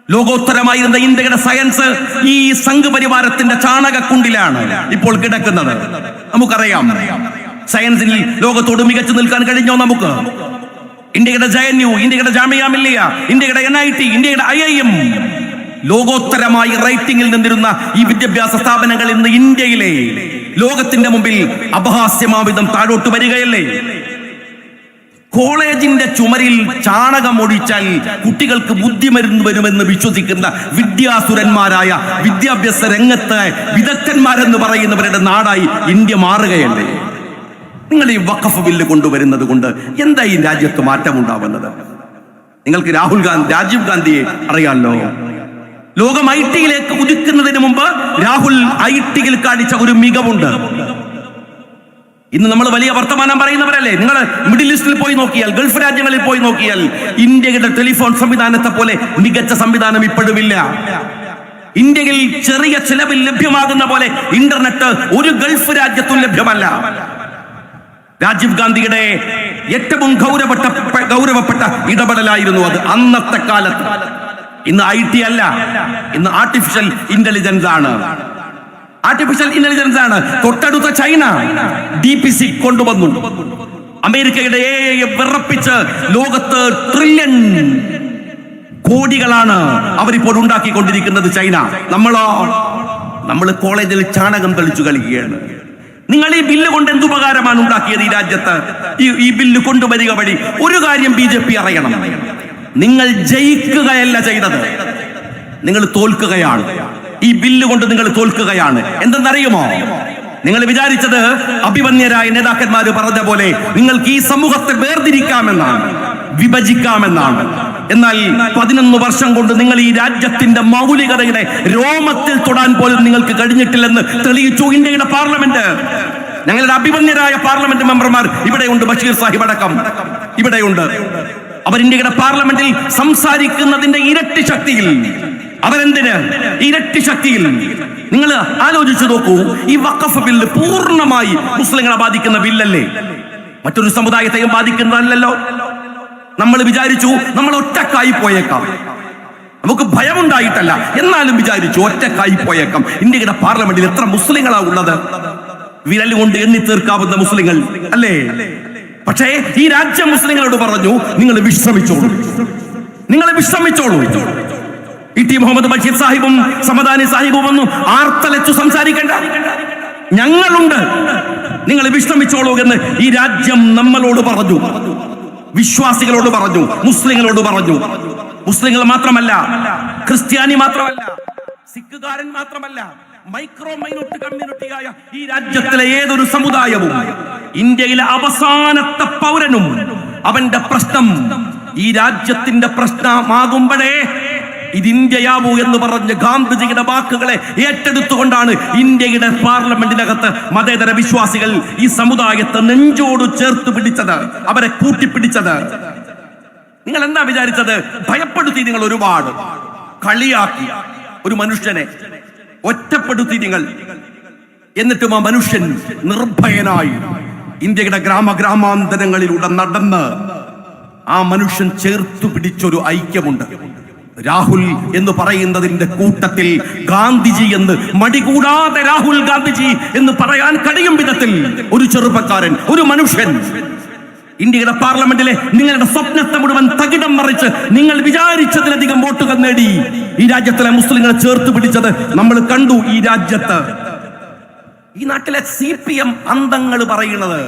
ലോകോത്തരമായിരുന്ന ഇന്ത്യയുടെ സയൻസ് ഈ സംഘ് പരിവാരത്തിന്റെ ചാണകക്കുണ്ടിലാണ് ഇപ്പോൾ കിടക്കുന്നത്. നമുക്കറിയാം, സയൻസിൽ ലോകത്തോട് മികച്ചു നിൽക്കാൻ കഴിഞ്ഞോ നമുക്ക്? ഇന്ത്യയുടെ JNU, ഇന്ത്യയുടെ ജാമിയ മില്ലിയ, ഇന്ത്യയുടെ NIT, ഇന്ത്യയുടെ IIM, ലോകോത്തരമായി റേറ്റിംഗിൽ നിന്നിരുന്ന ഈ വിദ്യാഭ്യാസ സ്ഥാപനങ്ങൾ ഇന്ന് ഇന്ത്യയിലെ ലോകത്തിന്റെ മുമ്പിൽ അപഹാസ്യമാവിധം താഴോട്ട് വരികയല്ലേ? കോളേജിന്റെ ചുമരിൽ ചാണകം ഒഴിച്ചാൽ കുട്ടികൾക്ക് ബുദ്ധിമരുന്ന് വരുമെന്ന് വിശ്വസിക്കുന്ന വിദ്യാസുരന്മാരായ വിദ്യാഭ്യാസ രംഗത്ത് വിദഗ്ധന്മാരെന്ന് പറയുന്നവരുടെ നാടായി ഇന്ത്യ മാറുകയല്ലേ? നിങ്ങൾ ഈ വഖഫ് ബില്ല് കൊണ്ടുവരുന്നത് കൊണ്ട് എന്താ ഈ രാജ്യത്ത് മാറ്റമുണ്ടാവുന്നത്? നിങ്ങൾക്ക് രാജീവ് ഗാന്ധിയെ അറിയാമല്ലോ. ലോകം IT-യിലേക്ക് ഉദിക്കുന്നതിന് മുമ്പ് രാഹുൽ IT-യിൽ കാണിച്ച ഒരു മികവുണ്ട്. ഇന്ന് നമ്മൾ വലിയ വർത്തമാനം പറയുന്നവരല്ലേ? നിങ്ങൾ മിഡിൽ ഈസ്റ്റിൽ പോയി നോക്കിയാൽ, ഗൾഫ് രാജ്യങ്ങളിൽ പോയി നോക്കിയാൽ ഇന്ത്യയുടെ ടെലിഫോൺ സംവിധാനത്തെ പോലെ മികച്ച സംവിധാനം ഇപ്പോഴുമില്ല. ഇന്ത്യയിൽ ചെറിയ ചിലവിൽ ലഭ്യമാകുന്ന പോലെ ഇന്റർനെറ്റ് ഒരു ഗൾഫ് രാജ്യത്തും ലഭ്യമല്ല. രാജീവ് ഗാന്ധിയുടെ ഏറ്റവും ഗൗരവപ്പെട്ട ഇടപെടലായിരുന്നു അത് അന്നത്തെ കാലത്ത്. ഇന്ന് IT അല്ല, ഇന്ന് ആർട്ടിഫിഷ്യൽ ഇന്റലിജൻസ് ആണ്. തൊട്ടടുത്ത ചൈന DPC കൊണ്ടുവന്നു. അമേരിക്കയുടെ AI വിറപ്പിച്ച് ലോകത്ത് ട്രില്യൺ കോടികളാണ് അവരിപ്പോൾ ഉണ്ടാക്കിക്കൊണ്ടിരിക്കുന്നത് ചൈന. നമ്മൾ കോളേജിൽ ചാണകം തെളിച്ചു കളിക്കുകയാണ്. നിങ്ങൾ ഈ ബില്ല് കൊണ്ട് എന്തുപകാരമാണ് ഉണ്ടാക്കിയത് ഈ രാജ്യത്ത്? ഈ ബില്ല് കൊണ്ടുവരിക വഴി ഒരു കാര്യം BJP അറിയണം: നിങ്ങൾ ജയിക്കുകയല്ല ചെയ്തത്, നിങ്ങൾ തോൽക്കുകയാണ്. ഈ ബില്ല് കൊണ്ട് നിങ്ങൾ തോൽക്കുകയാണ്. എന്തെന്നറിയുമോ? നിങ്ങൾ വിചാരിച്ചത് അഭിമന്യരായ നേതാക്കന്മാര് പറഞ്ഞ പോലെ നിങ്ങൾക്ക് ഈ സമൂഹത്തെ വേർതിരിക്കാമെന്നാണ്, വിഭജിക്കാമെന്നാണ്. എന്നാൽ 11 വർഷം കൊണ്ട് നിങ്ങൾ ഈ രാജ്യത്തിന്റെ മൗലികതയുടെ രോമത്തിൽ തൊടാൻ പോലും നിങ്ങൾക്ക് കഴിഞ്ഞിട്ടില്ലെന്ന് തെളിയിച്ചു ഇന്ത്യയുടെ പാർലമെന്റ്. ഞങ്ങളുടെ അഭിമന്യരായ പാർലമെന്റ് മെമ്പർമാർ ഇവിടെയുണ്ട്. ബഷീർ സാഹിബ് അടക്കം ഇവിടെയുണ്ട്. അവർ ഇന്ത്യയുടെ പാർലമെന്റിൽ സംസാരിക്കുന്നതിന്റെ ഇരട്ടി ശക്തിയിൽ, അവരെന്തിന് ഇരട്ടി ശക്തിയിൽ? നിങ്ങൾ ആലോചിച്ചു നോക്കൂ. ഈ വഖഫ് ബില്ല് പൂർണ്ണമായി മുസ്ലിങ്ങളെ ബാധിക്കുന്ന ബില്ലല്ലേ? മറ്റൊരു സമുദായത്തെയും ബാധിക്കുന്നതല്ലല്ലോ. നമ്മൾ വിചാരിച്ചു നമ്മൾ ഒറ്റക്കായി പോയേക്കാം. നമുക്ക് ഭയമുണ്ടായിട്ടല്ല, എന്നാലും വിചാരിച്ചു ഒറ്റക്കായി പോയേക്കാം. ഇന്ത്യയുടെ പാർലമെന്റിൽ എത്ര മുസ്ലിങ്ങളാ ഉള്ളത്? വിരൽ കൊണ്ട് എണ്ണി തീർക്കാവുന്ന മുസ്ലിങ്ങൾ അല്ലേ? പക്ഷേ ഈ രാജ്യം മുസ്ലിങ്ങളോട് പറഞ്ഞു, നിങ്ങൾ വിശ്രമിച്ചോളൂ, നിങ്ങൾ വിശ്രമിച്ചോളൂ. ടി മുഹമ്മദ് ബഷീർ സാഹിബും സമദാനി സാഹിബും ഒന്നും ആർത്തലച്ചു സംസാരിക്കേണ്ട, ഞങ്ങളുണ്ട്, നിങ്ങൾ വിശ്രമിച്ചോളൂ എന്ന് ഈ രാജ്യം നമ്മളോട് പറഞ്ഞു, വിശ്വാസികളോട് പറഞ്ഞു, മുസ്ലിങ്ങളോട് പറഞ്ഞു. മുസ്ലിങ്ങൾ മാത്രമല്ല, ക്രിസ്ത്യാനി മാത്രമല്ല, സിഖുകാരൻ മാത്രമല്ല, മൈനോറിറ്റി കമ്മ്യൂണിറ്റിയായ ഈ രാജ്യത്തിലെ ഏതൊരു സമുദായവും, ഇന്ത്യയിലെ അവസാനത്തെ പൗരനും അവന്റെ പ്രശ്നം ഈ രാജ്യത്തിന്റെ പ്രശ്നമാകുമ്പോഴേ ഇത് ഇന്ത്യയാവൂ എന്ന് പറഞ്ഞ് ഗാന്ധിജിയുടെ വാക്കുകളെ ഏറ്റെടുത്തുകൊണ്ടാണ് ഇന്ത്യയുടെ പാർലമെന്റിനകത്ത് മതേതര വിശ്വാസികൾ ഈ സമുദായത്തെ നെഞ്ചോട് ചേർത്ത് പിടിച്ചത്, അവരെ കൂട്ടിപ്പിടിച്ചത്. നിങ്ങൾ എന്താ വിചാരിച്ചത്? ഭയപ്പെടുത്തി, നിങ്ങൾ ഒരുപാട് കളിയാക്കി ഒരു മനുഷ്യനെ, ഒറ്റപ്പെടുത്തി നിങ്ങൾ. എന്നിട്ടും ആ മനുഷ്യൻ നിർഭയനായി ഇന്ത്യയുടെ ഗ്രാമാന്തരങ്ങളിലൂടെ നടന്ന് ആ മനുഷ്യൻ ചേർത്തു പിടിച്ചൊരു ഐക്യമുണ്ട്. രാഹുൽ എന്ന് പറയുന്നതിന്റെ കൂട്ടത്തിൽ ഗാന്ധിജി എന്ന് മടികൂടാതെ രാഹുൽ ഗാന്ധിജി എന്ന് പറയാൻ കഴിയും വിധത്തിൽ ഒരു ചെറുപ്പക്കാരൻ, ഒരു മനുഷ്യൻ ഇന്ത്യയുടെ പാർലമെന്റിലെ നിങ്ങളുടെ സ്വപ്നത്തെ മുഴുവൻ തകിടം മറിച്ച് നിങ്ങൾ വിചാരിച്ചതിലധികം വോട്ടുകൾ നേടി ഈ രാജ്യത്തിലെ മുസ്ലിങ്ങളെ ചേർത്ത് പിടിച്ചത് നമ്മൾ കണ്ടു. ഈ രാജ്യത്ത്, ഈ നാട്ടിലെ CPM അന്തങ്ങൾ പറയുന്നത്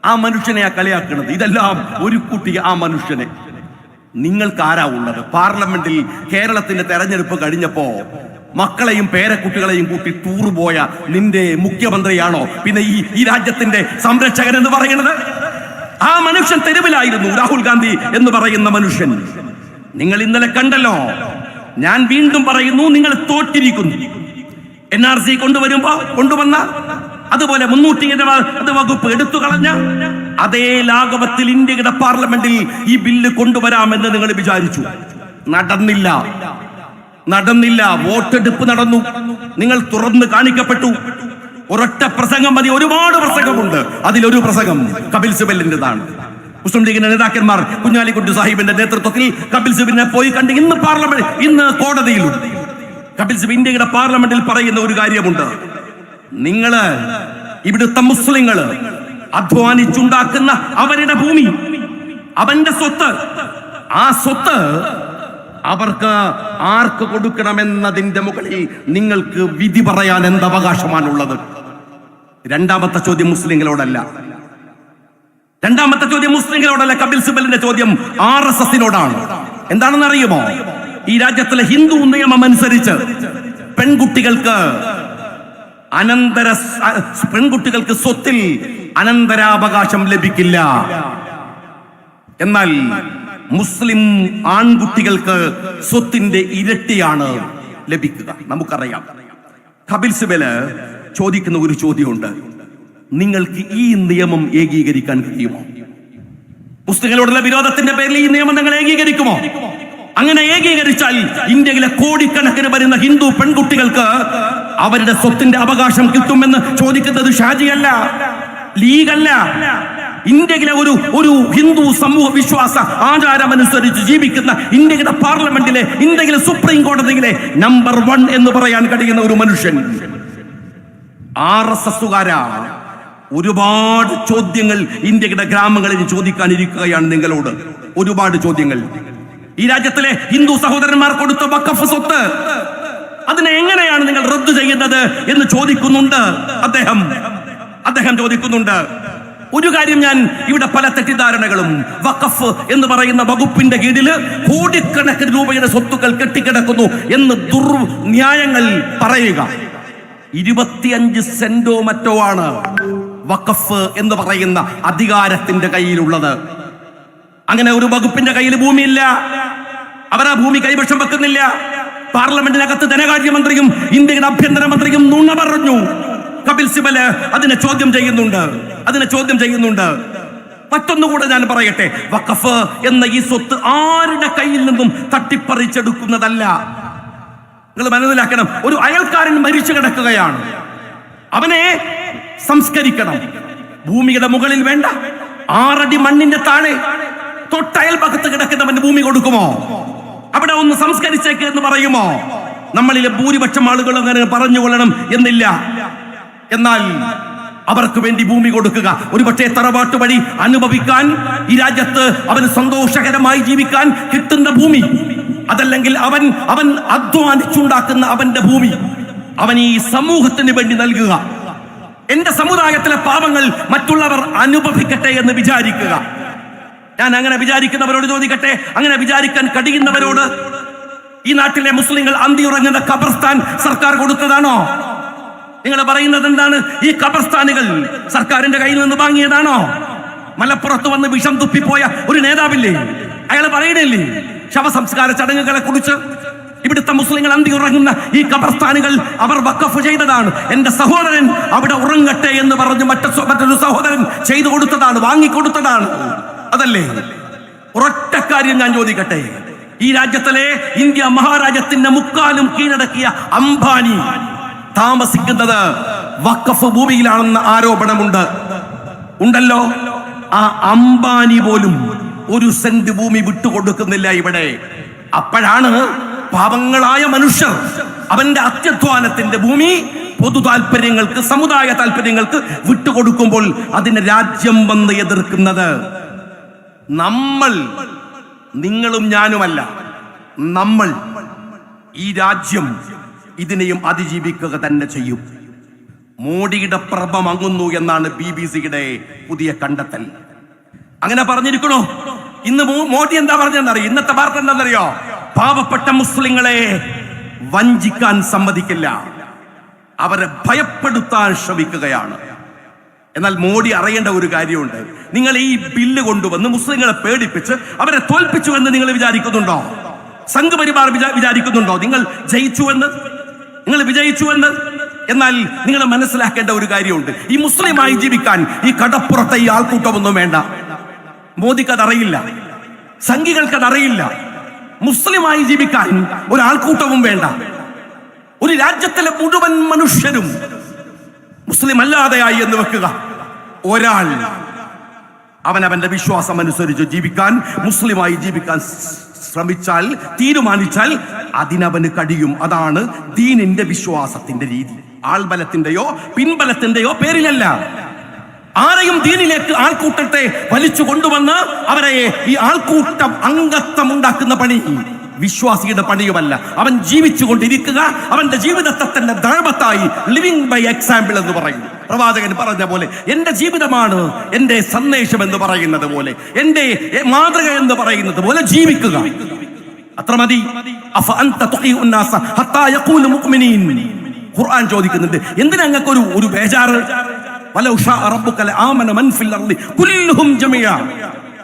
ആ മനുഷ്യനെയാ കളിയാക്കുന്നത്. ഇതെല്ലാം ഒരു കൂട്ടിയ ആ മനുഷ്യനെ. നിങ്ങൾക്ക് ആരാ ഉള്ളത് പാർലമെന്റിൽ? കേരളത്തിന്റെ തെരഞ്ഞെടുപ്പ് കഴിഞ്ഞപ്പോ മക്കളെയും പേരക്കുട്ടികളെയും കൂട്ടി ടൂർ പോയ നിന്റെ മുഖ്യമന്ത്രിയാണോ പിന്നെ ഈ രാജ്യത്തിന്റെ സംരക്ഷകൻ എന്ന് പറയുന്നത്? ആ മനുഷ്യൻ തെരുവിലായിരുന്നു, രാഹുൽ ഗാന്ധി എന്ന് പറയുന്ന മനുഷ്യൻ. നിങ്ങൾ ഇന്നലെ കണ്ടല്ലോ. ഞാൻ വീണ്ടും പറയുന്നു, നിങ്ങൾ തോറ്റിരിക്കുന്നു. NRC കൊണ്ടുവന്ന അതുപോലെ 320 വകുപ്പ് എടുത്തു കളഞ്ഞ അതേ ലാഘവത്തിൽ ഇന്ത്യയുടെ പാർലമെന്റിൽ ഈ ബില്ല് കൊണ്ടുവരാമെന്ന് നിങ്ങൾ വിചാരിച്ചു. നടന്നില്ല. വോട്ടെടുപ്പ് നടന്നു. നിങ്ങൾ തുറന്ന് കാണിക്കപ്പെട്ടു. ഒരൊറ്റ പ്രസംഗം മതി. ഒരുപാട് പ്രസംഗമുണ്ട്. അതിലൊരു പ്രസംഗം കപിൽ സിബലിന്റേതാണ്. മുസ്ലിം ലീഗിന്റെ നേതാക്കന്മാർ കുഞ്ഞാലിക്കുട്ടി സാഹിബിന്റെ നേതൃത്വത്തിൽ കപിൽ സിബിനെ പോയി കണ്ട് ഇന്ന് കോടതിയിലും കപിൽ സിബ് ഇന്ത്യയുടെ പാർലമെന്റിൽ പറയുന്ന ഒരു കാര്യമുണ്ട്. നിങ്ങള് ഇവിടുത്തെ മുസ്ലിങ്ങള് അധ്വാനിച്ചുണ്ടാക്കുന്ന അവരുടെ ഭൂമി, അവന്റെ സ്വത്ത്, ആ സ്വത്ത് അവർക്ക് ആർക്ക് കൊടുക്കണമെന്നതിന്റെ മുകളിൽ നിങ്ങൾക്ക് വിധി പറയാൻ എന്ത് അവകാശമാണുള്ളത്? രണ്ടാമത്തെ ചോദ്യം മുസ്ലിങ്ങളോടല്ല. കപിൽ സിബലിന്റെ ചോദ്യം RSSനോടാണ്. എന്താണെന്ന് അറിയുമോ? ഈ രാജ്യത്തിലെ ഹിന്ദു നിയമം അനുസരിച്ച് പെൺകുട്ടികൾക്ക് സ്വത്തിൽ അനന്തരാവകാശം ലഭിക്കില്ല. എന്നാൽ മുസ്ലിം ആൺകുട്ടികൾക്ക് സ്വത്തിന്റെ ഇരട്ടിയാണ് ലഭിക്കുക. നമുക്കറിയാം. കപിൽ സിബല് ചോദിക്കുന്ന ഒരു ചോദ്യമുണ്ട്. നിങ്ങൾക്ക് ഈ നിയമം ഏകീകരിക്കാൻ കഴിയുമോ? മുസ്ലിങ്ങളോടുള്ള വിരോധത്തിന്റെ പേരിൽ ഈ നിയമം നിങ്ങൾ ഏകീകരിക്കുമോ? അങ്ങനെ ഏകീകരിച്ചാൽ ഇന്ത്യയിലെ കോടിക്കണക്കിന് വരുന്ന ഹിന്ദു പെൺകുട്ടികൾക്ക് അവരുടെ സ്വത്തിന്റെ അവകാശം കിട്ടുമെന്ന് ചോദിക്കുന്നത് ഷാജിയല്ല, ലീഗല്ല. ഇന്ത്യയിലെ ഒരു ഹിന്ദു സമൂഹ വിശ്വാസ ആചാരമനുസരിച്ച് ജീവിക്കുന്ന ഇന്ത്യയുടെ പാർലമെന്റിലെ, ഇന്ത്യയിലെ സുപ്രീം കോടതിയിലെ നമ്പർ 1 എന്ന് പറയാൻ കഴിയുന്ന ഒരു മനുഷ്യൻ. RSSകാരാ ഒരുപാട് ചോദ്യങ്ങൾ ഇന്ത്യയുടെ ഗ്രാമങ്ങളിൽ ചോദിക്കാനിരിക്കുകയാണ് നിങ്ങളോട്. ഒരുപാട് ചോദ്യങ്ങൾ. ഈ രാജ്യത്തിലെ ഹിന്ദു സഹോദരന്മാർ കൊടുത്ത വഖഫ് സ്വത്ത് അതിനെ എങ്ങനെയാണ് നിങ്ങൾ റദ്ദു ചെയ്യുന്നത് എന്ന് ചോദിക്കുന്നുണ്ട് അദ്ദേഹം ചോദിക്കുന്നുണ്ട്. ഒരു കാര്യം, ഞാൻ ഇവിടെ പല തെറ്റിദ്ധാരണകളും, വഖഫ് എന്ന് പറയുന്ന വകുപ്പിന്റെ കീഴിൽ കോടിക്കണക്കിന് രൂപയുടെ സ്വത്തുക്കൾ കെട്ടിക്കിടക്കുന്നു എന്ന് ദുർന്യായങ്ങൾ പറയുക. 25 സെന്റോ മറ്റോ ആണ് വഖഫ് എന്ന് പറയുന്ന അധികാരത്തിന്റെ കയ്യിലുള്ളത്. അങ്ങനെ ഒരു വകുപ്പിന്റെ കയ്യിൽ ഭൂമിയില്ല. അവർ ആ ഭൂമി കൈവശം വെക്കുന്നില്ല. പാർലമെന്റിനകത്ത് ധനകാര്യമന്ത്രിയും ഇന്ത്യയുടെ ആഭ്യന്തരമന്ത്രിയും നുണ പറഞ്ഞു. കപിൽ സിബല് അതിനെ ചോദ്യം ചെയ്യുന്നുണ്ട്. മറ്റൊന്നുകൂടെ ഞാൻ പറയട്ടെ, വഖഫ് എന്ന ഈ സ്വത്ത് ആരുടെ കയ്യിൽ നിന്നും തട്ടിപ്പറിച്ചെടുക്കുന്നതല്ല. നിങ്ങൾ മനസ്സിലാക്കണം. ഒരു അയൽക്കാരൻ മരിച്ചു കിടക്കുകയാണ്, അവനെ സംസ്കരിക്കണം. ഭൂമിയുടെ മുകളിൽ വേണ്ട, 6 അടി മണ്ണിന്റെ താഴെ തൊട്ടയൽപക്കത്ത് കിടക്കുന്നവന് ഭൂമി കൊടുക്കുമോ? അവിടെ ഒന്ന് സംസ്കരിച്ചേക്ക് എന്ന് പറയുമോ? നമ്മളിലെ ഭൂരിപക്ഷം ആളുകൾ അങ്ങനെ പറഞ്ഞുകൊള്ളണം എന്നില്ല. എന്നാൽ അവർക്ക് വേണ്ടി ഭൂമി കൊടുക്കുക, ഒരുപക്ഷെ തറവാട്ട് വഴി അനുഭവിക്കാൻ, ഈ രാജ്യത്ത് അവന് സന്തോഷകരമായി ജീവിക്കാൻ കിട്ടുന്ന ഭൂമി, അതല്ലെങ്കിൽ അവൻ അധ്വാനിച്ചുണ്ടാക്കുന്ന അവന്റെ ഭൂമി അവൻ ഈ സമൂഹത്തിന് വേണ്ടി നൽകുക. എന്റെ സമുദായത്തിലെ പാവങ്ങൾ മറ്റുള്ളവർ അനുഭവിക്കട്ടെ എന്ന് വിചാരിക്കുക. ഞാൻ അങ്ങനെ വിചാരിക്കുന്നവരോട് ചോദിക്കട്ടെ, അങ്ങനെ വിചാരിക്കാൻ കഴിയുന്നവരോട്, ഈ നാട്ടിലെ മുസ്ലിങ്ങൾ അന്തിയുറങ്ങുന്ന ഖബർസ്ഥാൻ സർക്കാർ കൊടുത്തതാണോ? നിങ്ങൾ പറയുന്നത് എന്താണ്? ഈ ഖബർസ്ഥാനുകൾ സർക്കാരിന്റെ കയ്യിൽ നിന്ന് വാങ്ങിയതാണോ? മലപ്പുറത്ത് വന്ന് വിഷം തുപ്പിപ്പോയ ഒരു നേതാവില്ലേ, അയാൾ പറയണില്ലേ ശവസംസ്കാര ചടങ്ങുകളെ കുറിച്ച്? ഇവിടുത്തെ മുസ്ലിങ്ങൾ അന്തിയുറങ്ങുന്ന ഈ ഖബർസ്ഥാനുകൾ അവർ വഖഫ് ചെയ്തതാണ്. എന്റെ സഹോദരൻ അവിടെ ഉറങ്ങട്ടെ എന്ന് പറഞ്ഞ് മറ്റൊരു സഹോദരൻ ചെയ്തു കൊടുത്തതാണ്, വാങ്ങിക്കൊടുത്തതാണ്. അതല്ലേ? ഒരൊറ്റ കാര്യം ഞാൻ ചോദിക്കട്ടെ, ഈ രാജ്യത്തിലെ ഇന്ത്യ മഹാരാജ്യത്തിന്റെ മുക്കാലും കീഴടക്കിയ അംബാനി താമസിക്കുന്നത് വഖഫ് ഭൂമിയിലാണെന്ന ആരോപണമുണ്ടല്ലോ. ആ അംബാനി പോലും 1 സെന്റ് ഭൂമി വിട്ടുകൊടുക്കുന്നില്ല ഇവിടെ. അപ്പോഴാണ് പാവങ്ങളായ മനുഷ്യർ അവന്റെ അത്യധ്വാനത്തിന്റെ ഭൂമി പൊതു താല്പര്യങ്ങൾക്ക്, സമുദായ താല്പര്യങ്ങൾക്ക് വിട്ടുകൊടുക്കുമ്പോൾ അതിനെ രാജ്യം വന്ന് എതിർക്കുന്നത്. നമ്മൾ, നിങ്ങളും ഞാനുമല്ല, നമ്മൾ, ഈ രാജ്യം ഇതിനെയും അതിജീവിക്കുക തന്നെ ചെയ്യും. മോഡിയുടെ പ്രഭ മങ്ങുന്നു എന്നാണ് BBC-യുടെ പുതിയ കണ്ടെത്തൽ. അങ്ങനെ പറഞ്ഞിരിക്കണോ? ഇന്ന് മോദി എന്താ പറഞ്ഞെന്നറിയോ? ഇന്നത്തെ വാർത്ത എന്താണെന്നറിയോ? പാവപ്പെട്ട മുസ്ലിങ്ങളെ വഞ്ചിക്കാൻ സമ്മതിക്കില്ല. അവരെ ഭയപ്പെടുത്താൻ ശ്രമിക്കുകയാണ്. എന്നാൽ മോഡി അറിയേണ്ട ഒരു കാര്യമുണ്ട്. നിങ്ങൾ ഈ ബില്ല് കൊണ്ടുവന്ന് മുസ്ലിങ്ങളെ പേടിപ്പിച്ച് അവരെ തോൽപ്പിച്ചു എന്ന് നിങ്ങൾ വിചാരിക്കുന്നുണ്ടോ? സംഘപരിവാർ വിചാരിക്കുന്നുണ്ടോ നിങ്ങൾ ജയിച്ചുവെന്ന്, നിങ്ങൾ വിജയിച്ചുവെന്ന്? എന്നാൽ നിങ്ങൾ മനസ്സിലാക്കേണ്ട ഒരു കാര്യമുണ്ട്. ഈ മുസ്ലിമായി ജീവിക്കാൻ ഈ കടപ്പുറത്തെ ഈ ആൾക്കൂട്ടമൊന്നും വേണ്ട. മോദിക്കതറിയില്ല, സംഘികൾക്കതറിയില്ല. മുസ്ലിമായി ജീവിക്കാൻ ഒരാൾക്കൂട്ടവും വേണ്ട. ഒരു രാജ്യത്തിലെ മുഴുവൻ മനുഷ്യരും മുസ്ലിം അല്ലാതെയായി എന്ന് വെക്കുക. ഒരാൾ അവനവന്റെ വിശ്വാസം അനുസരിച്ച് ജീവിക്കാൻ, മുസ്ലിമായി ജീവിക്കാൻ ശ്രമിച്ചാൽ, തീരുമാനിച്ചാൽ അതിനവന് കഴിയും. അതാണ് ദീനിന്റെ വിശ്വാസത്തിന്റെ രീതി. ആൾബലത്തിന്റെയോ പിൻബലത്തിന്റെയോ പേരിലല്ല. ആരെയും ദീനിലേക്ക് ആൾക്കൂട്ടത്തെ വലിച്ചു കൊണ്ടുവന്ന് അവരെ ഈ ആൾക്കൂട്ടം അംഗത്വം ഉണ്ടാക്കുന്ന പണി വിശ്വാസിയുടെ പണിയുമല്ല. അവൻ ജീവിച്ചുകൊണ്ടിരിക്കുക, അവന്റെ ജീവിതത്തെ തന്നെ ധർമ്മത്തായി ലിവിംഗ് ബൈ എക്സാമ്പിൾ എന്ന് പറയും. പ്രവാചകൻ പറഞ്ഞ പോലെ എന്റെ ജീവിതമാണ് എന്റെ സന്ദേശം എന്ന് പറയുന്നത് പോലെ, എന്റെ മാതൃക എന്ന് പറയുന്നത് പോലെ ജീവിക്കുക. അത്ര മതി. ഖുർആൻ ചോദിക്കുന്നുണ്ട്, എന്തിനാ ഞങ്ങൾക്ക് ഒരു ബേജാറ്?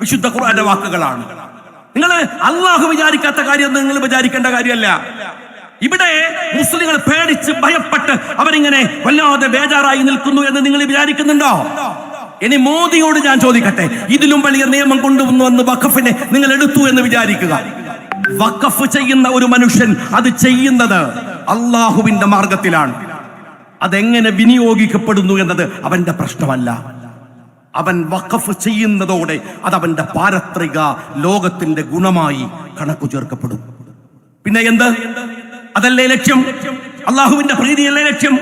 വിശുദ്ധ ഖുർആന്റെ വാക്കുകളാണ്. നിങ്ങൾ അള്ളാഹു വിചാരിക്കാത്ത കാര്യം നിങ്ങൾ വിചാരിക്കേണ്ട കാര്യമല്ല. ഇവിടെ മുസ്ലിങ്ങൾ പേടിച്ച് ഭയപ്പെട്ട് അവരിങ്ങനെ വല്ലാതെ ബേജാറായി നിൽക്കുന്നു എന്ന് നിങ്ങൾ വിചാരിക്കുന്നുണ്ടോ? ഇനി മോദിയോട് ഞാൻ ചോദിക്കട്ടെ, ഇതിലും വലിയ നിയമം കൊണ്ടുവന്ന് വഖഫിനെ നിങ്ങൾ എടുത്തു എന്ന് വിചാരിക്കുക. വഖഫ് ചെയ്യുന്ന ഒരു മനുഷ്യൻ അത് ചെയ്യുന്നത് അള്ളാഹുവിന്റെ മാർഗത്തിലാണ്. അതെങ്ങനെ വിനിയോഗിക്കപ്പെടുന്നു എന്നത് അവന്റെ പ്രശ്നമല്ല. അവൻ വഖഫ് ചെയ്യുന്നതോടെ അതവന്റെ പാരത്രിക ലോകത്തിന്റെ ഗുണമായി കണക്കു ചേർക്കപ്പെടും. പിന്നെ എന്ത്? അതല്ലേ ലക്ഷ്യം? അള്ളാഹുവിന്റെ പ്രീതിയല്ലേ ലക്ഷ്യം?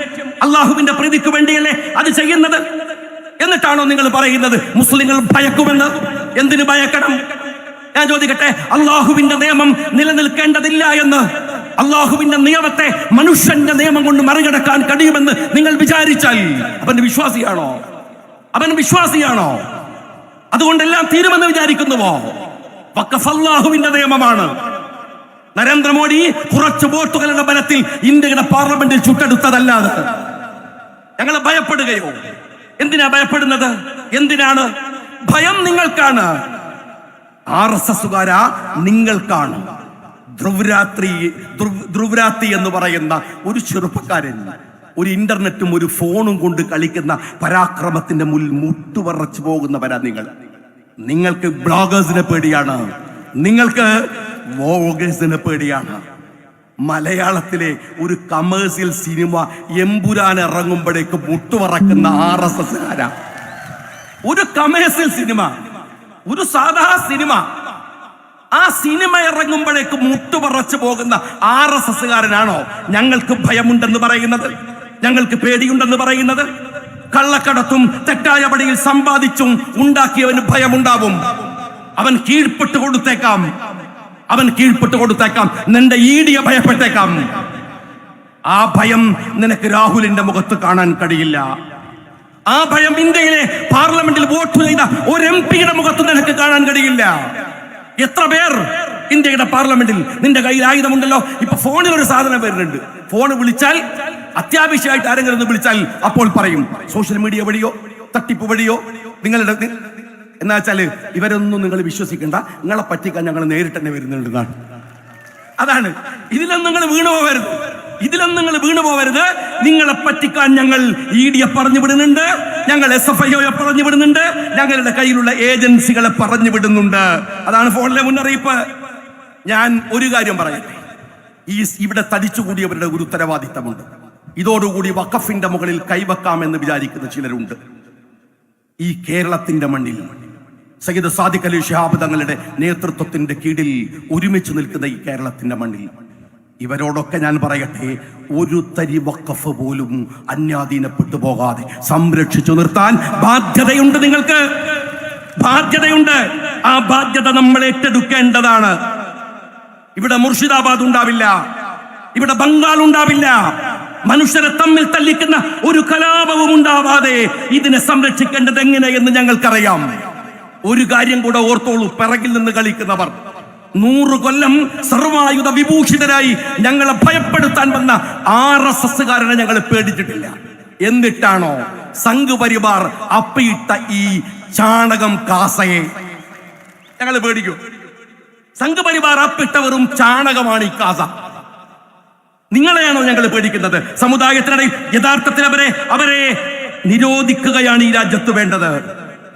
അള്ളാഹുവിന്റെ പ്രീതിക്ക് വേണ്ടിയല്ലേ അത് ചെയ്യുന്നത്? എന്നിട്ടാണോ നിങ്ങൾ പറയുന്നത് മുസ്ലിങ്ങൾ ഭയക്കുമെന്ന്? എന്തിനു ഭയക്കണം? ഞാൻ ചോദിക്കട്ടെ, അള്ളാഹുവിന്റെ നിയമം നിലനിൽക്കേണ്ടതില്ല എന്ന്, അള്ളാഹുവിന്റെ നിയമത്തെ മനുഷ്യന്റെ നിയമം കൊണ്ട് മറികടക്കാൻ കഴിയുമെന്ന് നിങ്ങൾ വിചാരിച്ചാൽ അവന്റെ വിശ്വാസിയാണോ? അവൻ വിശ്വാസിയാണോ? അതുകൊണ്ടെല്ലാം തീരുമെന്ന് വിചാരിക്കുന്നുവോ? വഖഫ് അല്ലാഹുവിന്റെ നിയമമാണ്. നരേന്ദ്രമോദി കുറച്ച് വോട്ടുകളുടെ ബലത്തിൽ ഇന്ത്യയുടെ പാർലമെന്റിൽ ചുട്ടെടുത്തതല്ലാതെ ഞങ്ങൾ ഭയപ്പെടുകയോ? എന്തിനാ ഭയപ്പെടുന്നത്? എന്തിനാണ് ഭയം? നിങ്ങൾക്കാണ്. RSSകാരാ നിങ്ങൾക്കാണ്. ധ്രുവരാത്രി എന്ന് പറയുന്ന ഒരു ചെറുപ്പക്കാരൻ ഒരു ഇന്റർനെറ്റും ഒരു ഫോണും കൊണ്ട് കളിക്കുന്ന പരാക്രമത്തിന്റെ മുന്നിൽ മുട്ടുവറച്ചു പോകുന്നവരാ നിങ്ങൾ. നിങ്ങൾക്ക് ബ്ലോഗേഴ്സിനെ പേടിയാണ്, നിങ്ങൾക്ക് വ്ലോഗേഴ്സിനെ പേടിയാണ്. മലയാളത്തിലെ ഒരു കമേഴ്സ്യൽ സിനിമ എമ്പുരാൻ ഇറങ്ങുമ്പോഴേക്ക് മുട്ടുവറക്കുന്ന RSSകാരാ. ഒരു കമേഴ്സ്യൽ സിനിമ, ഒരു സാധാ സിനിമ, ആ സിനിമ ഇറങ്ങുമ്പോഴേക്ക് മുട്ടുപറച്ചു പോകുന്ന RSSകാരനാണോ ഞങ്ങൾക്ക് ഭയമുണ്ടെന്ന് പറയുന്നത്, ഞങ്ങൾക്ക് പേടിയുണ്ടെന്ന് പറയുന്നത്? കള്ളക്കടത്തും തെറ്റായ പടിയിൽ സമ്പാദിച്ചും ഉണ്ടാക്കിയവന് ഭയമുണ്ടാവും. അവൻ കീഴ്പ്പെട്ട് കൊടുത്തേക്കാം, അവൻ കീഴ്പ്പെട്ട് കൊടുത്തേക്കാം. നിന്റെ ED ഭയപ്പെട്ടേക്കാം. ആ ഭയം നിനക്ക് രാഹുലിന്റെ മുഖത്ത് കാണാൻ കഴിയില്ല. ആ ഭയം ഇന്ത്യയിലെ പാർലമെന്റിൽ വോട്ട് ചെയ്ത ഒരു MP-യുടെ മുഖത്ത് നിനക്ക് കാണാൻ കഴിയില്ല. എത്ര പേർ ഇന്ത്യയുടെ പാർലമെന്റിൽ, നിന്റെ കയ്യിൽ ആയുധമുണ്ടല്ലോ. ഇപ്പൊ ഫോണിൽ ഒരു സാധനം വരുന്നുണ്ട്. ഫോൺ വിളിച്ചാൽ, അത്യാവശ്യമായിട്ട് ആരെങ്കിലും ഒന്ന് വിളിച്ചാൽ അപ്പോൾ പറയും സോഷ്യൽ മീഡിയ വഴിയോ തട്ടിപ്പ് വഴിയോ നിങ്ങളുടെ. എന്നാ വെച്ചാല് ഇവരൊന്നും നിങ്ങൾ വിശ്വസിക്കണ്ട, നിങ്ങളെ പറ്റിക്കാൻ ഞങ്ങൾ നേരിട്ട് തന്നെ വരുന്നുണ്ട്. അതാണ്. ഇതിലൊന്നും നിങ്ങൾ വീണുപോകരുത്, ഇതിലൊന്നും നിങ്ങൾ വീണുപോകരുത്. നിങ്ങളെ പറ്റിക്കാൻ ഞങ്ങൾ ED പറഞ്ഞു വിടുന്നുണ്ട്, ഞങ്ങൾ SFIO പറഞ്ഞു വിടുന്നുണ്ട്, ഞങ്ങളുടെ കയ്യിലുള്ള ഏജൻസികളെ പറഞ്ഞു വിടുന്നുണ്ട്. അതാണ് ഫോണിലെ മുന്നറിയിപ്പ്. ഞാൻ ഒരു കാര്യം പറയട്ടെ, ഇവിടെ തടിച്ചുകൂടിയവരുടെ ഒരു ഉത്തരവാദിത്തമുണ്ട്. ഇതോടുകൂടി വഖഫിന്റെ മുകളിൽ കൈവെക്കാമെന്ന് വിചാരിക്കുന്ന ചിലരുണ്ട്. ഈ കേരളത്തിന്റെ മണ്ണിൽ സയ്യിദ് സാദിഖ് അലി ശിഹാബ് തങ്ങളുടെ നേതൃത്വത്തിന്റെ കീഴിൽ ഒരുമിച്ച് നിൽക്കുന്ന ഈ കേരളത്തിന്റെ മണ്ണിൽ ഇവരോടൊക്കെ ഞാൻ പറയട്ടെ, ഒരു തരി വഖഫ് പോലും അന്യാധീനപ്പെട്ടു പോകാതെ സംരക്ഷിച്ചു നിർത്താൻ ബാധ്യതയുണ്ട്. നിങ്ങൾക്ക് ബാധ്യതയുണ്ട്. ആ ബാധ്യത നമ്മൾ ഏറ്റെടുക്കേണ്ടതാണ്. ഇവിടെ മുർഷിദാബാദ് ഉണ്ടാവില്ല, ഇവിടെ ബംഗാൾ ഉണ്ടാവില്ല. മനുഷ്യരെ തമ്മിൽ തല്ലിക്കുന്ന ഒരു കലാപവും ഉണ്ടാവാതെ ഇതിനെ സംരക്ഷിക്കേണ്ടത് എങ്ങനെയെന്ന് ഞങ്ങൾക്കറിയാം. ഒരു കാര്യം കൂടെ ഓർത്തോളൂ, പിറകിൽ നിന്ന് കളിക്കുന്നവർ, 100 കൊല്ലം സർവായുധ വിഭൂഷിതരായി ഞങ്ങളെ ഭയപ്പെടുത്താൻ വന്ന RSSകാരനെ ഞങ്ങൾ പേടിച്ചിട്ടില്ല. എന്നിട്ടാണോ സംഘ് പരിവാർ അപ്പിയിട്ട ഈ ചാണകം കാസയെ ഞങ്ങൾ പേടിക്കും? സംഘ് പരിവാർ അപ്പിട്ട വെറും ചാണകമാണ് ഈ കാസ. നിങ്ങളെയാണോ ഞങ്ങൾ പേടിക്കുന്നത്? സമുദായത്തിനിടയിൽ യഥാർത്ഥത്തിൽ അവരെ നിരോധിക്കുകയാണ് ഈ രാജ്യത്ത് വേണ്ടത്.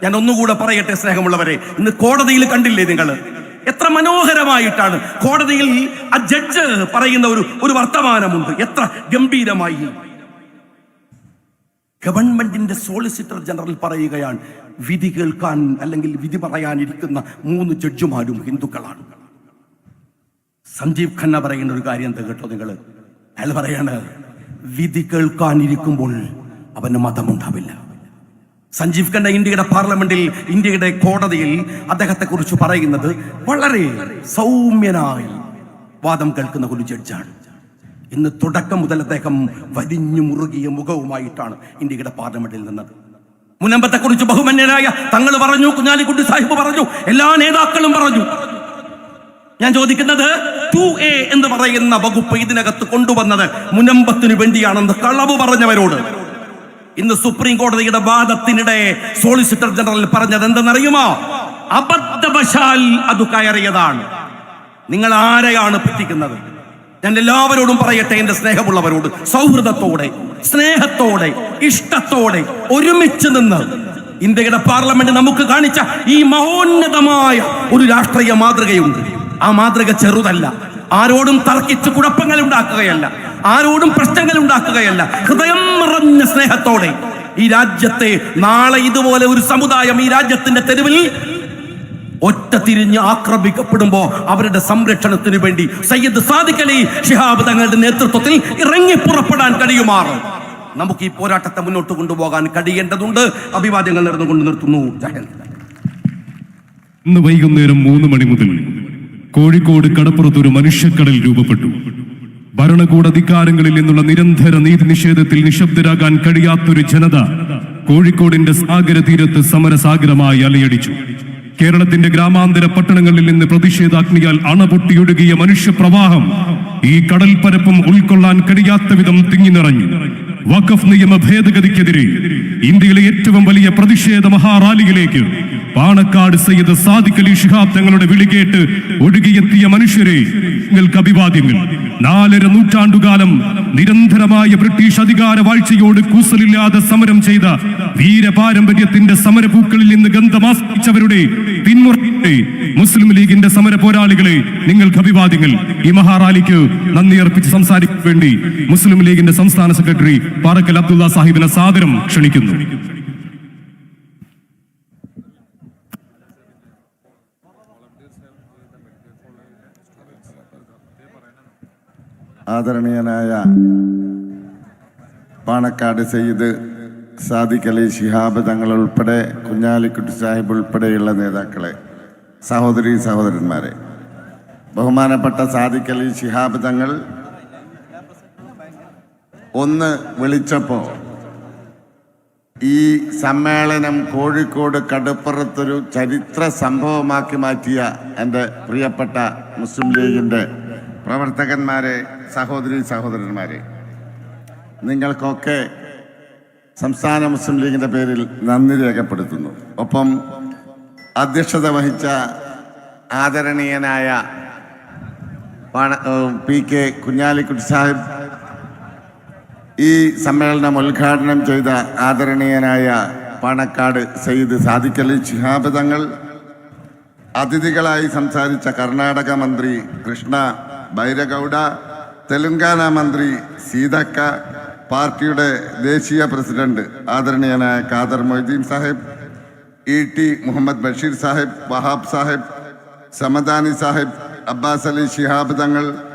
ഞാൻ ഒന്നുകൂടെ പറയട്ടെ സ്നേഹമുള്ളവരെ, ഇന്ന് കോടതിയിൽ കണ്ടില്ലേ നിങ്ങൾ എത്ര മനോഹരമായിട്ടാണ് കോടതിയിൽ ആ ജഡ്ജ് പറയുന്ന ഒരു വർത്തമാനമുണ്ട്. എത്ര ഗംഭീരമായി ഗവൺമെന്റിന്റെ സോളിസിറ്റർ ജനറൽ പറയുകയാണ്, വിധി കേൾക്കാൻ അല്ലെങ്കിൽ വിധി പറയാനിരിക്കുന്ന 3 ജഡ്ജിമാരും ഹിന്ദുക്കളാണ്. സഞ്ജീവ് ഖന്ന പറയുന്ന ഒരു കാര്യം എന്താ കേട്ടോ നിങ്ങൾ? അയാൾ പറയാണ്, വിധി കേൾക്കാനിരിക്കുമ്പോൾ അവന് മതമുണ്ടാവില്ല. സഞ്ജീവ് ഖന്ന ഇന്ത്യയുടെ പാർലമെന്റിൽ, ഇന്ത്യയുടെ കോടതിയിൽ അദ്ദേഹത്തെ കുറിച്ച് പറയുന്നത് വളരെ സൗമ്യനായി വാദം കേൾക്കുന്ന ഒരു ജഡ്ജാണ്. ഇന്ന് തുടക്കം മുതൽ അദ്ദേഹം വലിഞ്ഞു മുറുകിയ മുഖവുമായിട്ടാണ് ഇന്ത്യയുടെ പാർലമെന്റിൽ നിന്നത്. മുനമ്പത്തെ കുറിച്ച് ബഹുമാന്യനായ തങ്ങൾ പറഞ്ഞു, കുഞ്ഞാലിക്കുട്ടി സാഹിബ് പറഞ്ഞു, എല്ലാ നേതാക്കളും പറഞ്ഞു. ഞാൻ ചോദിക്കുന്നത് 2A എന്ന് പറയുന്ന വകുപ്പ് ഇതിനകത്ത് കൊണ്ടുവന്നത് മുനമ്പത്തിനു വേണ്ടിയാണെന്ന് കളവ് പറഞ്ഞവരോട് ഇന്ന് സുപ്രീം കോടതിയുടെ വാദത്തിനിടെ സോളിസിറ്റർ ജനറൽ പറഞ്ഞത് എന്തെന്നറിയുമോ? അബദ്ധവശാൽ അത് കയറിയതാണ്. നിങ്ങൾ ആരെയാണ് പറ്റിക്കുന്നത്? ഞാൻ എല്ലാവരോടും പറയട്ടെ, എന്റെ സ്നേഹമുള്ളവരോട്, സൗഹൃദത്തോടെ, സ്നേഹത്തോടെ, ഇഷ്ടത്തോടെ ഒരുമിച്ച് നിന്ന് ഇന്ത്യയുടെ പാർലമെന്റ് നമുക്ക് കാണിച്ച ഈ മഹോന്നതമായ ഒരു രാഷ്ട്രീയ മാതൃകയുണ്ട്. ആ മാതൃക ചെറുതല്ല. ആരോടും തർക്കിച്ച് കുഴപ്പങ്ങൾ ഉണ്ടാക്കുകയല്ല, ആരോടും പ്രശ്നങ്ങൾ ഉണ്ടാക്കുകയല്ല. ഹൃദയം നിറഞ്ഞ സ്നേഹത്തോടെ ഈ രാജ്യത്തെ നാളെ ഇതുപോലെ ഒരു സമുദായം ഈ രാജ്യത്തിന്റെ തെരുവിൽ ഒറ്റ തിരിഞ്ഞ് ആക്രമിക്കപ്പെടുമ്പോ അവരുടെ സംരക്ഷണത്തിന് വേണ്ടി സയ്യിദ് സാദിഖ് അലി ശിഹാബ് തങ്ങളുടെ നേതൃത്വത്തിൽ ഇറങ്ങി പുറപ്പെടാൻ കഴിയുമാറ് നമുക്ക് ഈ പോരാട്ടത്തെ മുന്നോട്ട് കൊണ്ടുപോകാൻ കഴിയേണ്ടതുണ്ട്. അഭിവാദ്യങ്ങൾ നേർന്നുകൊണ്ട് നിർത്തുന്നു. ഇന്ന് വൈകുന്നേരം 3 മണി മുതൽ കോഴിക്കോട് കടപ്പുറത്ത് ഒരു മനുഷ്യക്കടൽ രൂപപ്പെട്ടു. ഭരണകൂട അധികാരങ്ങളിൽ നിന്നുള്ള നിരന്തര നീതി നിഷേധത്തിൽ നിശബ്ദരാകാൻ കഴിയാത്തൊരു ജനത കോഴിക്കോടിന്റെ സാഗര തീരത്ത് സമരസാഗരമായി അലയടിച്ചു. കേരളത്തിന്റെ ഗ്രാമാന്തര പട്ടണങ്ങളിൽ നിന്ന് പ്രതിഷേധാഗ്നിയാൽ അണപൊട്ടിയൊഴുകിയ മനുഷ്യപ്രവാഹം ഈ കടൽപ്പരപ്പും ഉൾക്കൊള്ളാൻ കഴിയാത്ത വിധം തിങ്ങി നിറഞ്ഞു. വഖഫ് നിയമ ഭേദഗതിക്കെതിരെ ഇന്ത്യയിലെ ഏറ്റവും വലിയ പ്രതിഷേധ മഹാറാലിയിലേക്ക് പാണക്കാട് സയ്യിദ് സാദിഖ് അലി ശിഹാബ് തങ്ങളുടെ വിളികേട്ട് ഒഴുകിയെത്തിയ മനുഷ്യരെ, നിങ്ങൾക്ക് അഭിവാദ്യങ്ങൾ. 4.5 നൂറ്റാണ്ടുകാലം നിരന്തരമായ ബ്രിട്ടീഷ് അധികാര വാഴ്ചയോട് കൂസലില്ലാതെ സമരം ചെയ്ത വീരപാരമ്പര്യത്തിന്റെ സമരപൂക്കളിൽ നിന്ന് ഗന്ധമാസ്വദിച്ചവരുടെ പിന്മുറയുടെ മുസ്ലിം ലീഗിന്റെ സമര പോരാളികളെ, നിങ്ങൾക്ക് അഭിവാദ്യങ്ങൾ. ഈ മഹാറാലിക്ക് നന്ദി അർപ്പിച്ച് സംസാരിക്കാൻ വേണ്ടി മുസ്ലിം ലീഗിന്റെ സംസ്ഥാന സെക്രട്ടറി പാറക്കൽ അബ്ദുള്ള സാഹിബിനെ സാദരം ക്ഷണിക്കുന്നു. ആദരണീയനായ പാണക്കാട് സയ്യിദ് സാദിഖ് അലി ശിഹാബ് തങ്ങൾ ഉൾപ്പെടെ, കുഞ്ഞാലിക്കുട്ടി സാഹിബ് ഉൾപ്പെടെയുള്ള നേതാക്കളെ, സഹോദരീ സഹോദരന്മാരെ, ബഹുമാനപ്പെട്ട സാദിഖ് അലി ശിഹാബ് തങ്ങൾ ഒന്ന് വിളിച്ചപ്പോൾ ഈ സമ്മേളനം കോഴിക്കോട് കടപ്പുറത്തൊരു ചരിത്ര സംഭവമാക്കി മാറ്റിയ എൻ്റെ പ്രിയപ്പെട്ട മുസ്ലിം ലീഗിൻ്റെ പ്രവർത്തകന്മാരെ, സഹോദരീ സഹോദരന്മാരെ, നിങ്ങൾക്കൊക്കെ സംസ്ഥാന മുസ്ലിം ലീഗിൻ്റെ പേരിൽ നന്ദി രേഖപ്പെടുത്തുന്നു. ഒപ്പം അധ്യക്ഷത വഹിച്ച ആദരണീയനായ PK കുഞ്ഞാലിക്കുട്ടി സാഹിബ്, ഈ സമ്മേളനം ഉദ്ഘാടനം ചെയ്ത ആദരണീയനായ പാണക്കാട് സയ്യിദ് സാദിഖ് അലി ശിഹാബ് തങ്ങൾ, അതിഥികളായി സംസാരിച്ച കർണാടക മന്ത്രി കൃഷ്ണ ബൈരഗൌഡ, തെലങ്കാന മന്ത്രി സീതക്ക, പാർട്ടിയുടെ ദേശീയ പ്രസിഡന്റ് ആദരണീയനായ ഖാദർ മൊയ്തീൻ സാഹിബ്, ET മുഹമ്മദ് ബഷീർ സാഹിബ്, വഹാബ് സാഹിബ്, സമദാനി സാഹിബ്, അബ്ബാസ് അലി ശിഹാബ് തങ്ങൾ,